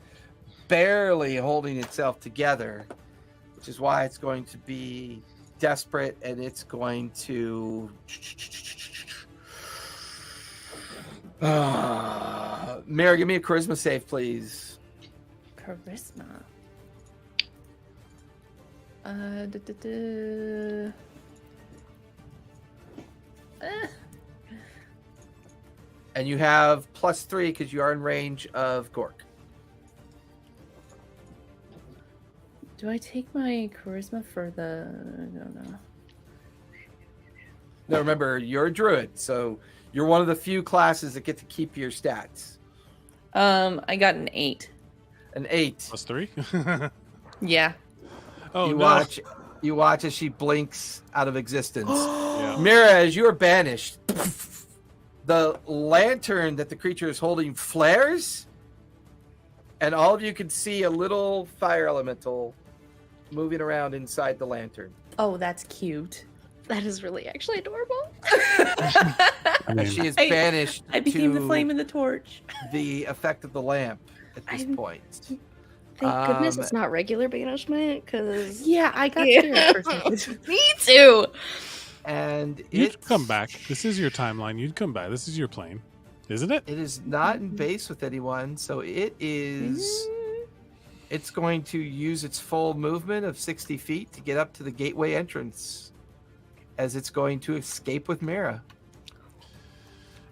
S1: barely holding itself together, which is why it's going to be desperate, and it's going to Mira, give me a charisma save, please.
S3: Charisma.
S1: And you have +3 because you are in range of Gork.
S3: Do I take my charisma for the... I don't know.
S1: Now remember, you're a druid, so you're one of the few classes that get to keep your stats.
S3: I got an 8.
S1: An 8.
S2: +3?
S3: Yeah.
S2: Oh,
S1: you
S2: no.
S1: You watch as she blinks out of existence.
S2: Yeah.
S1: Mira, as you are banished, the lantern that the creature is holding flares, and all of you can see a little fire elemental moving around inside the lantern.
S3: Oh, that's cute.
S6: That is really actually adorable.
S2: I mean,
S1: As she is banished
S3: I became the
S1: to
S3: flame in the torch.
S1: the effect of the lamp at this
S6: I'm-
S1: point.
S6: Thank goodness
S1: Um,
S6: it's not regular banishment, because
S3: Yeah, I got
S6: Yeah.
S3: scared for a second.
S6: me too.
S1: And
S2: you'd come back. This is your timeline. You'd come back. This is your plane, isn't it?
S1: It is not in base with anyone, so it is. It's going to use its full movement of 60 feet to get up to the gateway entrance, as it's going to escape with Mira.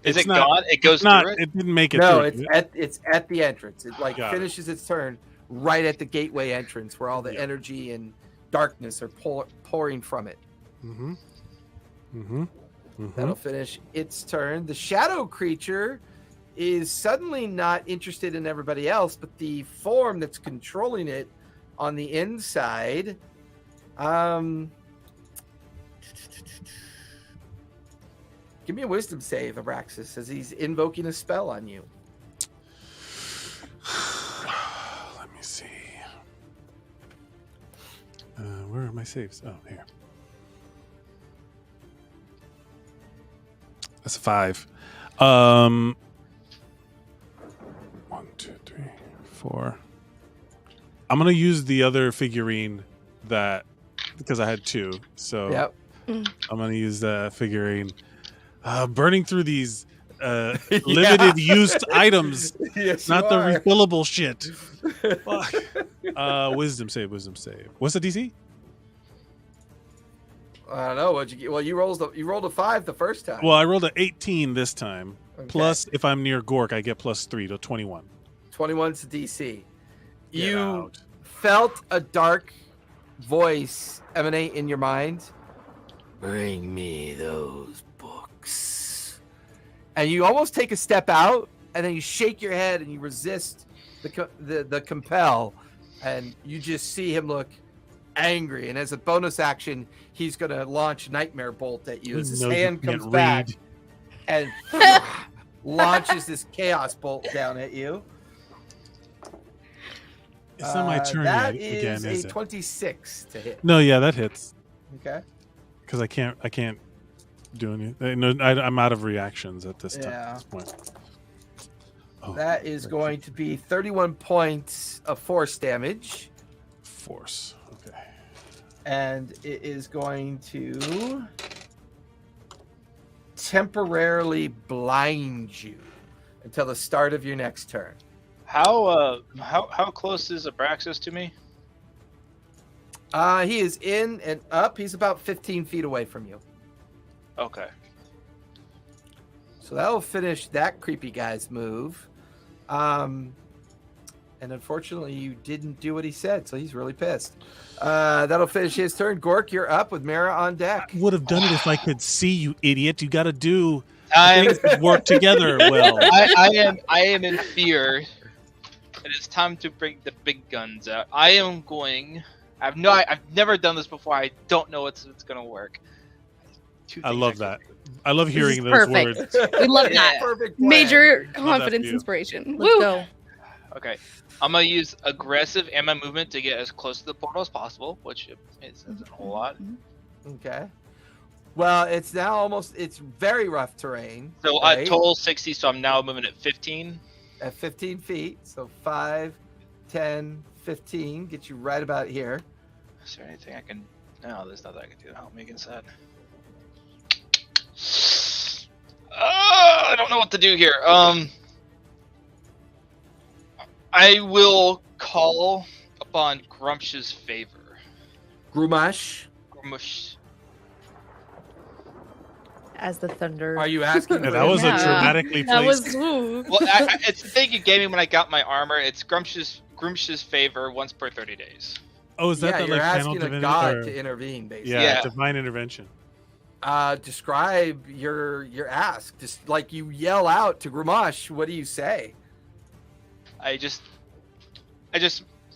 S4: Is
S2: It's
S4: it
S2: not-
S4: gone? It goes
S2: Not.
S4: through it?
S2: It didn't make it
S1: No,
S2: through.
S1: it's at the entrance. It like
S2: Got it.
S1: finishes its turn right at the gateway entrance, where all the
S2: Yeah.
S1: energy and darkness are pouring from it.
S2: Mm-hmm. Mm-hmm.
S1: That'll finish its turn. The shadow creature is suddenly not interested in everybody else, but the form that's controlling it on the inside. Give me a wisdom save, Abraxas, as he's invoking a spell on you.
S2: Let me see. Where are my saves? Oh, here. That's a 5. 1, 2, 3, 4. I'm gonna use the other figurine because I had 2. So
S1: Yep.
S2: I'm gonna use the figurine. Burning through these limited use items,
S1: Yes,
S2: not
S1: you
S2: the
S1: are.
S2: refillable shit. Fuck. Wisdom save. What's the DC?
S1: I don't know. What'd you get? Well, you rolled a 5 the first time.
S2: Well, I rolled an 18 this time.
S1: Okay.
S2: Plus, if I'm near Gork, I get +3 to 21.
S1: 21's the DC.
S2: Get
S1: You
S2: out.
S1: felt a dark voice emanate in your mind. Bring me those books. And you almost take a step out, and then you shake your head and you resist the compel, and you just see him look angry. And as a bonus action, he's going to launch Nightmare Bolt at you as his
S2: knows you
S1: hand
S2: can't
S1: comes back
S2: read.
S1: and launches this Chaos Bolt down at you.
S2: It's not my turn
S1: That
S2: yet.
S1: is
S2: Again, is
S1: a
S2: it?
S1: 26 to hit.
S2: No, yeah, that hits.
S1: Okay.
S2: Because I can't do anything. No, I'm out of reactions at this time. At this point. Oh,
S1: that is going to be 31 points of force damage.
S2: Force. Okay.
S1: And it is going to temporarily blind you until the start of your next turn.
S4: How close is Abraxas to me?
S1: He is in and up. He's about 15 feet away from you.
S4: Okay.
S1: So that'll finish that creepy guy's move. And unfortunately, you didn't do what he said, so he's really pissed. That'll finish his turn. Gork, you're up with Mara on deck.
S2: I would have done it if I could see, you idiot. You got to do things that work together well.
S4: I am in fear. It is time to bring the big guns out. I am going. I've never done this before. I don't know it's gonna work.
S2: I love that. I love
S3: This
S2: hearing
S3: is
S2: those
S3: perfect.
S2: words.
S3: We love that.
S1: Perfect plan.
S3: Major
S2: that
S3: confidence
S2: view.
S3: inspiration.
S6: Let's
S3: Woo!
S6: go.
S4: Okay, I'm gonna use aggressive and my movement to get as close to the portal as possible, which isn't a whole lot.
S1: Okay. Well, it's very rough terrain.
S4: So
S1: right?
S4: I total 60, so I'm now moving at 15.
S1: At 15 feet. So 5, 10, 15. Get you right about here.
S4: Is there anything I can... No, there's nothing I can do to help me against that. I don't know what to do here. I will call upon Grumpsh's favor.
S1: Grumash,
S4: Grumsh.
S3: As the thunder.
S1: are you asking
S2: Yeah,
S1: for
S2: that was a
S3: Yeah.
S2: dramatically
S3: That
S2: placed.
S3: was woo.
S4: Well, it's the thing you gave me when I got my armor. It's Grumpsh's favor once per 30 days.
S2: Oh, is that
S1: yeah,
S2: the
S1: you're
S2: like channel
S1: asking a
S2: divinity?
S1: god
S2: or-
S1: to intervene, basically.
S2: Yeah,
S4: Yeah.
S2: divine intervention.
S1: Describe your ask. Just like you yell out to Grumash, what do you say?
S4: I just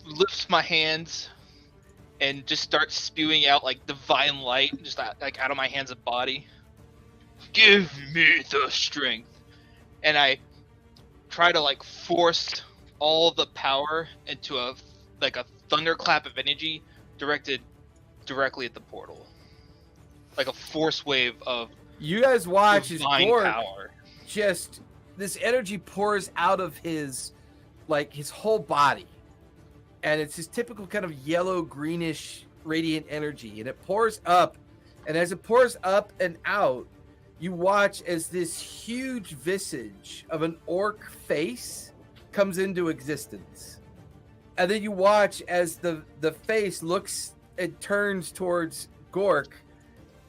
S4: lift my hands and just start spewing out like divine light, just like out of my hands and body. Give me the strength, and I try to like force all the power into a thunderclap of energy directed directly at the portal, like a force wave of
S1: You guys watch as
S4: divine
S1: Gork
S4: power.
S1: just this energy pours out of his whole body, and it's his typical kind of yellow greenish radiant energy, and it pours up, and as it pours up and out, you watch as this huge visage of an orc face comes into existence, and then you watch as the face looks and turns towards Gork,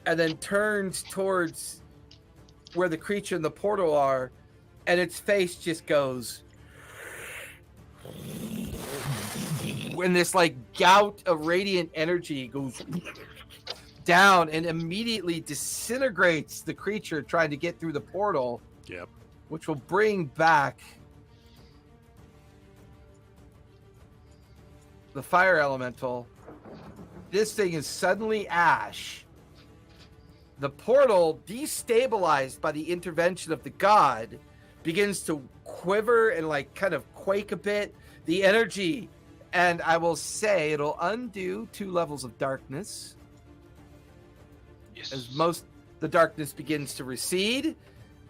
S1: and then turns towards where the creature and the portal are, and its face just goes when this like gout of radiant energy goes down and immediately disintegrates the creature trying to get through the portal.
S2: Yep.
S1: Which will bring back the fire elemental. This thing is suddenly ash. The portal, destabilized by the intervention of the god, begins to quiver and like kind of quake a bit. The energy, and I will say it'll undo 2 levels of darkness
S4: Yes.
S1: as the darkness begins to recede.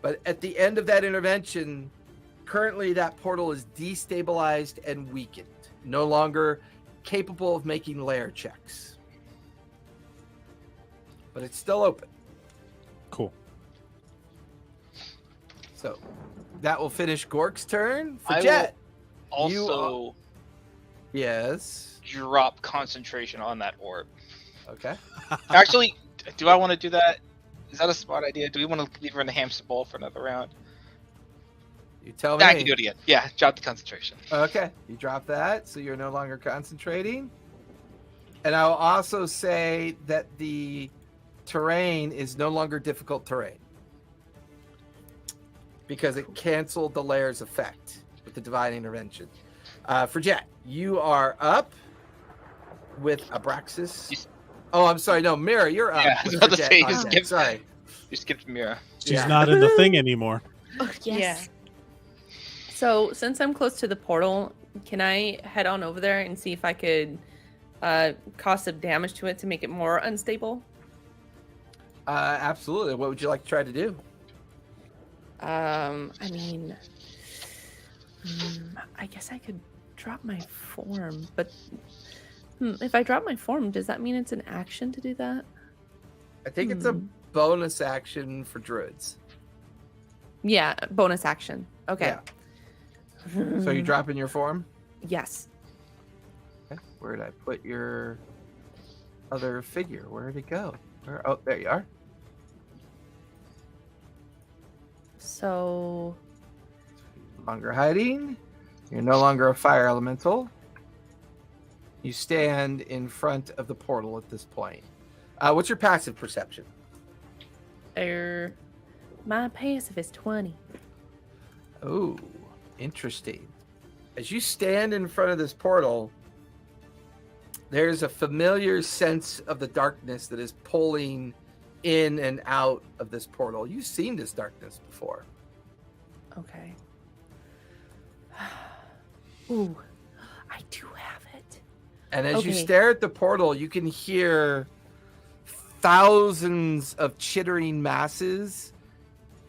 S1: But at the end of that intervention, currently that portal is destabilized and weakened, no longer capable of making lair checks. But it's still open.
S2: Cool.
S1: So that will finish Gork's turn. For
S4: I will
S1: Jet.
S4: Also,
S1: Yes.
S4: drop concentration on that orb.
S1: Okay.
S4: Actually, do I want to do that? Is that a smart idea? Do we want to leave her in the hamster ball for another round?
S1: You tell me.
S4: I can do it again. Yeah, drop the concentration.
S1: Okay. You drop that, so you're no longer concentrating. And I'll also say that the terrain is no longer difficult terrain, because it canceled the layer's effect with the divine intervention. For Jet, you are up with Abraxas. Oh, I'm sorry. No, Mira, you're up.
S4: Yeah, I was
S1: with
S4: about to
S1: Jet
S4: say,
S1: on
S4: just
S1: deck.
S4: skip-
S1: Sorry.
S4: You skipped Mira.
S2: She's
S1: Yeah.
S2: not in the thing anymore.
S6: Oh, yes.
S3: So since I'm close to the portal, can I head on over there and see if I could cause some damage to it to make it more unstable?
S1: Absolutely. What would you like to try to do?
S3: I mean, I guess I could drop my form, but if I drop my form, does that mean it's an action to do that?
S1: I think it's a bonus action for druids.
S3: Yeah, bonus action. Okay.
S1: Yeah. So you drop in your form?
S3: Yes.
S1: Okay. Where did I put your other figure? Where did it go? Oh, there you are.
S3: So...
S1: No longer hiding. You're no longer a fire elemental. You stand in front of the portal at this point. What's your passive perception?
S3: My passive is 20.
S1: Oh, interesting. As you stand in front of this portal, there's a familiar sense of the darkness that is pulling in and out of this portal. You've seen this darkness before.
S3: Okay. Ooh, I do have it.
S1: And as you stare at the portal, you can hear thousands of chittering masses.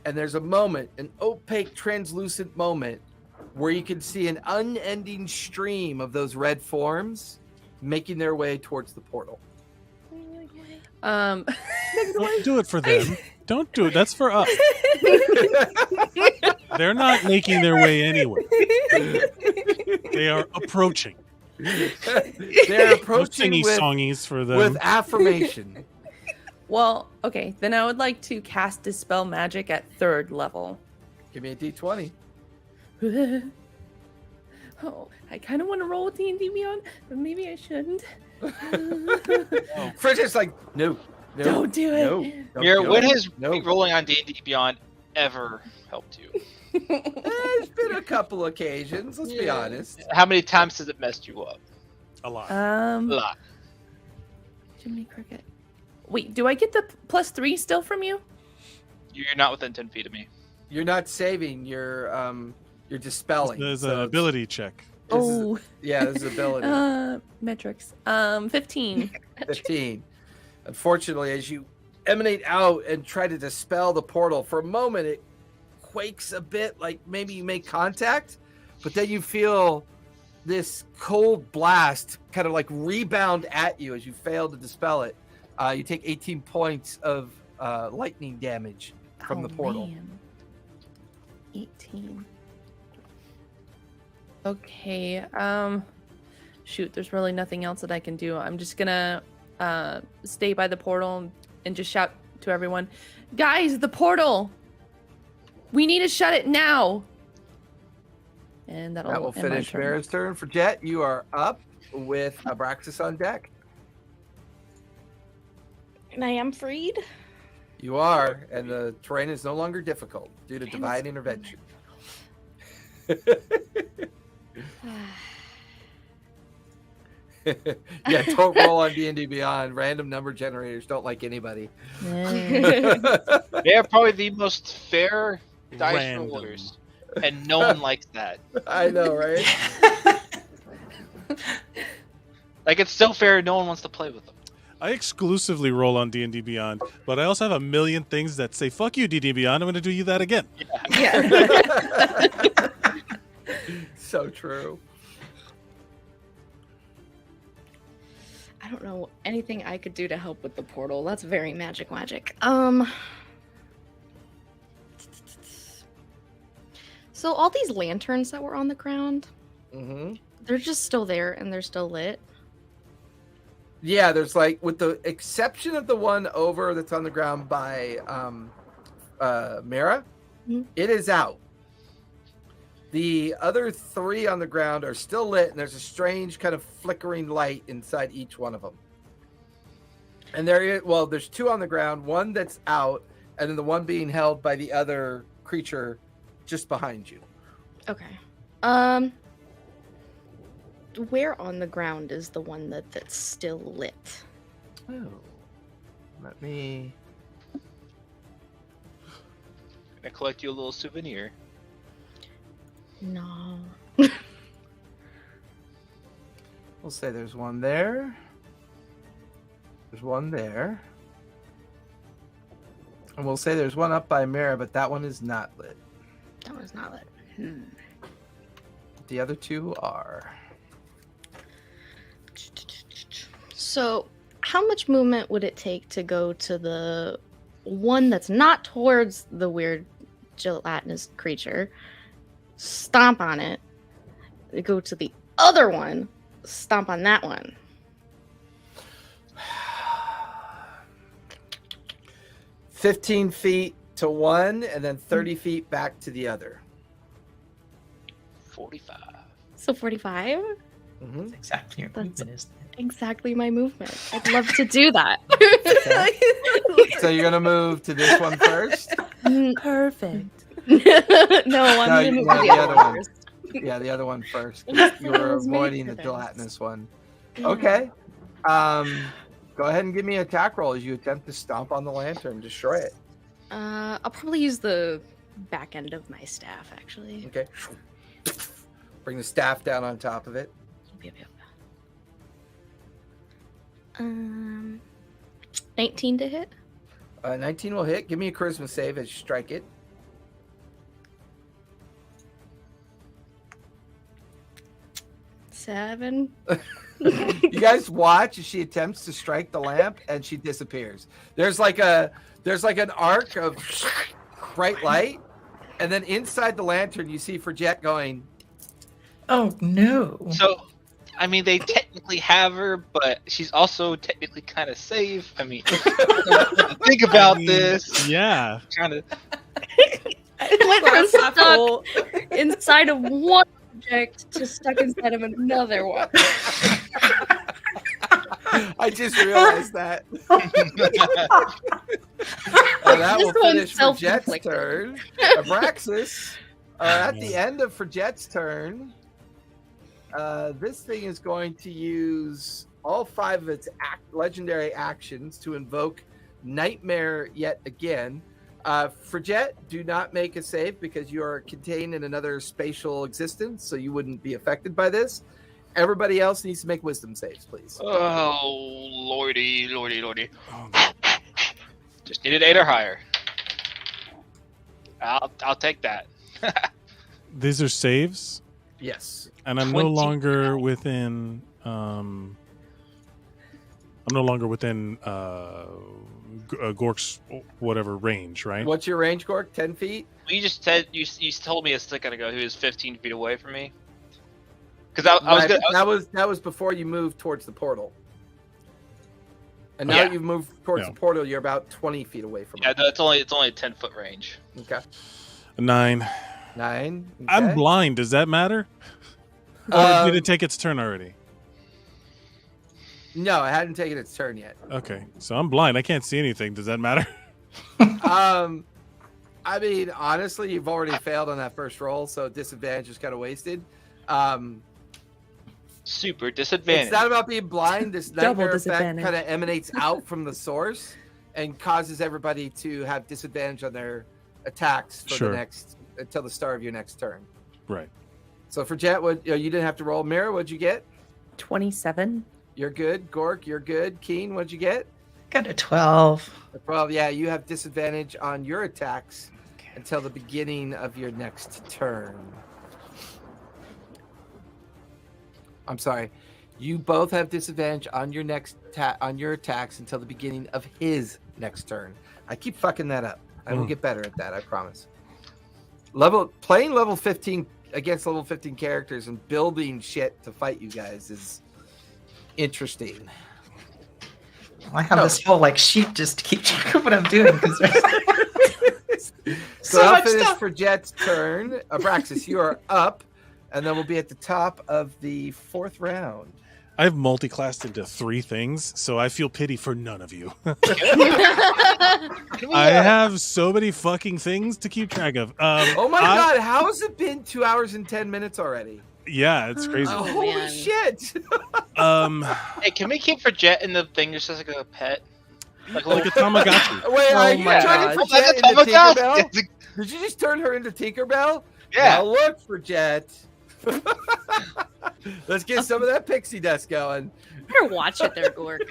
S1: And there's a moment, an opaque, translucent moment, where you can see an unending stream of those red forms making their way towards the portal.
S2: Don't do it for them. Don't do it. That's for us. They're not making their way anywhere. They are approaching.
S1: They're approaching
S2: no songies for them.
S1: With affirmation.
S3: Well, okay, then I would like to cast Dispel Magic at 3rd level.
S1: Give me a d20.
S3: Oh, I kind of want to roll with D&D Beyond, but maybe I shouldn't.
S1: Fridget's like, no,
S3: don't do it.
S4: When has rolling on D&D Beyond ever helped you?
S1: There's been a couple occasions, let's be honest.
S4: How many times has it messed you up?
S2: A lot.
S4: A lot.
S3: Jiminy Cricket. Wait, do I get the +3 still from you?
S4: You're not within 10 feet of me.
S1: You're not saving, you're dispelling.
S2: There's an ability check.
S3: Oh.
S1: This is ability.
S3: Metrics. 15.
S1: 15. Unfortunately, as you emanate out and try to dispel the portal, for a moment it quakes a bit, like maybe you make contact, but then you feel this cold blast kind of like rebound at you as you fail to dispel it. You take 18 points of lightning damage from the portal.
S3: Man. 18. Okay. Shoot, there's really nothing else that I can do. I'm just gonna stay by the portal and just shout to everyone, guys, the portal! We need to shut it now! And that will
S1: finish Mara's turn. For Jet, you are up with Abraxas on deck.
S6: And I am freed?
S1: You are, and the terrain is no longer difficult due to divine intervention. Yeah, don't roll on D&D Beyond. Random number generators don't like anybody.
S4: They are probably the most fair dice rollers, and no one likes that.
S1: I know, right?
S4: Like, it's so fair, no one wants to play with them.
S2: I exclusively roll on D&D Beyond, but I also have a million things that say, fuck you, D&D Beyond, I'm going to do you that again.
S3: Yeah.
S1: So true.
S6: I don't know anything I could do to help with the portal. That's very magic. So all these lanterns that were on the ground, they're just still there and they're still lit.
S1: Yeah, there's like, with the exception of the one over that's on the ground by Mara, it is out. The other 3 on the ground are still lit, and there's a strange kind of flickering light inside each one of them. And there's 2 on the ground, one that's out, and then the one being held by the other creature just behind you.
S6: Okay. Where on the ground is the one that's still lit?
S1: Oh, let me.
S4: Gonna collect you a little souvenir.
S6: No.
S1: We'll say there's one there. There's one there. And we'll say there's one up by Mira, but that one is not lit.
S6: That one's not lit.
S1: The other two are.
S6: So, how much movement would it take to go to the one that's not towards the weird gelatinous creature, stomp on it, go to the other one, stomp on that one?
S1: 15 feet to one, and then 30 feet back to the other.
S4: 45.
S6: So 45?
S1: Mm-hmm.
S5: That's exactly your
S6: That's-
S5: movement, isn't it?
S6: Exactly my movement. I'd love to do that.
S1: So you're gonna move to this one first?
S3: Perfect.
S6: No, I'm gonna move to the other one first.
S1: Yeah, the other one first. 'Cause you were
S6: I was made
S1: avoiding
S6: for
S1: the
S6: this.
S1: gelatinous one.
S6: Yeah.
S1: Okay. Go ahead and give me an attack roll as you attempt to stomp on the lantern, destroy it.
S6: I'll probably use the back end of my staff, actually.
S1: Okay. Bring the staff down on top of it.
S6: Yep. 19 to hit.
S1: 19 will hit. Give me a charisma save as you strike it.
S6: Seven.
S1: You guys watch as she attempts to strike the lamp and she disappears. There's like an arc of bright light, and then inside the lantern you see Forget going.
S5: Oh no!
S4: So, I mean, they technically have her, but she's also technically kind of safe. I mean, think about this.
S2: Yeah.
S4: Trying to.
S6: I went from stuck inside of one object to stuck inside of another one.
S1: I just realized that. And that
S6: This
S1: will
S6: one's
S1: finish Forget's
S6: self-inflicted.
S1: turn. Abraxas, at the end of Forget's turn, this thing is going to use all 5 of its legendary actions to invoke Nightmare yet again. Forget, do not make a save because you are contained in another spatial existence, so you wouldn't be affected by this. Everybody else needs to make wisdom saves, please.
S4: Oh, lordy. Just needed 8 or higher. I'll take that.
S2: These are saves,
S1: Yes.
S2: and I'm
S4: 20.
S2: no longer within. I'm no longer within Gork's whatever range, right?
S1: What's your range, Gork? 10 feet?
S4: You just said you told me a second ago he was 15 feet away from me. Because I was
S1: Right,
S4: gonna,
S1: but that was before you moved towards the portal. And now
S4: Yeah.
S1: that you've moved towards
S2: Yeah.
S1: the portal, you're about 20 feet away from
S4: yeah,
S1: it.
S4: no, it's only a 10-foot range.
S1: Okay.
S2: 9.
S1: 9. Okay.
S2: I'm blind. Does that matter? Or did it take its turn already?
S1: No, it hadn't taken its turn yet.
S2: Okay, so I'm blind. I can't see anything. Does that matter?
S1: I mean, honestly, you've already failed on that first roll, so disadvantage is kind of wasted.
S4: Super disadvantage.
S1: It's not about being blind. This
S3: Double
S1: nightmare effect
S3: disadvantage.
S1: kind of emanates out from the source and causes everybody to have disadvantage on their attacks for
S2: Sure.
S1: the next until the start of your next turn.
S2: Right.
S1: So for Jet, you didn't have to roll. Mira, what'd you get?
S3: 27.
S1: You're good. Gork, you're good. Keen, what'd you get?
S5: Got a 12.
S1: Well, yeah, you have disadvantage on your attacks until the beginning of your next turn. I'm sorry. You both have disadvantage on your on your attacks until the beginning of his next turn. I keep fucking that up. I will get better at that, I promise. Playing level 15 against level 15 characters and building shit to fight you guys is interesting.
S5: I have this whole sheet just to keep track of what I'm doing because
S1: So
S5: so
S1: I'll
S5: much
S1: finish
S5: stuff.
S1: for Jet's turn. Abraxas, you are up, and then we'll be at the top of the 4th round.
S2: I've multi-classed into 3 things, so I feel pity for none of you. I have so many fucking things to keep track of.
S1: Oh my god, how has it been 2 hours and 10 minutes already?
S2: Yeah, it's crazy.
S6: Oh,
S1: Holy
S6: man.
S1: shit!
S4: Hey, can we keep Jet in the thing just as like a pet?
S2: Like a Tamagotchi.
S1: Wait,
S3: Oh
S1: are you
S3: my
S1: turning
S3: God.
S1: Jet into Tinkerbell? Did you just turn her into Tinkerbell?
S4: Yeah.
S1: Now look for Jet. Let's get some of that pixie dust going.
S8: Better watch it there, Gork.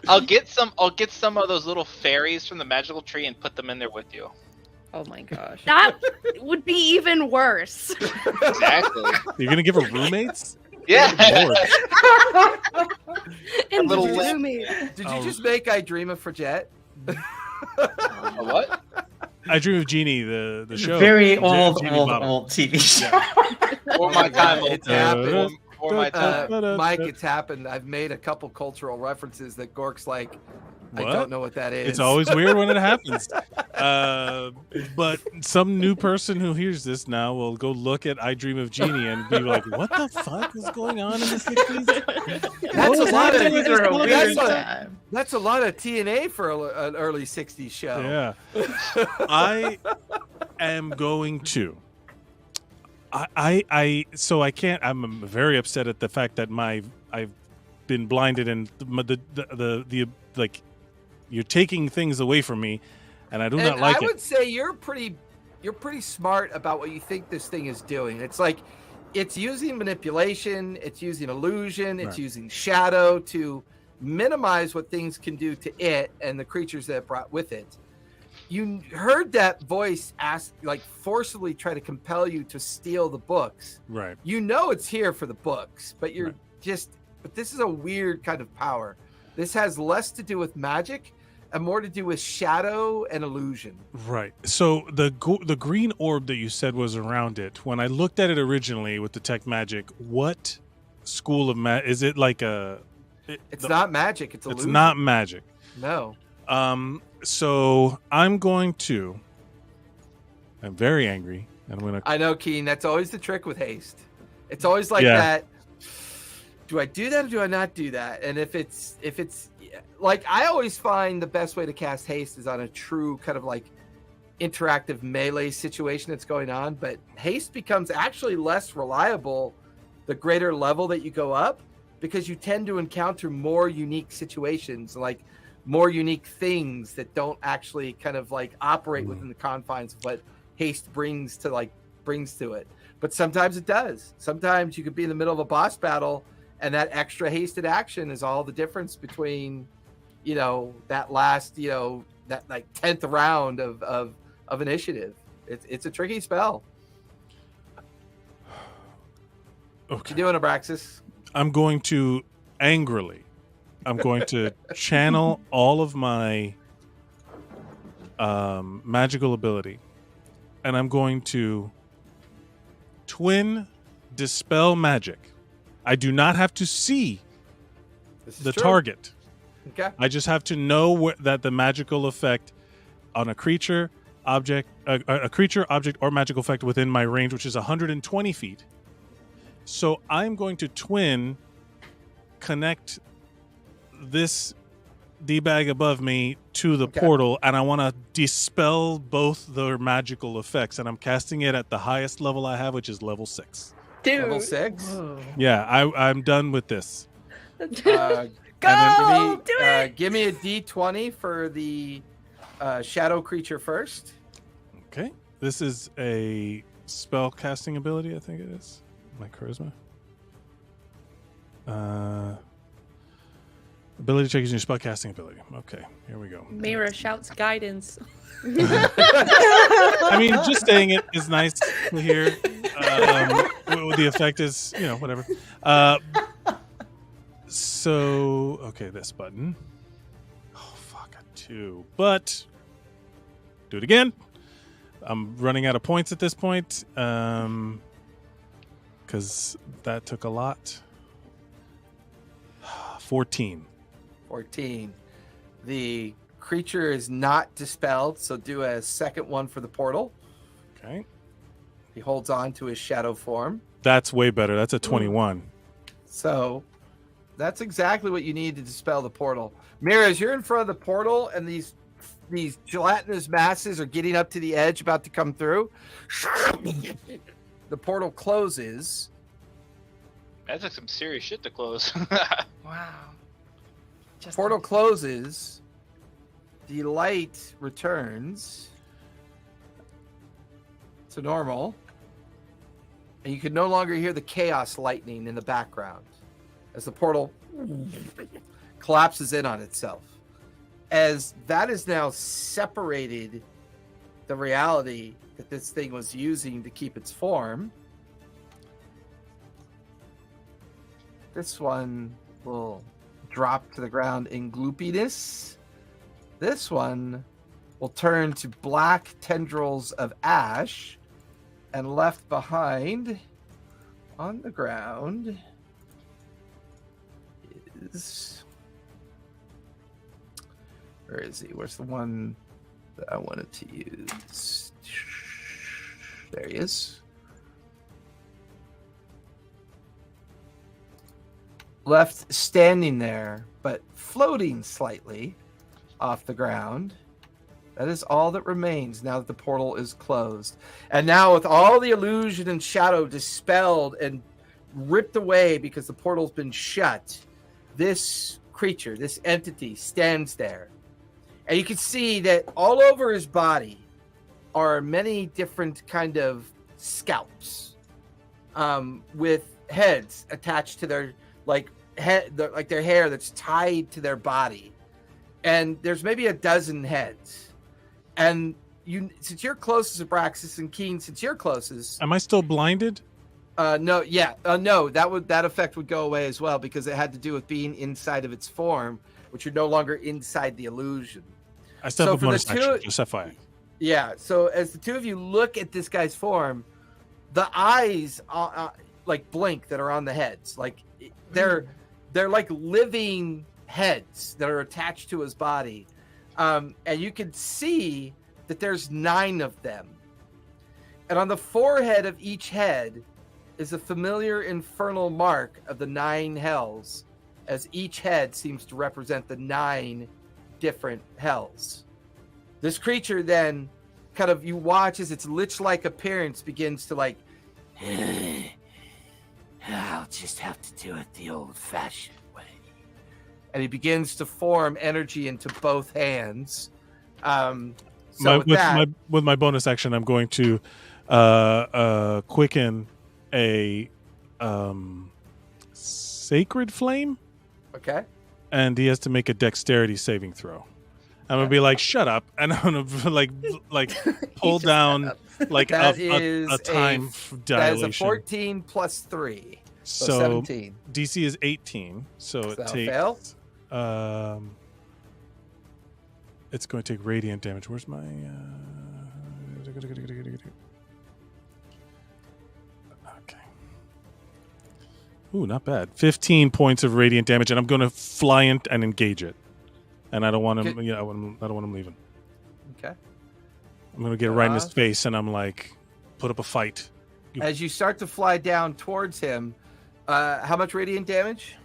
S4: I'll get some of those little fairies from the magical tree and put them in there with you.
S3: Oh my gosh.
S8: That would be even worse.
S4: Exactly.
S2: You're gonna give her roommates?
S4: Yeah.
S8: And
S4: little
S8: the
S4: limp.
S8: roommate.
S1: Did you just make I Dream of Forget?
S4: A what?
S2: I Dream of Genie, the show.
S5: Very
S2: Genie
S5: old
S2: bottle.
S5: TV show.
S4: Or my time.
S1: It's happened.
S4: Or my time.
S1: Mike, it's happened. I've made a couple cultural references that Gork's like, I
S2: What?
S1: don't know what that is.
S2: It's always weird when it happens. But some new person who hears this now will go look at I Dream of Genie and be like, what the fuck is going on in the 60s?
S1: That's a lot of
S5: These are a weird time.
S1: That's a lot of TNA for an early 60s show.
S2: Yeah. I am going to. So I can't. I'm very upset at the fact that I've been blinded and the like you're taking things away from me, and I do not like it.
S1: I would say you're pretty smart about what you think this thing is doing. It's like it's using manipulation, it's using illusion, it's using shadow to minimize what things can do to it and the creatures that it brought with it. You heard that voice ask, like, forcibly try to compel you to steal the books.
S2: Right.
S1: You know it's here for the books, but you're but this is a weird kind of power. This has less to do with magic and more to do with shadow and illusion.
S2: Right. So the green orb that you said was around it, when I looked at it originally with the tech magic, what school of magic? Is it like a...
S1: It's not magic. It's illusion.
S2: It's not magic.
S1: No.
S2: So I'm very angry. And I'm going to...
S1: I know, Keen. That's always the trick with haste. It's always like that. Do I do that or do I not do that? And if it's like, I always find the best way to cast haste is on a true kind of like interactive melee situation that's going on. But haste becomes actually less reliable the greater level that you go up, because you tend to encounter more unique situations, like more unique things that don't actually kind of like operate within the confines of what haste brings to it. But sometimes it does. Sometimes you could be in the middle of a boss battle and that extra hasted action is all the difference between, that last, that like 10th round of initiative. It's a tricky spell.
S2: Okay.
S1: What you doing, Abraxas?
S2: I'm going to channel all of my magical ability, and I'm going to twin dispel magic. I do not have to see the target.
S1: Okay.
S2: I just have to know that the magical effect on a creature, object, or magical effect within my range, which is 120 feet. So I'm going to connect this D-bag above me to the portal, and I want to dispel both their magical effects, and I'm casting it at the highest level I have, which is level 6.
S3: Dude.
S1: Level 6?
S5: Whoa.
S2: Yeah, I'm done with this.
S3: Go! Do it!
S1: Give me a D20 for the shadow creature first.
S2: Okay. This is a spell casting ability, I think it is. My charisma. Ability check using your spell casting ability. Okay, here we go.
S3: Mira shouts guidance.
S2: I mean, just saying it is nice to hear. The effect is, whatever. So, okay, this button. Oh, fuck, a 2. But, do it again. I'm running out of points at this point. Because that took a lot. 14.
S1: 14. The creature is not dispelled, so do a second one for the portal.
S2: Okay.
S1: He holds on to his shadow form.
S2: That's way better. That's a 21.
S1: So that's exactly what you need to dispel the portal. Mira, as you're in front of the portal and these gelatinous masses are getting up to the edge, about to come through, the portal closes.
S4: That's like some serious shit to close.
S5: Wow.
S1: Portal closes. The light returns to normal. And you can no longer hear the chaos lightning in the background as the portal collapses in on itself. As that is now separated the reality that this thing was using to keep its form, this one will drop to the ground in gloopiness. This one will turn to black tendrils of ash, and left behind on the ground is... Where is he? Where's the one that I wanted to use? There he is. Left standing there, but floating slightly off the ground. That is all that remains now that the portal is closed. And now with all the illusion and shadow dispelled and ripped away because the portal's been shut, this creature, this entity stands there. And you can see that all over his body are many different kind of scalps with heads attached to their their hair that's tied to their body. And there's maybe a dozen heads. And you, since you're closest, Abraxas, and Keen, since you're closest,
S2: am I still blinded?
S1: No, that effect would go away as well because it had to do with being inside of its form, which you're no longer inside the illusion.
S2: I still have a bonus action, just FYI.
S1: Yeah. So as the two of you look at this guy's form, the eyes like blink that are on the heads, like they're like living heads that are attached to his body. And you can see that there's 9 of them. And on the forehead of each head is a familiar infernal mark of the 9 hells, as each head seems to represent the 9 different hells. This creature then kind of, you watch as its lich-like appearance begins to like, I'll just have to do it the old-fashioned way. And he begins to form energy into both hands.
S2: With my bonus action, I'm going to quicken a sacred flame.
S1: Okay.
S2: And he has to make a dexterity saving throw. I'm gonna be like, "Shut up!" And I'm gonna like pull down like a time dilation.
S1: That is a 14 plus 3, so 17.
S2: DC is 18, so it takes.
S1: Fail.
S2: It's going to take radiant damage. Where's my? Okay. Ooh, not bad. 15 points of radiant damage, and I'm going to fly in and engage it. And I don't want him. I don't want him leaving.
S1: Okay.
S2: I'm going to get right in his face, and I'm like, put up a fight.
S1: As you start to fly down towards him, how much radiant damage?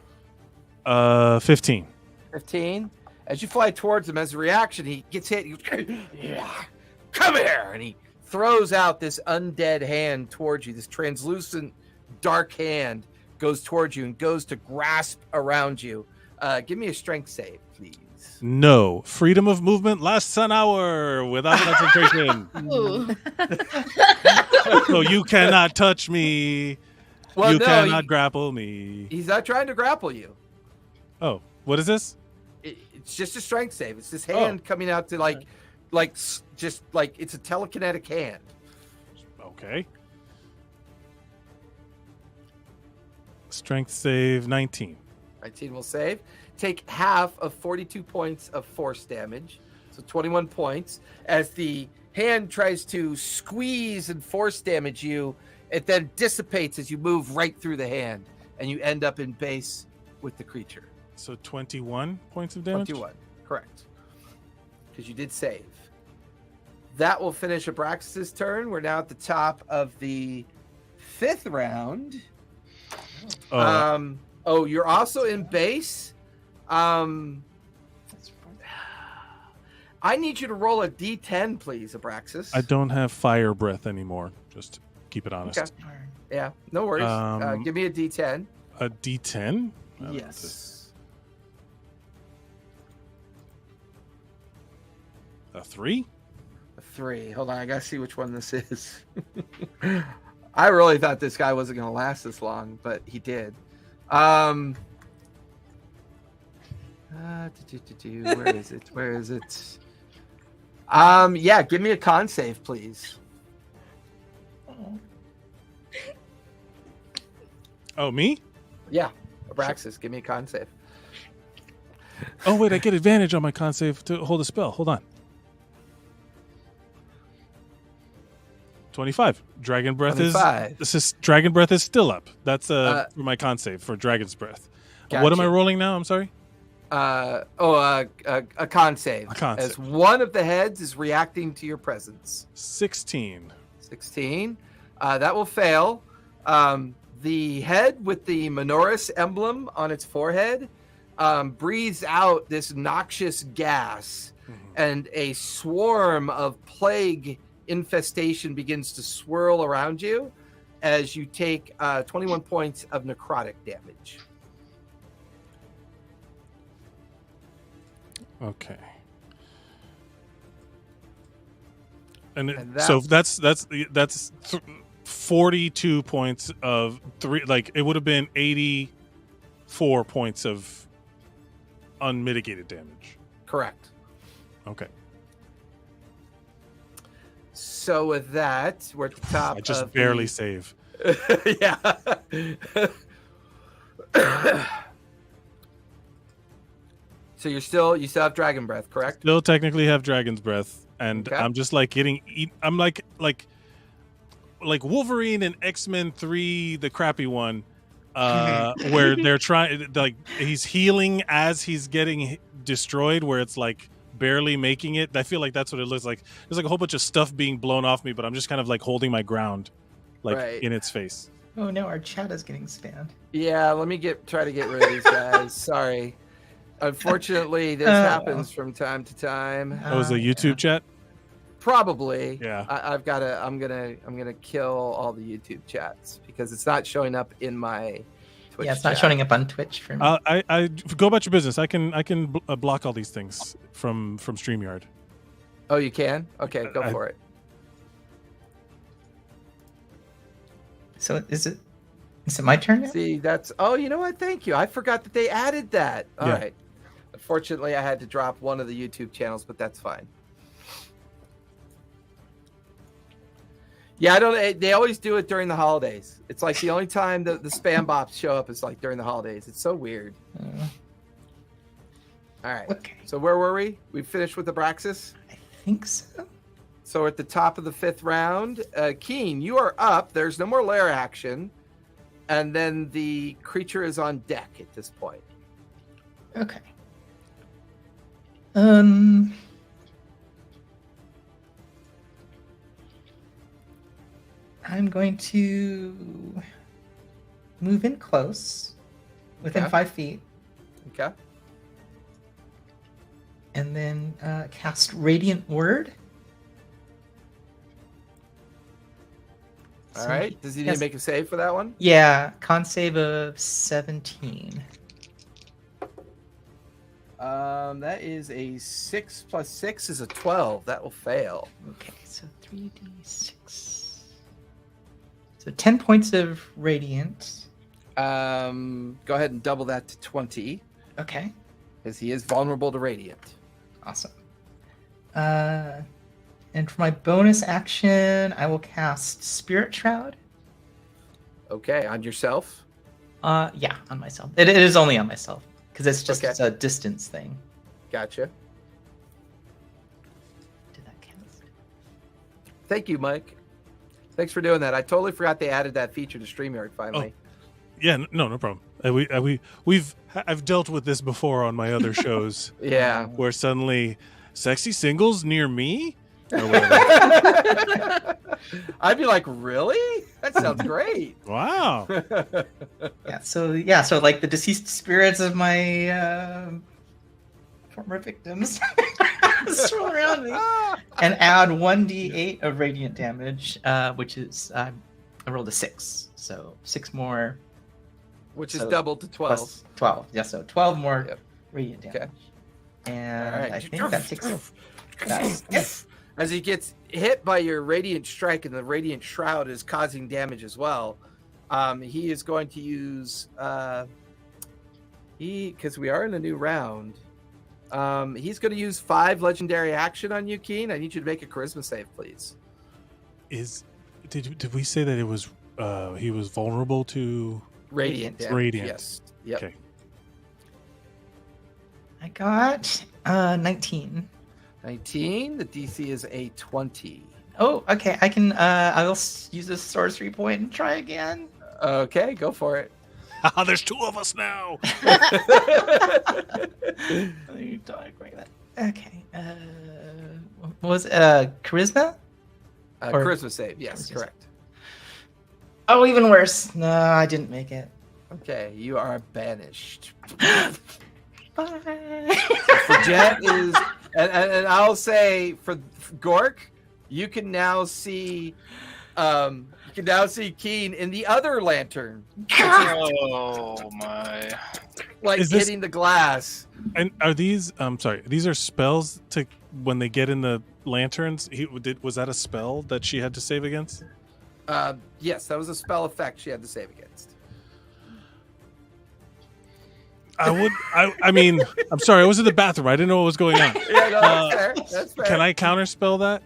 S2: 15.
S1: 15. As you fly towards him, as a reaction, he gets hit. He goes, come here! And he throws out this undead hand towards you. This translucent, dark hand goes towards you and goes to grasp around you. Give me a strength save, please.
S2: No. Freedom of movement lasts an hour without concentration. So you cannot touch me. Well, you cannot grapple me.
S1: He's not trying to grapple you.
S2: Oh, what is this?
S1: It's just a strength save. It's this hand coming out to like it's a telekinetic hand.
S2: Okay. Strength save 19.
S1: 19 will save. Take half of 42 points of force damage, so 21 points. As the hand tries to squeeze and force damage you, it then dissipates as you move right through the hand, and you end up in base with the creature.
S2: So 21 points of damage?
S1: 21, correct. Because you did save. That will finish Abraxas' turn. We're now at the top of the 5th round. You're also in base. I need you to roll a d10, please, Abraxas.
S2: I don't have fire breath anymore, just to keep it honest.
S1: Okay. Yeah, no worries. Give me a d10.
S2: A d10?
S1: Yes.
S2: A 3?
S1: A 3. Hold on, I gotta see which one this is. I really thought this guy wasn't going to last this long, but he did. Where is it? Where is it? Yeah, give me a con save, please.
S2: Oh, me?
S1: Yeah, Abraxas, give me a con save.
S2: Oh, wait, I get advantage on my con save to hold a spell. Hold on. 25. Dragon breath
S1: 25.
S2: Dragon breath is still up. That's for my con save for Dragon's breath.
S1: Gotcha.
S2: What am I rolling now? I'm sorry.
S1: A con save.
S2: A con
S1: As
S2: save.
S1: one of the heads is reacting to your presence.
S2: 16.
S1: 16. That will fail. The head with the Minoris emblem on its forehead breathes out this noxious gas, and a swarm of plague infestation begins to swirl around you as you take 21 points of necrotic damage.
S2: Okay. And
S1: that-
S2: so that's 42 points of three. Like it would have been 84 points of unmitigated damage.
S1: Correct.
S2: Okay.
S1: So with that, we're at the top.
S2: I just
S1: of
S2: barely
S1: the...
S2: save.
S1: Yeah. So you still have dragon breath, correct?
S2: Still technically have dragon's breath, and
S1: Okay.
S2: I'm just like I'm like Wolverine in X-Men 3, the crappy one, where they're trying, like he's healing as he's getting destroyed, where it's like barely making it. I feel like that's what it looks like. There's like a whole bunch of stuff being blown off me, but I'm just kind of like holding my ground, like
S1: Right.
S2: in its face.
S5: Oh no, our chat is getting spammed.
S1: Yeah, let me try to get rid of these guys. Sorry. Unfortunately, this happens from time to time.
S2: Oh, is the YouTube chat?
S1: Probably.
S2: Yeah.
S1: I'm gonna kill all the YouTube chats because it's not showing up in my Twitch.
S5: Yeah, it's not
S1: chat.
S5: showing up on Twitch for me.
S2: I go about your business. I can block all these things from StreamYard.
S1: Oh, you can? Okay, go for it.
S5: So is it my turn now?
S1: See, that's. Oh, you know what? Thank you. I forgot that they added that. All
S2: Yeah.
S1: right. Unfortunately, I had to drop one of the YouTube channels, but that's fine. Yeah, I don't. They always do it during the holidays. It's like the only time the spam bots show up is like during the holidays. It's so weird. All right.
S5: Okay.
S1: So where were we? We finished with Abraxas.
S5: I think so.
S1: So we're at the top of the 5th round. Keen, you are up. There's no more lair action, and then the creature is on deck at this point.
S5: Okay. I'm going to move in close, within
S1: Okay.
S5: 5 feet,
S1: Okay.
S5: and then cast Radiant Word.
S1: All
S5: So
S1: right. Does he need
S5: yes.
S1: to make a save for that one?
S5: Yeah, con save of 17.
S1: That is a 6 plus 6 is a 12. That will fail.
S5: Okay, so 3d6. So 10 points of Radiant.
S1: Go ahead and double that to 20,
S5: Okay,
S1: because he is vulnerable to radiant.
S5: awesome. And for my bonus action, I will cast Spirit Shroud.
S1: Okay, on yourself.
S5: Yeah, on myself. It is only on myself because it's just
S1: Okay.
S5: a distance thing.
S1: Gotcha.
S5: Did that cast?
S1: Thank you, Mike. Thanks for doing that. I totally forgot they added that feature to StreamYard finally.
S2: Yeah, no problem. I've dealt with this before on my other shows.
S1: Yeah.
S2: Where suddenly, sexy singles near me. Or
S1: Oh.
S2: whatever.
S1: I'd be like, really? That sounds great.
S2: Wow.
S5: Yeah, so like the deceased spirits of my former victims swirl around me and add 1d8 of radiant damage, which is I rolled a 6, so 6 more.
S1: Which is
S5: So,
S1: double to 12.
S5: Plus 12. Yeah, so 12 more
S1: Yep.
S5: radiant
S1: Okay.
S5: damage. And
S1: All right.
S5: I think that takes it. That's
S1: as he gets hit by your radiant strike, and the radiant shroud is causing damage as well. He is going to use because we are in a new round. He's going to use 5 legendary action on you, Keen. I need you to make a charisma save, please.
S2: Did we say that it was he was vulnerable to
S1: radiant?
S2: Radiant.
S1: Yes. Yep.
S2: Okay.
S5: I got 19.
S1: 19. The DC is a 20.
S5: Oh, okay. I can. I'll use this sorcery point and try again.
S1: Okay, go for it.
S2: There's 2 of us now.
S5: Okay. What was charisma? Or-
S1: Charisma save. Yes,
S5: Charisma.
S1: correct.
S5: Oh, even worse. No, I didn't make it.
S1: Okay, you are banished.
S5: Bye.
S1: For Jet is, and I'll say for Gork, you can now see, Keen in the other lantern,
S4: Oh my!
S1: like
S2: Is this-
S1: hitting the glass.
S2: And are these? Sorry. These are spells to when they get in the lanterns. Was that a spell that she had to save against?
S1: Yes, that was a spell effect she had to save against.
S2: I mean, I'm sorry. I was in the bathroom. I didn't know what was going on.
S1: Yeah, no, that's fair. That's fair.
S2: Can I counterspell that?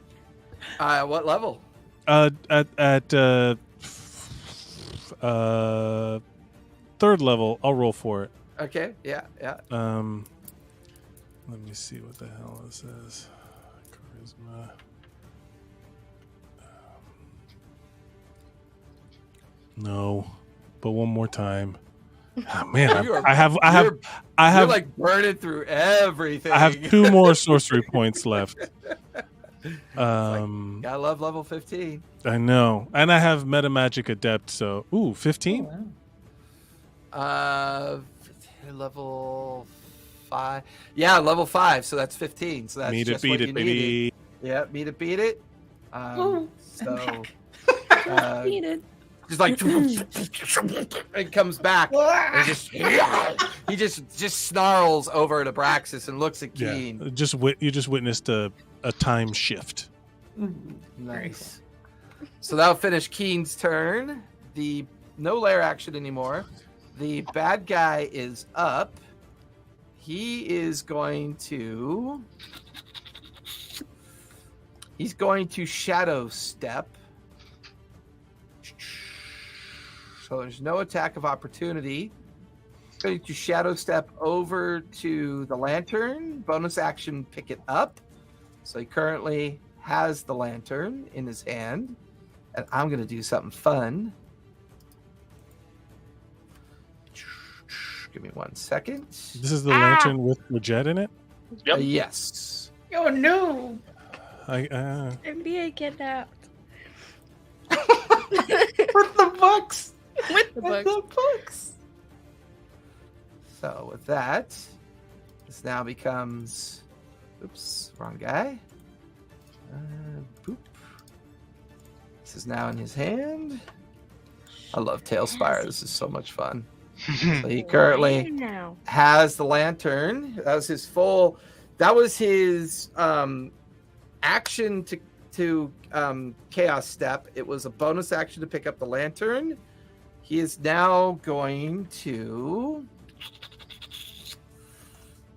S1: What level?
S2: At 3rd level, I'll roll for it.
S1: Okay, yeah.
S2: Let me see what the hell this is. Charisma. No, but one more time. Oh, man,
S1: You are-
S2: I have
S1: You're like burning through everything.
S2: I have 2 more sorcery points left.
S1: Gotta love level 15.
S2: I know, and I have meta magic adept. So, 15.
S1: Level 5. Yeah, level 5. So that's 15. So that's
S2: Me to
S1: just
S2: beat
S1: what
S2: it,
S1: you
S2: baby.
S1: needed. Yeah, me to beat it. So
S3: Needed.
S1: just like it comes back. And he just snarls over at Abraxas and looks at Keen.
S2: Yeah, you just witnessed a time shift.
S1: Nice. So that'll finish Keen's turn. No lair action anymore. The bad guy is up. He is going to. He's going to shadow step. So there's no attack of opportunity. He's going to shadow step over to the lantern. Bonus action, pick it up. So he currently has the lantern in his hand. And I'm going to do something fun. Give me 1 second.
S2: This is the lantern with the jet in it.
S4: Yep.
S1: Yes.
S5: Oh no!
S8: NBA kidnapped.
S5: With the books.
S8: With the
S5: With
S8: book.
S5: the books.
S1: So with that, this now becomes. Oops, wrong guy. Boop. This is now in his hand. I love Tailspire. This is so much fun. So he currently
S8: Now.
S1: has the lantern. That was his full. That was his action to chaos step. It was a bonus action to pick up the lantern. He is now going to.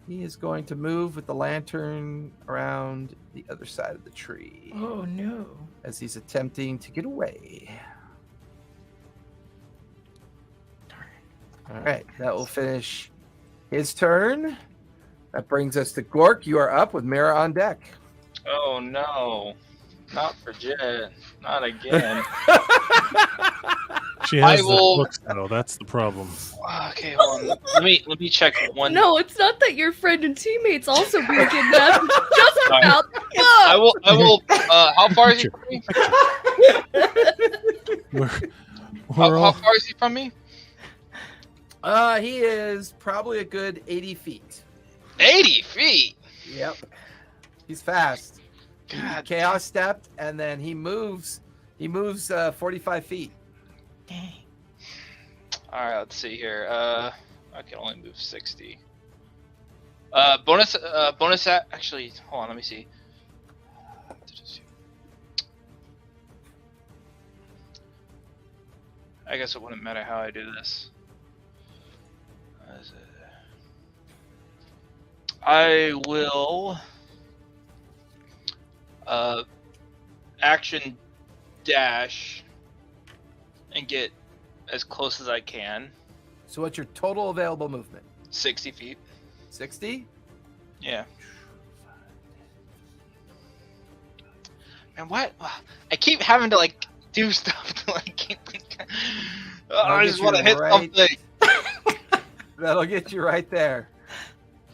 S1: He is going to move with the lantern around the other side of the tree
S5: Oh no!
S1: as he's attempting to get away. All right, that will finish his turn. That brings us to Gork. You are up with Mira on deck.
S9: Oh no, not for Jet, not again.
S2: She has
S4: I will-
S2: the books though. That's the problem.
S9: Okay, hold on. Let me check one.
S8: No, it's not that your friend and teammates also being kidnapped. It's just
S9: Sorry.
S8: about the
S9: I
S8: book.
S9: will. How far is he from me?
S2: We're
S9: How
S2: all
S9: far is he from me?
S1: He is probably a good 80 feet.
S9: 80 feet.
S1: Yep. He's fast. He
S9: God.
S1: chaos stepped, and then he moves. He moves 45 feet.
S5: Dang.
S9: All right, let's see here. I can only move 60. Bonus. Actually, hold on. Let me see. I guess it wouldn't matter how I do this. I will action dash and get as close as I can.
S1: So what's your total available movement?
S9: 60 feet.
S1: 60?
S9: Yeah. And what? I keep having to like do stuff to like. I just want to hit something.
S1: That'll get you right there.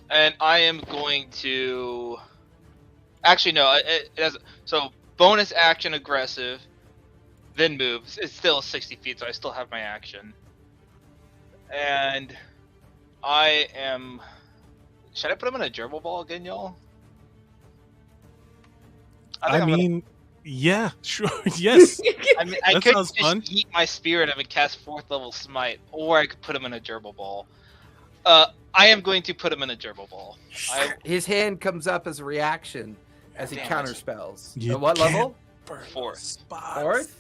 S9: And I am going to. Actually, no. It has so bonus action aggressive, then moves. It's still 60 feet, so I still have my action. And I am. Should I put him in a gerbil ball again, y'all?
S2: I mean, yeah, sure, yes.
S9: I mean, I
S2: That
S9: could
S2: sounds
S9: just
S2: fun.
S9: eat my spirit and cast 4th level smite, or I could put him in a gerbil ball. I am going to put him in a gerbil ball.
S1: His hand comes up as a reaction as he
S9: Damn it.
S1: counter spells.
S2: You
S1: At what
S2: can't
S1: level?
S2: burn
S9: 4th.
S2: spots.
S1: 4th?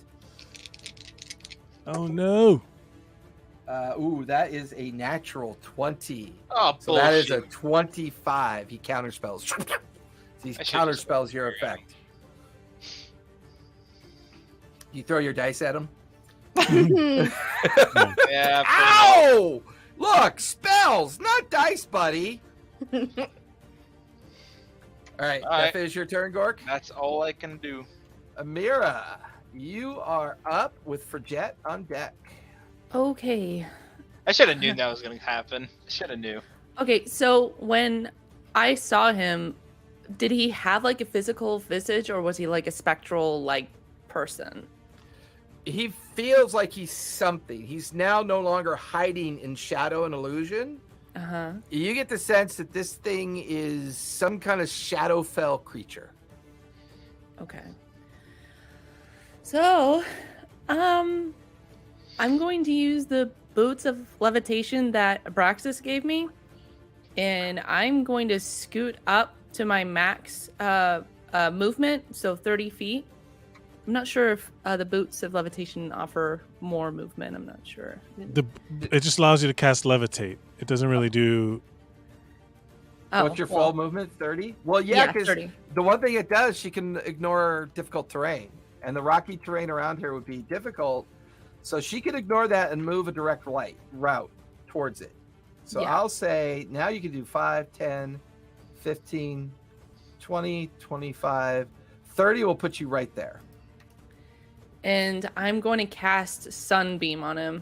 S2: Oh no.
S1: Ooh, that is a natural 20.
S9: Oh,
S1: So
S9: bullshit.
S1: that is a 25. He counter spells. He
S9: I should've
S1: counter
S9: just-
S1: spells your effect. You throw your dice at him.
S9: Yeah.
S1: Ow! Look, spells, not dice, buddy. All right,
S9: All
S1: that
S9: right.
S1: finishes your turn, Gork.
S9: That's all I can do.
S1: Amira, you are up with Frigette on deck.
S3: Okay.
S9: I should have knew that was going to happen. I should have knew.
S3: Okay, so when I saw him, did he have like a physical visage or was he like a spectral like person?
S1: He feels like he's something. He's now no longer hiding in shadow and illusion.
S3: Uh-huh.
S1: You get the sense that this thing is some kind of Shadowfell creature.
S3: Okay. So, I'm going to use the boots of levitation that Abraxas gave me, and I'm going to scoot up to my max movement, so 30 feet. I'm not sure if the boots of levitation offer more movement. I'm not sure.
S2: It just allows you to cast levitate. It doesn't really do.
S3: Oh,
S1: What's your
S3: well,
S1: full movement? 30? Well, yeah, because
S3: 30.
S1: the one thing it does, she can ignore difficult terrain. And the rocky terrain around here would be difficult. So she could ignore that and move a direct route towards it. So
S3: Yeah.
S1: I'll say now you can do 5, 10, 15, 20, 25, 30 will put you right there.
S3: And I'm going to cast Sunbeam on him.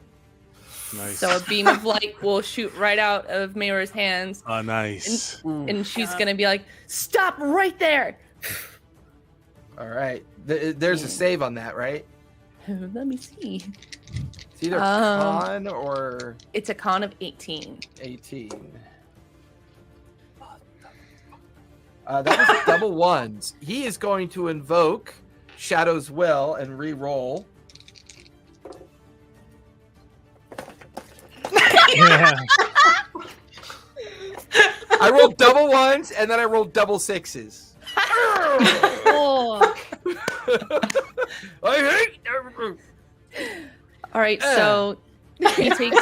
S2: Nice.
S3: So a beam of light will shoot right out of Mayra's hands.
S2: Oh, nice.
S3: And she's going to be like, stop right there.
S1: All right. There's a save on that, right?
S3: Let me see.
S1: It's either con or
S3: It's a con of 18.
S1: 18. That was double ones. He is going to invoke Shadow's Will and re-roll.
S2: Yeah.
S1: I rolled double ones and then I rolled double sixes.
S8: Oh,
S1: I hate.
S3: All right, so he takes.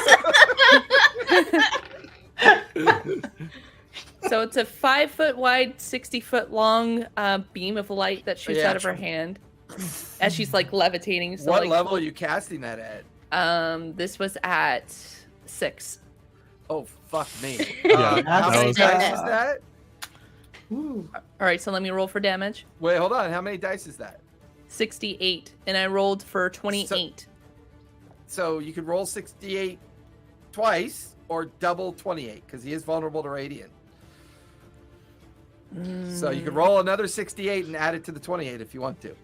S3: So it's a 5-foot wide, 60-foot long beam of light that shoots
S1: Yeah.
S3: out of her hand as she's like levitating. So
S1: What
S3: like,
S1: level are you casting that at?
S3: This was at 6.
S1: Oh, fuck me.
S2: Yeah,
S1: How
S2: that
S1: many
S2: was-
S1: dice is that?
S5: Ooh.
S3: All right, so let me roll for damage.
S1: Wait, hold on. How many dice is that?
S3: 68, and I rolled for 28.
S1: So you could roll 68 twice or double 28 because he is vulnerable to radiant. So you could roll another 68 and add it to the 28 if you want to.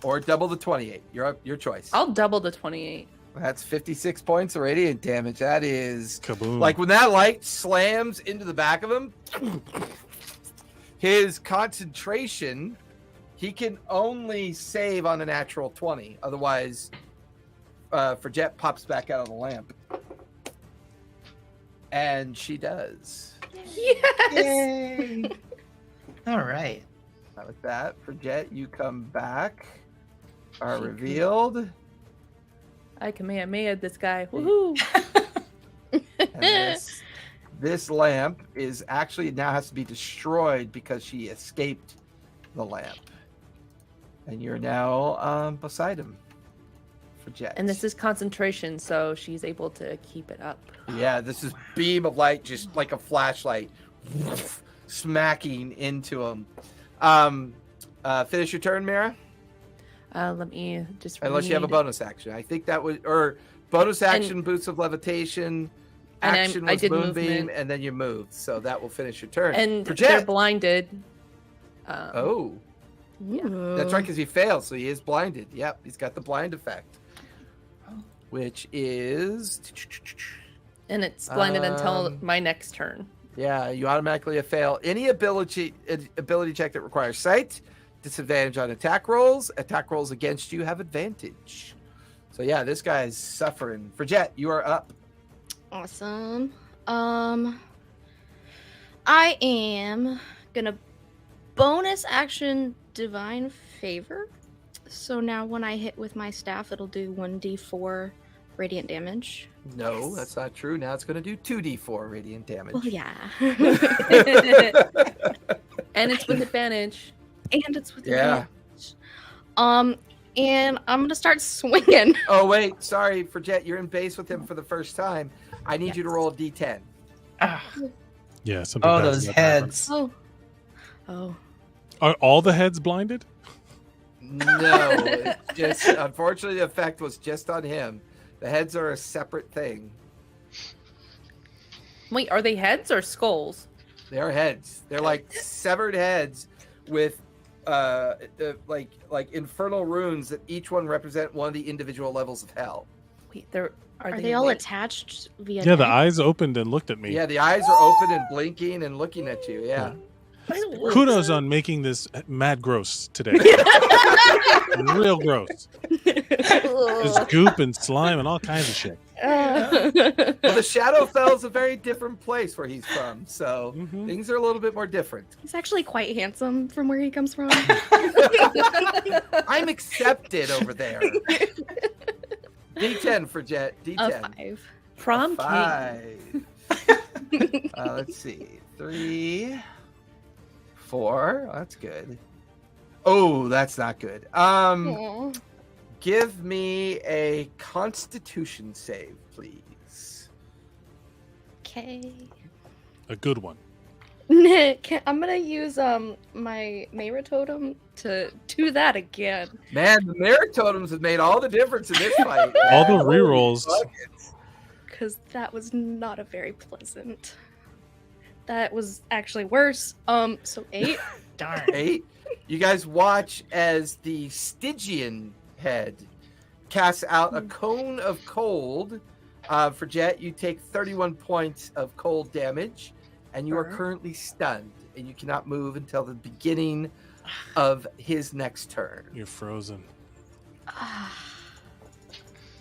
S1: Or double the 28. Your choice.
S3: I'll double the 28.
S1: That's 56 points of radiant damage. That is
S2: Kaboom.
S1: like when that light slams into the back of him, his concentration, he can only save on a natural 20. Otherwise, Frigette pops back out of the lamp. And she does.
S3: Yes!
S5: Yay! All right.
S1: With that, Frigette, you come back. Are revealed.
S3: I Kamehameha this guy. Woohoo!
S1: And this lamp is actually now has to be destroyed because she escaped the lamp. And you're now beside him for Jet.
S3: And this is concentration, so she's able to keep it up.
S1: Yeah, this is beam of light, just like a flashlight, smacking into him. Finish your turn, Mara.
S3: Let me just
S1: Unless you have a bonus action. I think that would, or bonus action, boots of levitation. Action was moonbeam, and then you moved, so that will finish your turn.
S3: And
S1: for
S3: they're
S1: Jet.
S3: blinded.
S1: Oh,
S6: Yeah.
S1: that's right, because he failed, so he is blinded. Yep, he's got the blind effect, which is.
S3: And it's blinded until my next turn.
S1: Yeah, you automatically fail any ability check that requires sight. Disadvantage on attack rolls. Attack rolls against you have advantage. So yeah, this guy's suffering. For Jet, you are up.
S6: Awesome. I am gonna bonus action divine favor. So now when I hit with my staff, it'll do 1d4 radiant damage.
S1: No, that's not true. Now it's going to do 2d4 radiant damage.
S6: Well, yeah.
S3: And it's with advantage.
S6: And it's with
S1: Yeah.
S6: advantage. And I'm gonna start swinging.
S1: Oh wait, sorry, for Jet, you're in base with him for the first time. I need you to roll a d10.
S2: Yeah, something.
S5: Oh,
S2: bad
S5: those
S2: is about to happen.
S5: heads.
S6: Oh.
S2: Are all the heads blinded?
S1: No, it's just unfortunately the effect was just on him. The heads are a separate thing.
S3: Wait, are they heads or skulls?
S1: They're heads. They're like severed heads with like infernal runes that each one represent one of the individual levels of hell.
S3: Wait,
S6: Are they all attached via
S2: Yeah, the
S6: neck?
S2: eyes opened and looked at me.
S1: Yeah, the eyes are open and blinking and looking at you. Yeah.
S2: Kudos on making this mad gross today. Real gross. There's goop and slime and all kinds of shit.
S1: Well, the Shadowfell is a very different place where he's from, so things are a little bit more different.
S6: He's actually quite handsome from where he comes from.
S1: I'm accepted over there. D10 for Jet. D10.
S6: A 5.
S3: Prom
S1: King. Let's see. 3, 4. That's good. Oh, that's not good.
S6: Aw.
S1: Give me a Constitution save, please.
S6: Okay.
S2: A good one.
S6: I'm gonna use my Mayra totem to do that again.
S1: Man, the merit totems have made all the difference in this fight.
S2: All the rerolls.
S6: Because that was not a very pleasant. That was actually worse. So 8.
S5: Darn.
S1: 8. You guys watch as the Stygian head casts out a cone of cold. For Jet, you take 31 points of cold damage, and you are currently stunned, and you cannot move until the beginning of his next turn.
S2: You're frozen.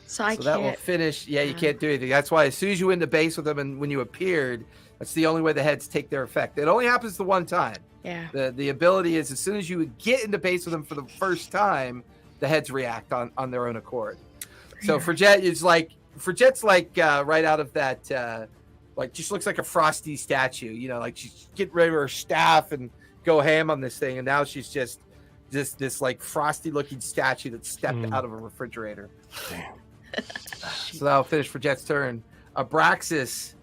S6: So I can't.
S1: That will finish. Yeah, you can't do anything. That's why as soon as you went into base with them and when you appeared, that's the only way the heads take their effect. It only happens the one time.
S6: Yeah.
S1: The ability is as soon as you get into base with them for the first time, the heads react on their own accord. So for Jet, it's like Jet's like right out of that like just looks like a frosty statue, you know, like she's getting ready with her staff and go ham on this thing, and now she's just this like frosty looking statue that stepped out of a refrigerator.
S2: Damn.
S1: So that'll finish for Jet's turn. Abraxas,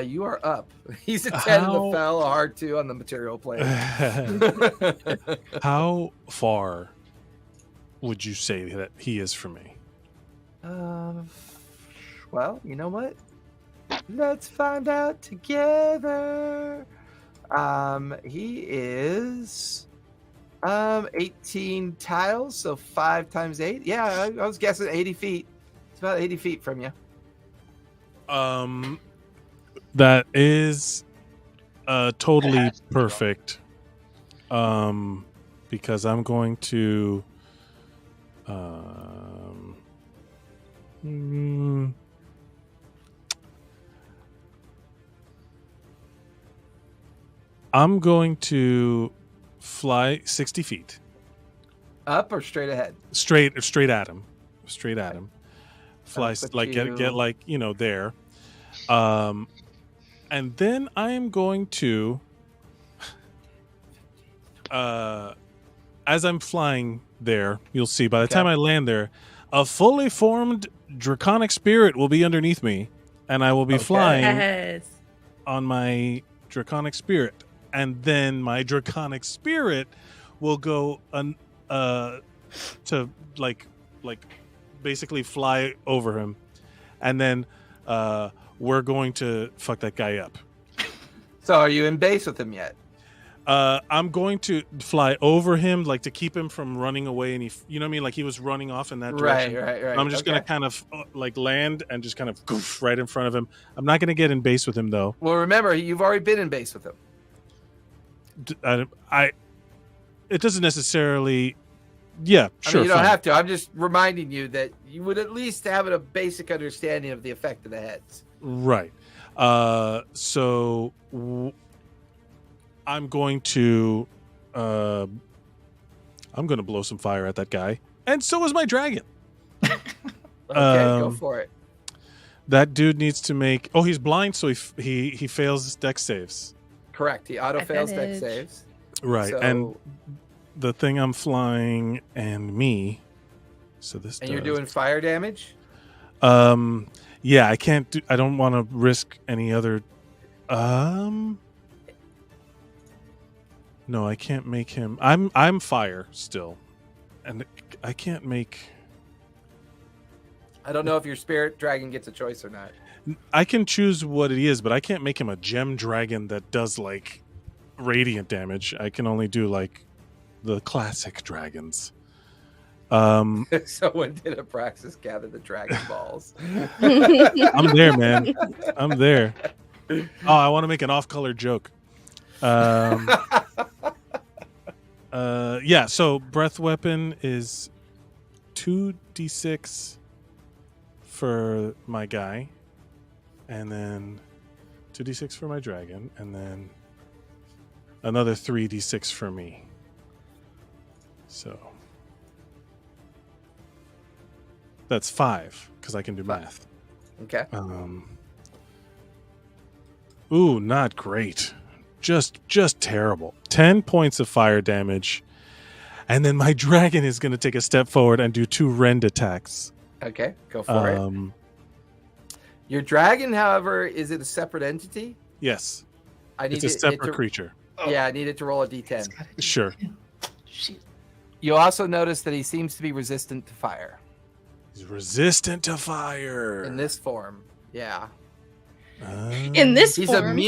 S1: you are up. He's a 10 in the fell, a hard 2 on the material plane.
S2: How far would you say that he is from me?
S1: Well, you know what? Let's find out together. He is 18 tiles, so 5 times 8. Yeah, I was guessing 80 feet. It's about 80 feet from you.
S2: That is totally perfect. Because I'm going to I'm going to fly 60 feet.
S1: Up or straight ahead?
S2: Straight at him. fly like get like there, and then I am going to, as I'm flying there, you'll see by the time I land there, a fully formed draconic spirit will be underneath me, and I will be flying on my draconic spirit, and then my draconic spirit will go to like basically fly over him, and then we're going to fuck that guy up.
S1: So are you in base with him yet?
S2: I'm going to fly over him, like to keep him from running away, and you know what I mean, like he was running off in that direction.
S1: Right.
S2: I'm just gonna kind of like land and just kind of goof right in front of him. I'm not gonna get in base with him though.
S1: Well, remember, you've already been in base with him.
S2: It doesn't necessarily. Yeah, sure.
S1: I mean, you don't have to. I'm just reminding you that you would at least have a basic understanding of the effect of the heads.
S2: Right. So I'm going to blow some fire at that guy, and so is my dragon.
S1: Okay, go for it.
S2: That dude needs to make. Oh, he's blind, so he fails his dex saves.
S1: Correct. He auto fails dex saves.
S2: Right,
S1: so...
S2: and the thing I'm flying and me. So this.
S1: And you're doing fire damage.
S2: Yeah, I can't do. I don't want to risk any other. No, I can't make him. I'm fire still, and I can't make.
S1: I don't know if your spirit dragon gets a choice or not.
S2: I can choose what it is, but I can't make him a gem dragon that does like radiant damage. I can only do like the classic dragons.
S1: Someone did a praxis gather the dragon balls.
S2: I'm there, man. I'm there. Oh, I want to make an off-color joke. Yeah, so breath weapon is 2d6 for my guy, and then 2d6 for my dragon, and then another 3d6 for me. So that's 5 because I can do math.
S1: Okay.
S2: Ooh, not great. Just terrible. 10 points of fire damage. And then my dragon is going to take a step forward and do 2 rend attacks.
S1: Okay, go for it. Your dragon, however, is it a separate entity?
S2: Yes.
S1: It's
S2: a separate creature.
S1: Yeah, I need it to roll a d10.
S2: Sure.
S1: You'll also notice that he seems to be resistant to fire.
S2: He's resistant to fire.
S1: In this form, yeah.
S8: In this
S1: he's
S8: form.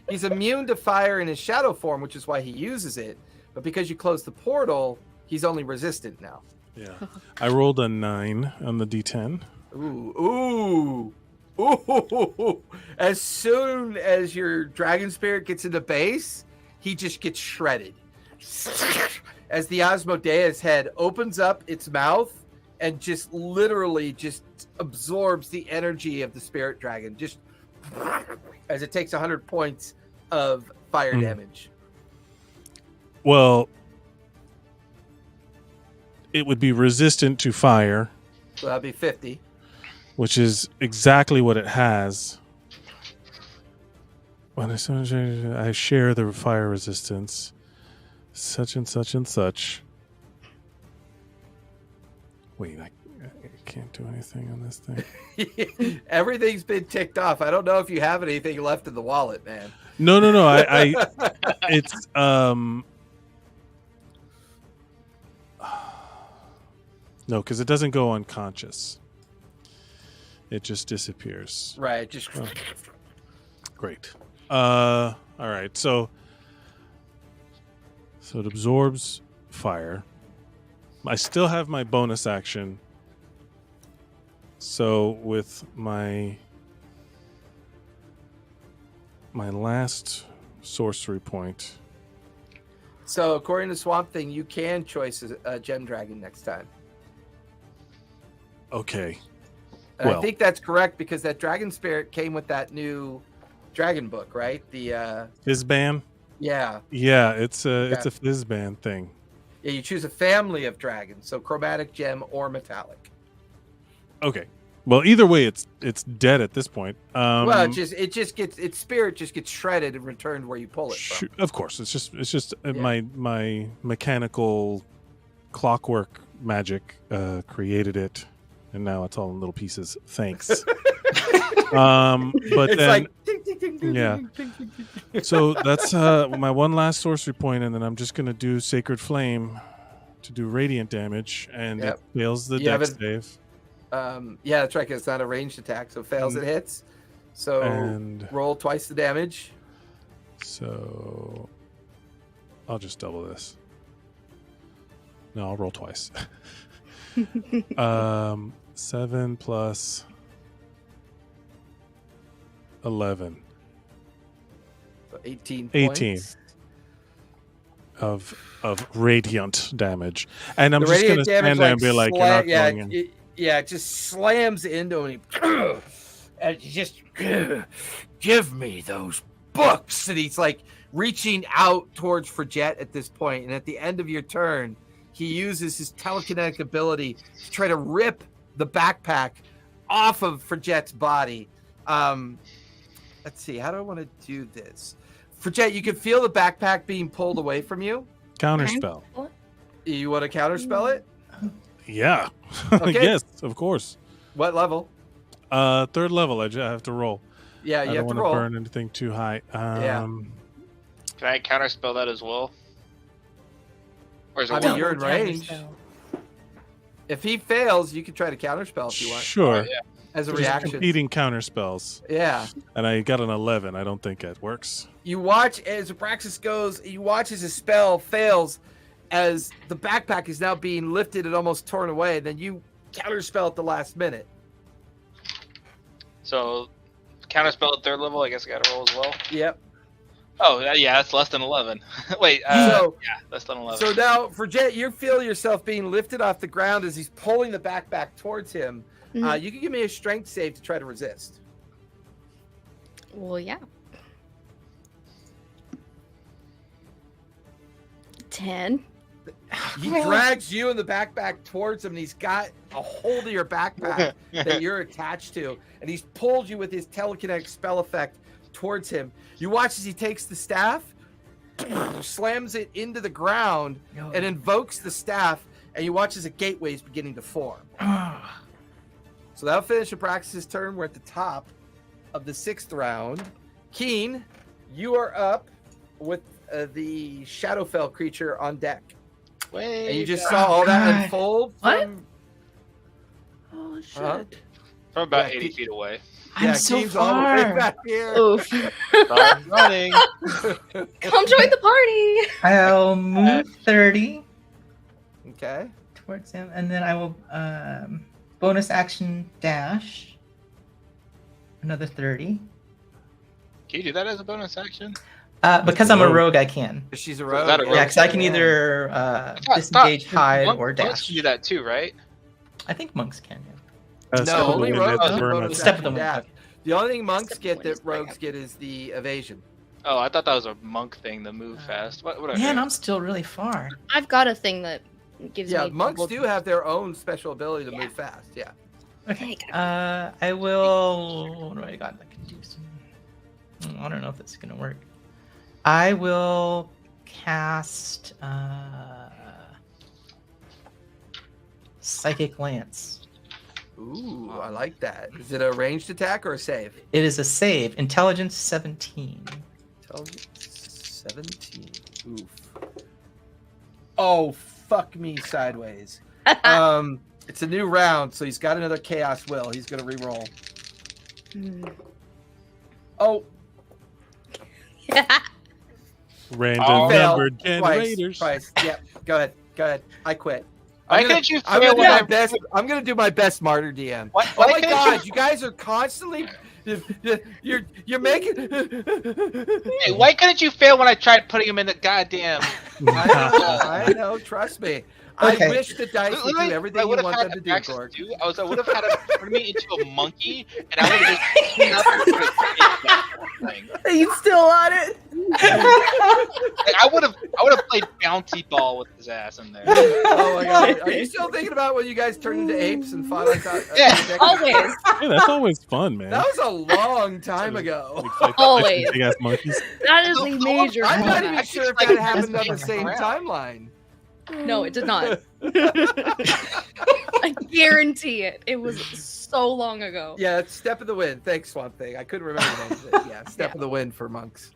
S1: He's immune to fire in his shadow form, which is why he uses it. But because you closed the portal, he's only resistant now.
S2: Yeah. I rolled a 9 on the d10.
S1: Ooh. As soon as your dragon spirit gets into base, he just gets shredded. As the Asmodeus head opens up its mouth and just literally just absorbs the energy of the spirit dragon, just as it takes 100 points of fire damage.
S2: Well, it would be resistant to fire.
S1: So that'd be 50.
S2: Which is exactly what it has. When I share the fire resistance, such and such and such. Wait, I can't do anything on this thing.
S1: Everything's been ticked off. I don't know if you have anything left in the wallet, man.
S2: No. It's no, because it doesn't go unconscious. It just disappears.
S1: Right. Just
S2: great. All right. So it absorbs fire. I still have my bonus action. So with my last sorcery point.
S1: So according to Swamp Thing, you can choice a gem dragon next time.
S2: Okay.
S1: And I think that's correct because that dragon spirit came with that new dragon book, right? The
S2: Fizzban?
S1: Yeah.
S2: Yeah, it's a Fizzban thing.
S1: Yeah, you choose a family of dragons, so chromatic, gem, or metallic.
S2: Okay. Well, either way, it's dead at this point.
S1: Well, it just gets its spirit just gets shredded and returned where you pull it from.
S2: Of course, it's just my mechanical clockwork magic created it, and now it's all in little pieces. Thanks. But
S1: it's
S2: then,
S1: like ding, ding, ding, ding,
S2: yeah.
S1: ding, ding, ding, ding.
S2: So that's my one last sorcery point, and then I'm just gonna do Sacred Flame to do radiant damage, and it fails the dex save.
S1: Yeah, that's right. 'Cause it's not a ranged attack, so it fails it hits. So roll twice the damage.
S2: So I'll just double this. No, I'll roll twice. 7 plus 11.
S1: So 18
S2: points of radiant damage, and I'm
S1: the
S2: just gonna
S1: stand
S2: there and be like, "You're not going in."
S1: It just slams into him. And just give me those books. And he's like reaching out towards Frigette at this point. And at the end of your turn, he uses his telekinetic ability to try to rip the backpack off of Frigette's body. Let's see. How do I want to do this? Frigette, you can feel the backpack being pulled away from you.
S2: Counterspell.
S1: You want to counterspell it?
S2: Yeah.
S1: Okay.
S2: Yes, of course.
S1: What level?
S2: 3rd level. I have to roll.
S1: Yeah, you have to roll.
S2: I don't want to burn anything too high.
S9: Can I counterspell that as well? Or is it
S1: you're in range. If he fails, you can try to counterspell if you want.
S2: Sure.
S1: As a
S2: Just
S1: reaction.
S2: competing counterspells.
S1: Yeah.
S2: And I got an 11. I don't think that works.
S1: You watch as Abraxas goes, you watch as his spell fails as the backpack is now being lifted and almost torn away. Then you counterspell at the last minute.
S9: So, counterspell at 3rd level, I guess I got to roll as well?
S1: Yep.
S9: Oh, yeah, that's less than 11. Wait,
S1: yeah,
S9: less than 11.
S1: So now, Frigette, you feel yourself being lifted off the ground as he's pulling the backpack towards him.
S6: Mhm.
S1: You can give me a strength save to try to resist.
S6: Well, yeah. 10.
S1: He drags you and the backpack towards him, and he's got a hold of your backpack that you're attached to, and he's pulled you with his telekinetic spell effect towards him. You watch as he takes the staff, slams it into the ground, and invokes the staff, and you watch as a gateway is beginning to form. So that'll finish Abraxas' turn. We're at the top of the 6th round. Keen, you are up with the Shadowfell creature on deck.
S9: Wait,
S1: and you just saw all that unfold from...
S3: Oh, shit.
S9: From about 80 feet away.
S5: I'm so
S1: Keen's all the way
S5: far.
S1: back here.
S6: Oof.
S9: Start running.
S6: Come join the party.
S5: I'll move 30
S1: Okay.
S5: towards him, and then I will bonus action dash another 30.
S9: Can you do that as a bonus action?
S5: Because I'm a rogue, I can.
S1: She's a
S9: Is
S1: rogue.
S9: that a rogue?
S5: Yeah, because I can either disengage, hide, or
S9: Monks
S5: dash.
S9: can do that too, right?
S5: I think monks can.
S1: No, only rogues
S2: that's
S1: get
S2: burn
S1: bonus
S2: it.
S5: Step of
S1: action
S5: the
S1: dash.
S5: monk.
S1: The only thing monks
S6: Step
S1: get
S6: one
S1: that
S6: is break
S1: rogues
S6: up.
S1: get is the evasion.
S9: Oh, I thought that was a monk thing, the move fast. What
S5: Man, I'm still really far.
S6: I've got a thing that gives
S1: Yeah,
S6: me
S1: monks
S6: double-
S1: do have their own special ability to
S6: Yeah.
S1: move fast. Yeah.
S5: Okay.
S6: Take it.
S5: I will. What do I got? I can do some. I don't know if this is gonna work. I will cast Psychic Lance.
S1: Ooh, I like that. Is it a ranged attack or a save?
S5: It is a save. Intelligence 17.
S1: Intelligence 17. Oof. Oh, fuck me sideways. It's a new round, so he's got another Chaos Will. He's gonna re-roll. Oh,
S2: Random
S1: fail.
S2: number generators.
S1: Twice. Yep. Go ahead. I quit.
S9: Why couldn't you
S1: I'm
S9: fail
S1: gonna do
S9: when
S1: my
S9: I-
S1: best. I'm gonna do my best, martyr DM.
S9: Why
S1: Oh my
S9: couldn't
S1: god, you guys are constantly. You're making.
S9: Hey, why couldn't you fail when I tried putting him in the goddamn?
S1: I know. Trust me.
S5: Okay.
S1: I wish the dice would do everything you
S9: would've
S1: want
S9: had
S1: them to do,
S9: Abraxas
S1: Gorg.
S9: do. I would have had him turn me into a monkey, and I would have just cleaned up and put a thing.
S3: He's still on it.
S9: I would have played bouncy ball with his ass in there.
S1: Oh my god! Are you still thinking about when you guys turned into apes and fought like that?
S9: Yeah.
S7: Always.
S2: Hey, that's always fun, man.
S1: That was a long time ago.
S8: Always.
S2: Big ass monkeys.
S8: That is a major.
S1: I'm not
S8: callback.
S1: even sure if
S9: Like,
S1: that happened on the
S9: it's
S1: same
S9: around.
S1: timeline.
S8: No, it did not. I guarantee it. It was so long ago.
S1: Yeah, it's Step of the Wind. Thanks, Swamp Thing. I couldn't remember the name of it. Yeah, Step of the Wind for monks.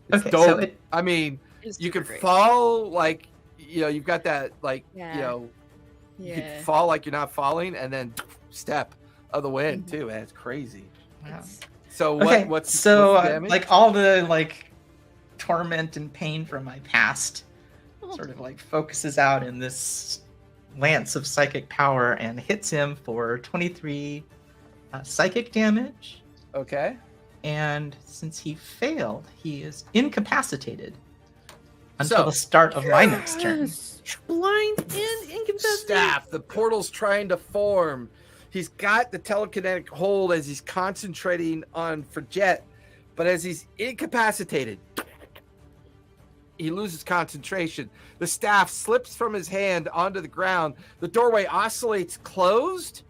S1: It's
S5: Okay,
S1: dope.
S5: so it-
S1: I mean,
S8: It's
S1: you
S8: super
S1: could
S8: great.
S1: fall like, you've got that like,
S8: Yeah.
S1: you could fall like you're not falling, and then Step of the Wind too. Man, it's crazy.
S5: Wow.
S1: So
S5: Okay,
S1: what's
S5: so
S1: what's the damage?
S5: like all the like torment and pain from my past
S8: Oh.
S5: sort of like focuses out in this lance of psychic power and hits him for 23 psychic damage.
S1: Okay.
S5: And since he failed, he is incapacitated until
S1: So-
S5: the start of my next turn.
S3: Yes. Blind and incapacitated.
S1: Staff. The portal's trying to form. He's got the telekinetic hold as he's concentrating on Forget, but as he's incapacitated, he loses concentration. The staff slips from his hand onto the ground. The doorway oscillates closed,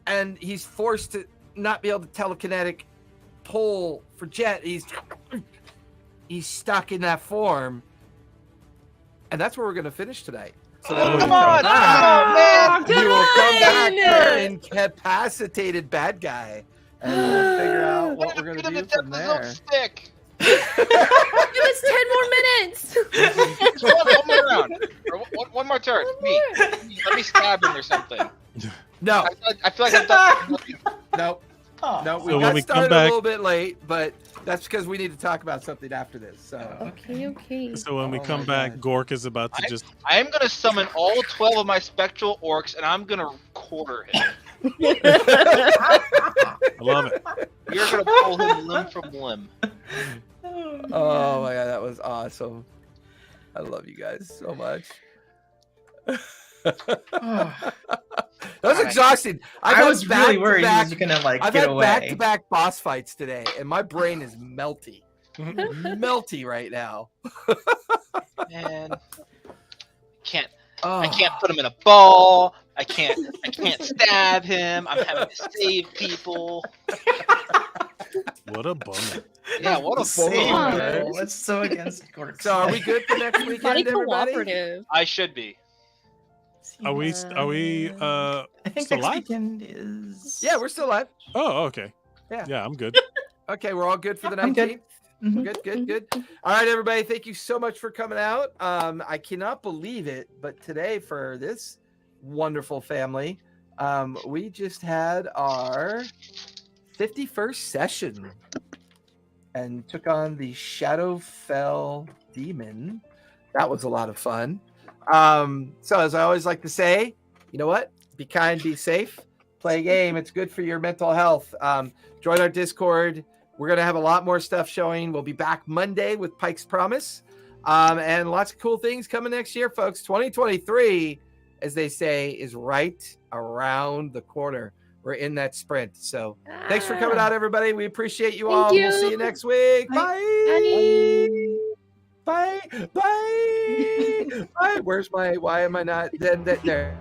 S1: and he's forced to not be able to telekinetic pull Forget. He's stuck in that form, and that's where we're going to finish tonight. So that when
S9: Come
S1: we come
S9: on,
S1: back,
S9: man!
S1: you will come back to our incapacitated bad guy, and we'll figure out what we're going to do from there.
S9: Stick.
S8: Give us 10 more minutes.
S9: One more round. Or one more turn. Let me stab him or something.
S1: No,
S9: I feel like I've done.
S1: no,
S5: Oh.
S1: no. We
S2: So when
S1: got
S2: we come
S1: started a
S2: back-
S1: little bit late, but that's because we need to talk about something after this. So
S3: Okay.
S2: So when we
S1: Oh
S2: come
S1: my
S2: back,
S1: God.
S2: Gork is about to just.
S9: I am gonna summon all 12 of my spectral orcs, and I'm gonna quarter him.
S2: I love it.
S9: You're gonna pull him limb from limb.
S1: oh my god, that was awesome. I love you guys so much. That was exhausting.
S5: I was really worried he was gonna like
S1: I've
S5: get
S1: had
S5: away.
S1: back-to-back boss fights today, and my brain is melty, melty right now.
S9: Man, can't
S1: Oh.
S9: I can't put him in a ball. I can't stab him. I'm having to save people.
S2: What a bummer.
S9: Yeah, what a
S5: Same
S9: bummer.
S5: rule. That's so against Gork.
S1: So are we good for next
S8: Body
S1: weekend, everybody?
S8: cooperative.
S9: I should be.
S2: Are we?
S5: I think
S2: still
S5: next
S2: live?
S5: weekend is.
S1: Yeah, we're still live.
S2: Oh, okay.
S1: Yeah.
S2: Yeah, I'm good.
S1: Okay, we're all good for the
S5: I'm
S1: 19th.
S5: good. Mhm.
S1: Good. All right, everybody. Thank you so much for coming out. I cannot believe it, but today for this wonderful family, we just had our 51st session and took on the Shadowfell Demon. That was a lot of fun. So as I always like to say, you know what? Be kind, be safe, play a game. It's good for your mental health. Join our Discord. We're going to have a lot more stuff showing. We'll be back Monday with Pike's Promise. And lots of cool things coming next year, folks. 2023, as they say, is right around the corner. We're in that sprint. So thanks for coming out, everybody. We appreciate you all.
S8: Thank
S1: We'll see
S8: you.
S1: you next week. Bye. Bye. Bye. Bye. Why am I not? There.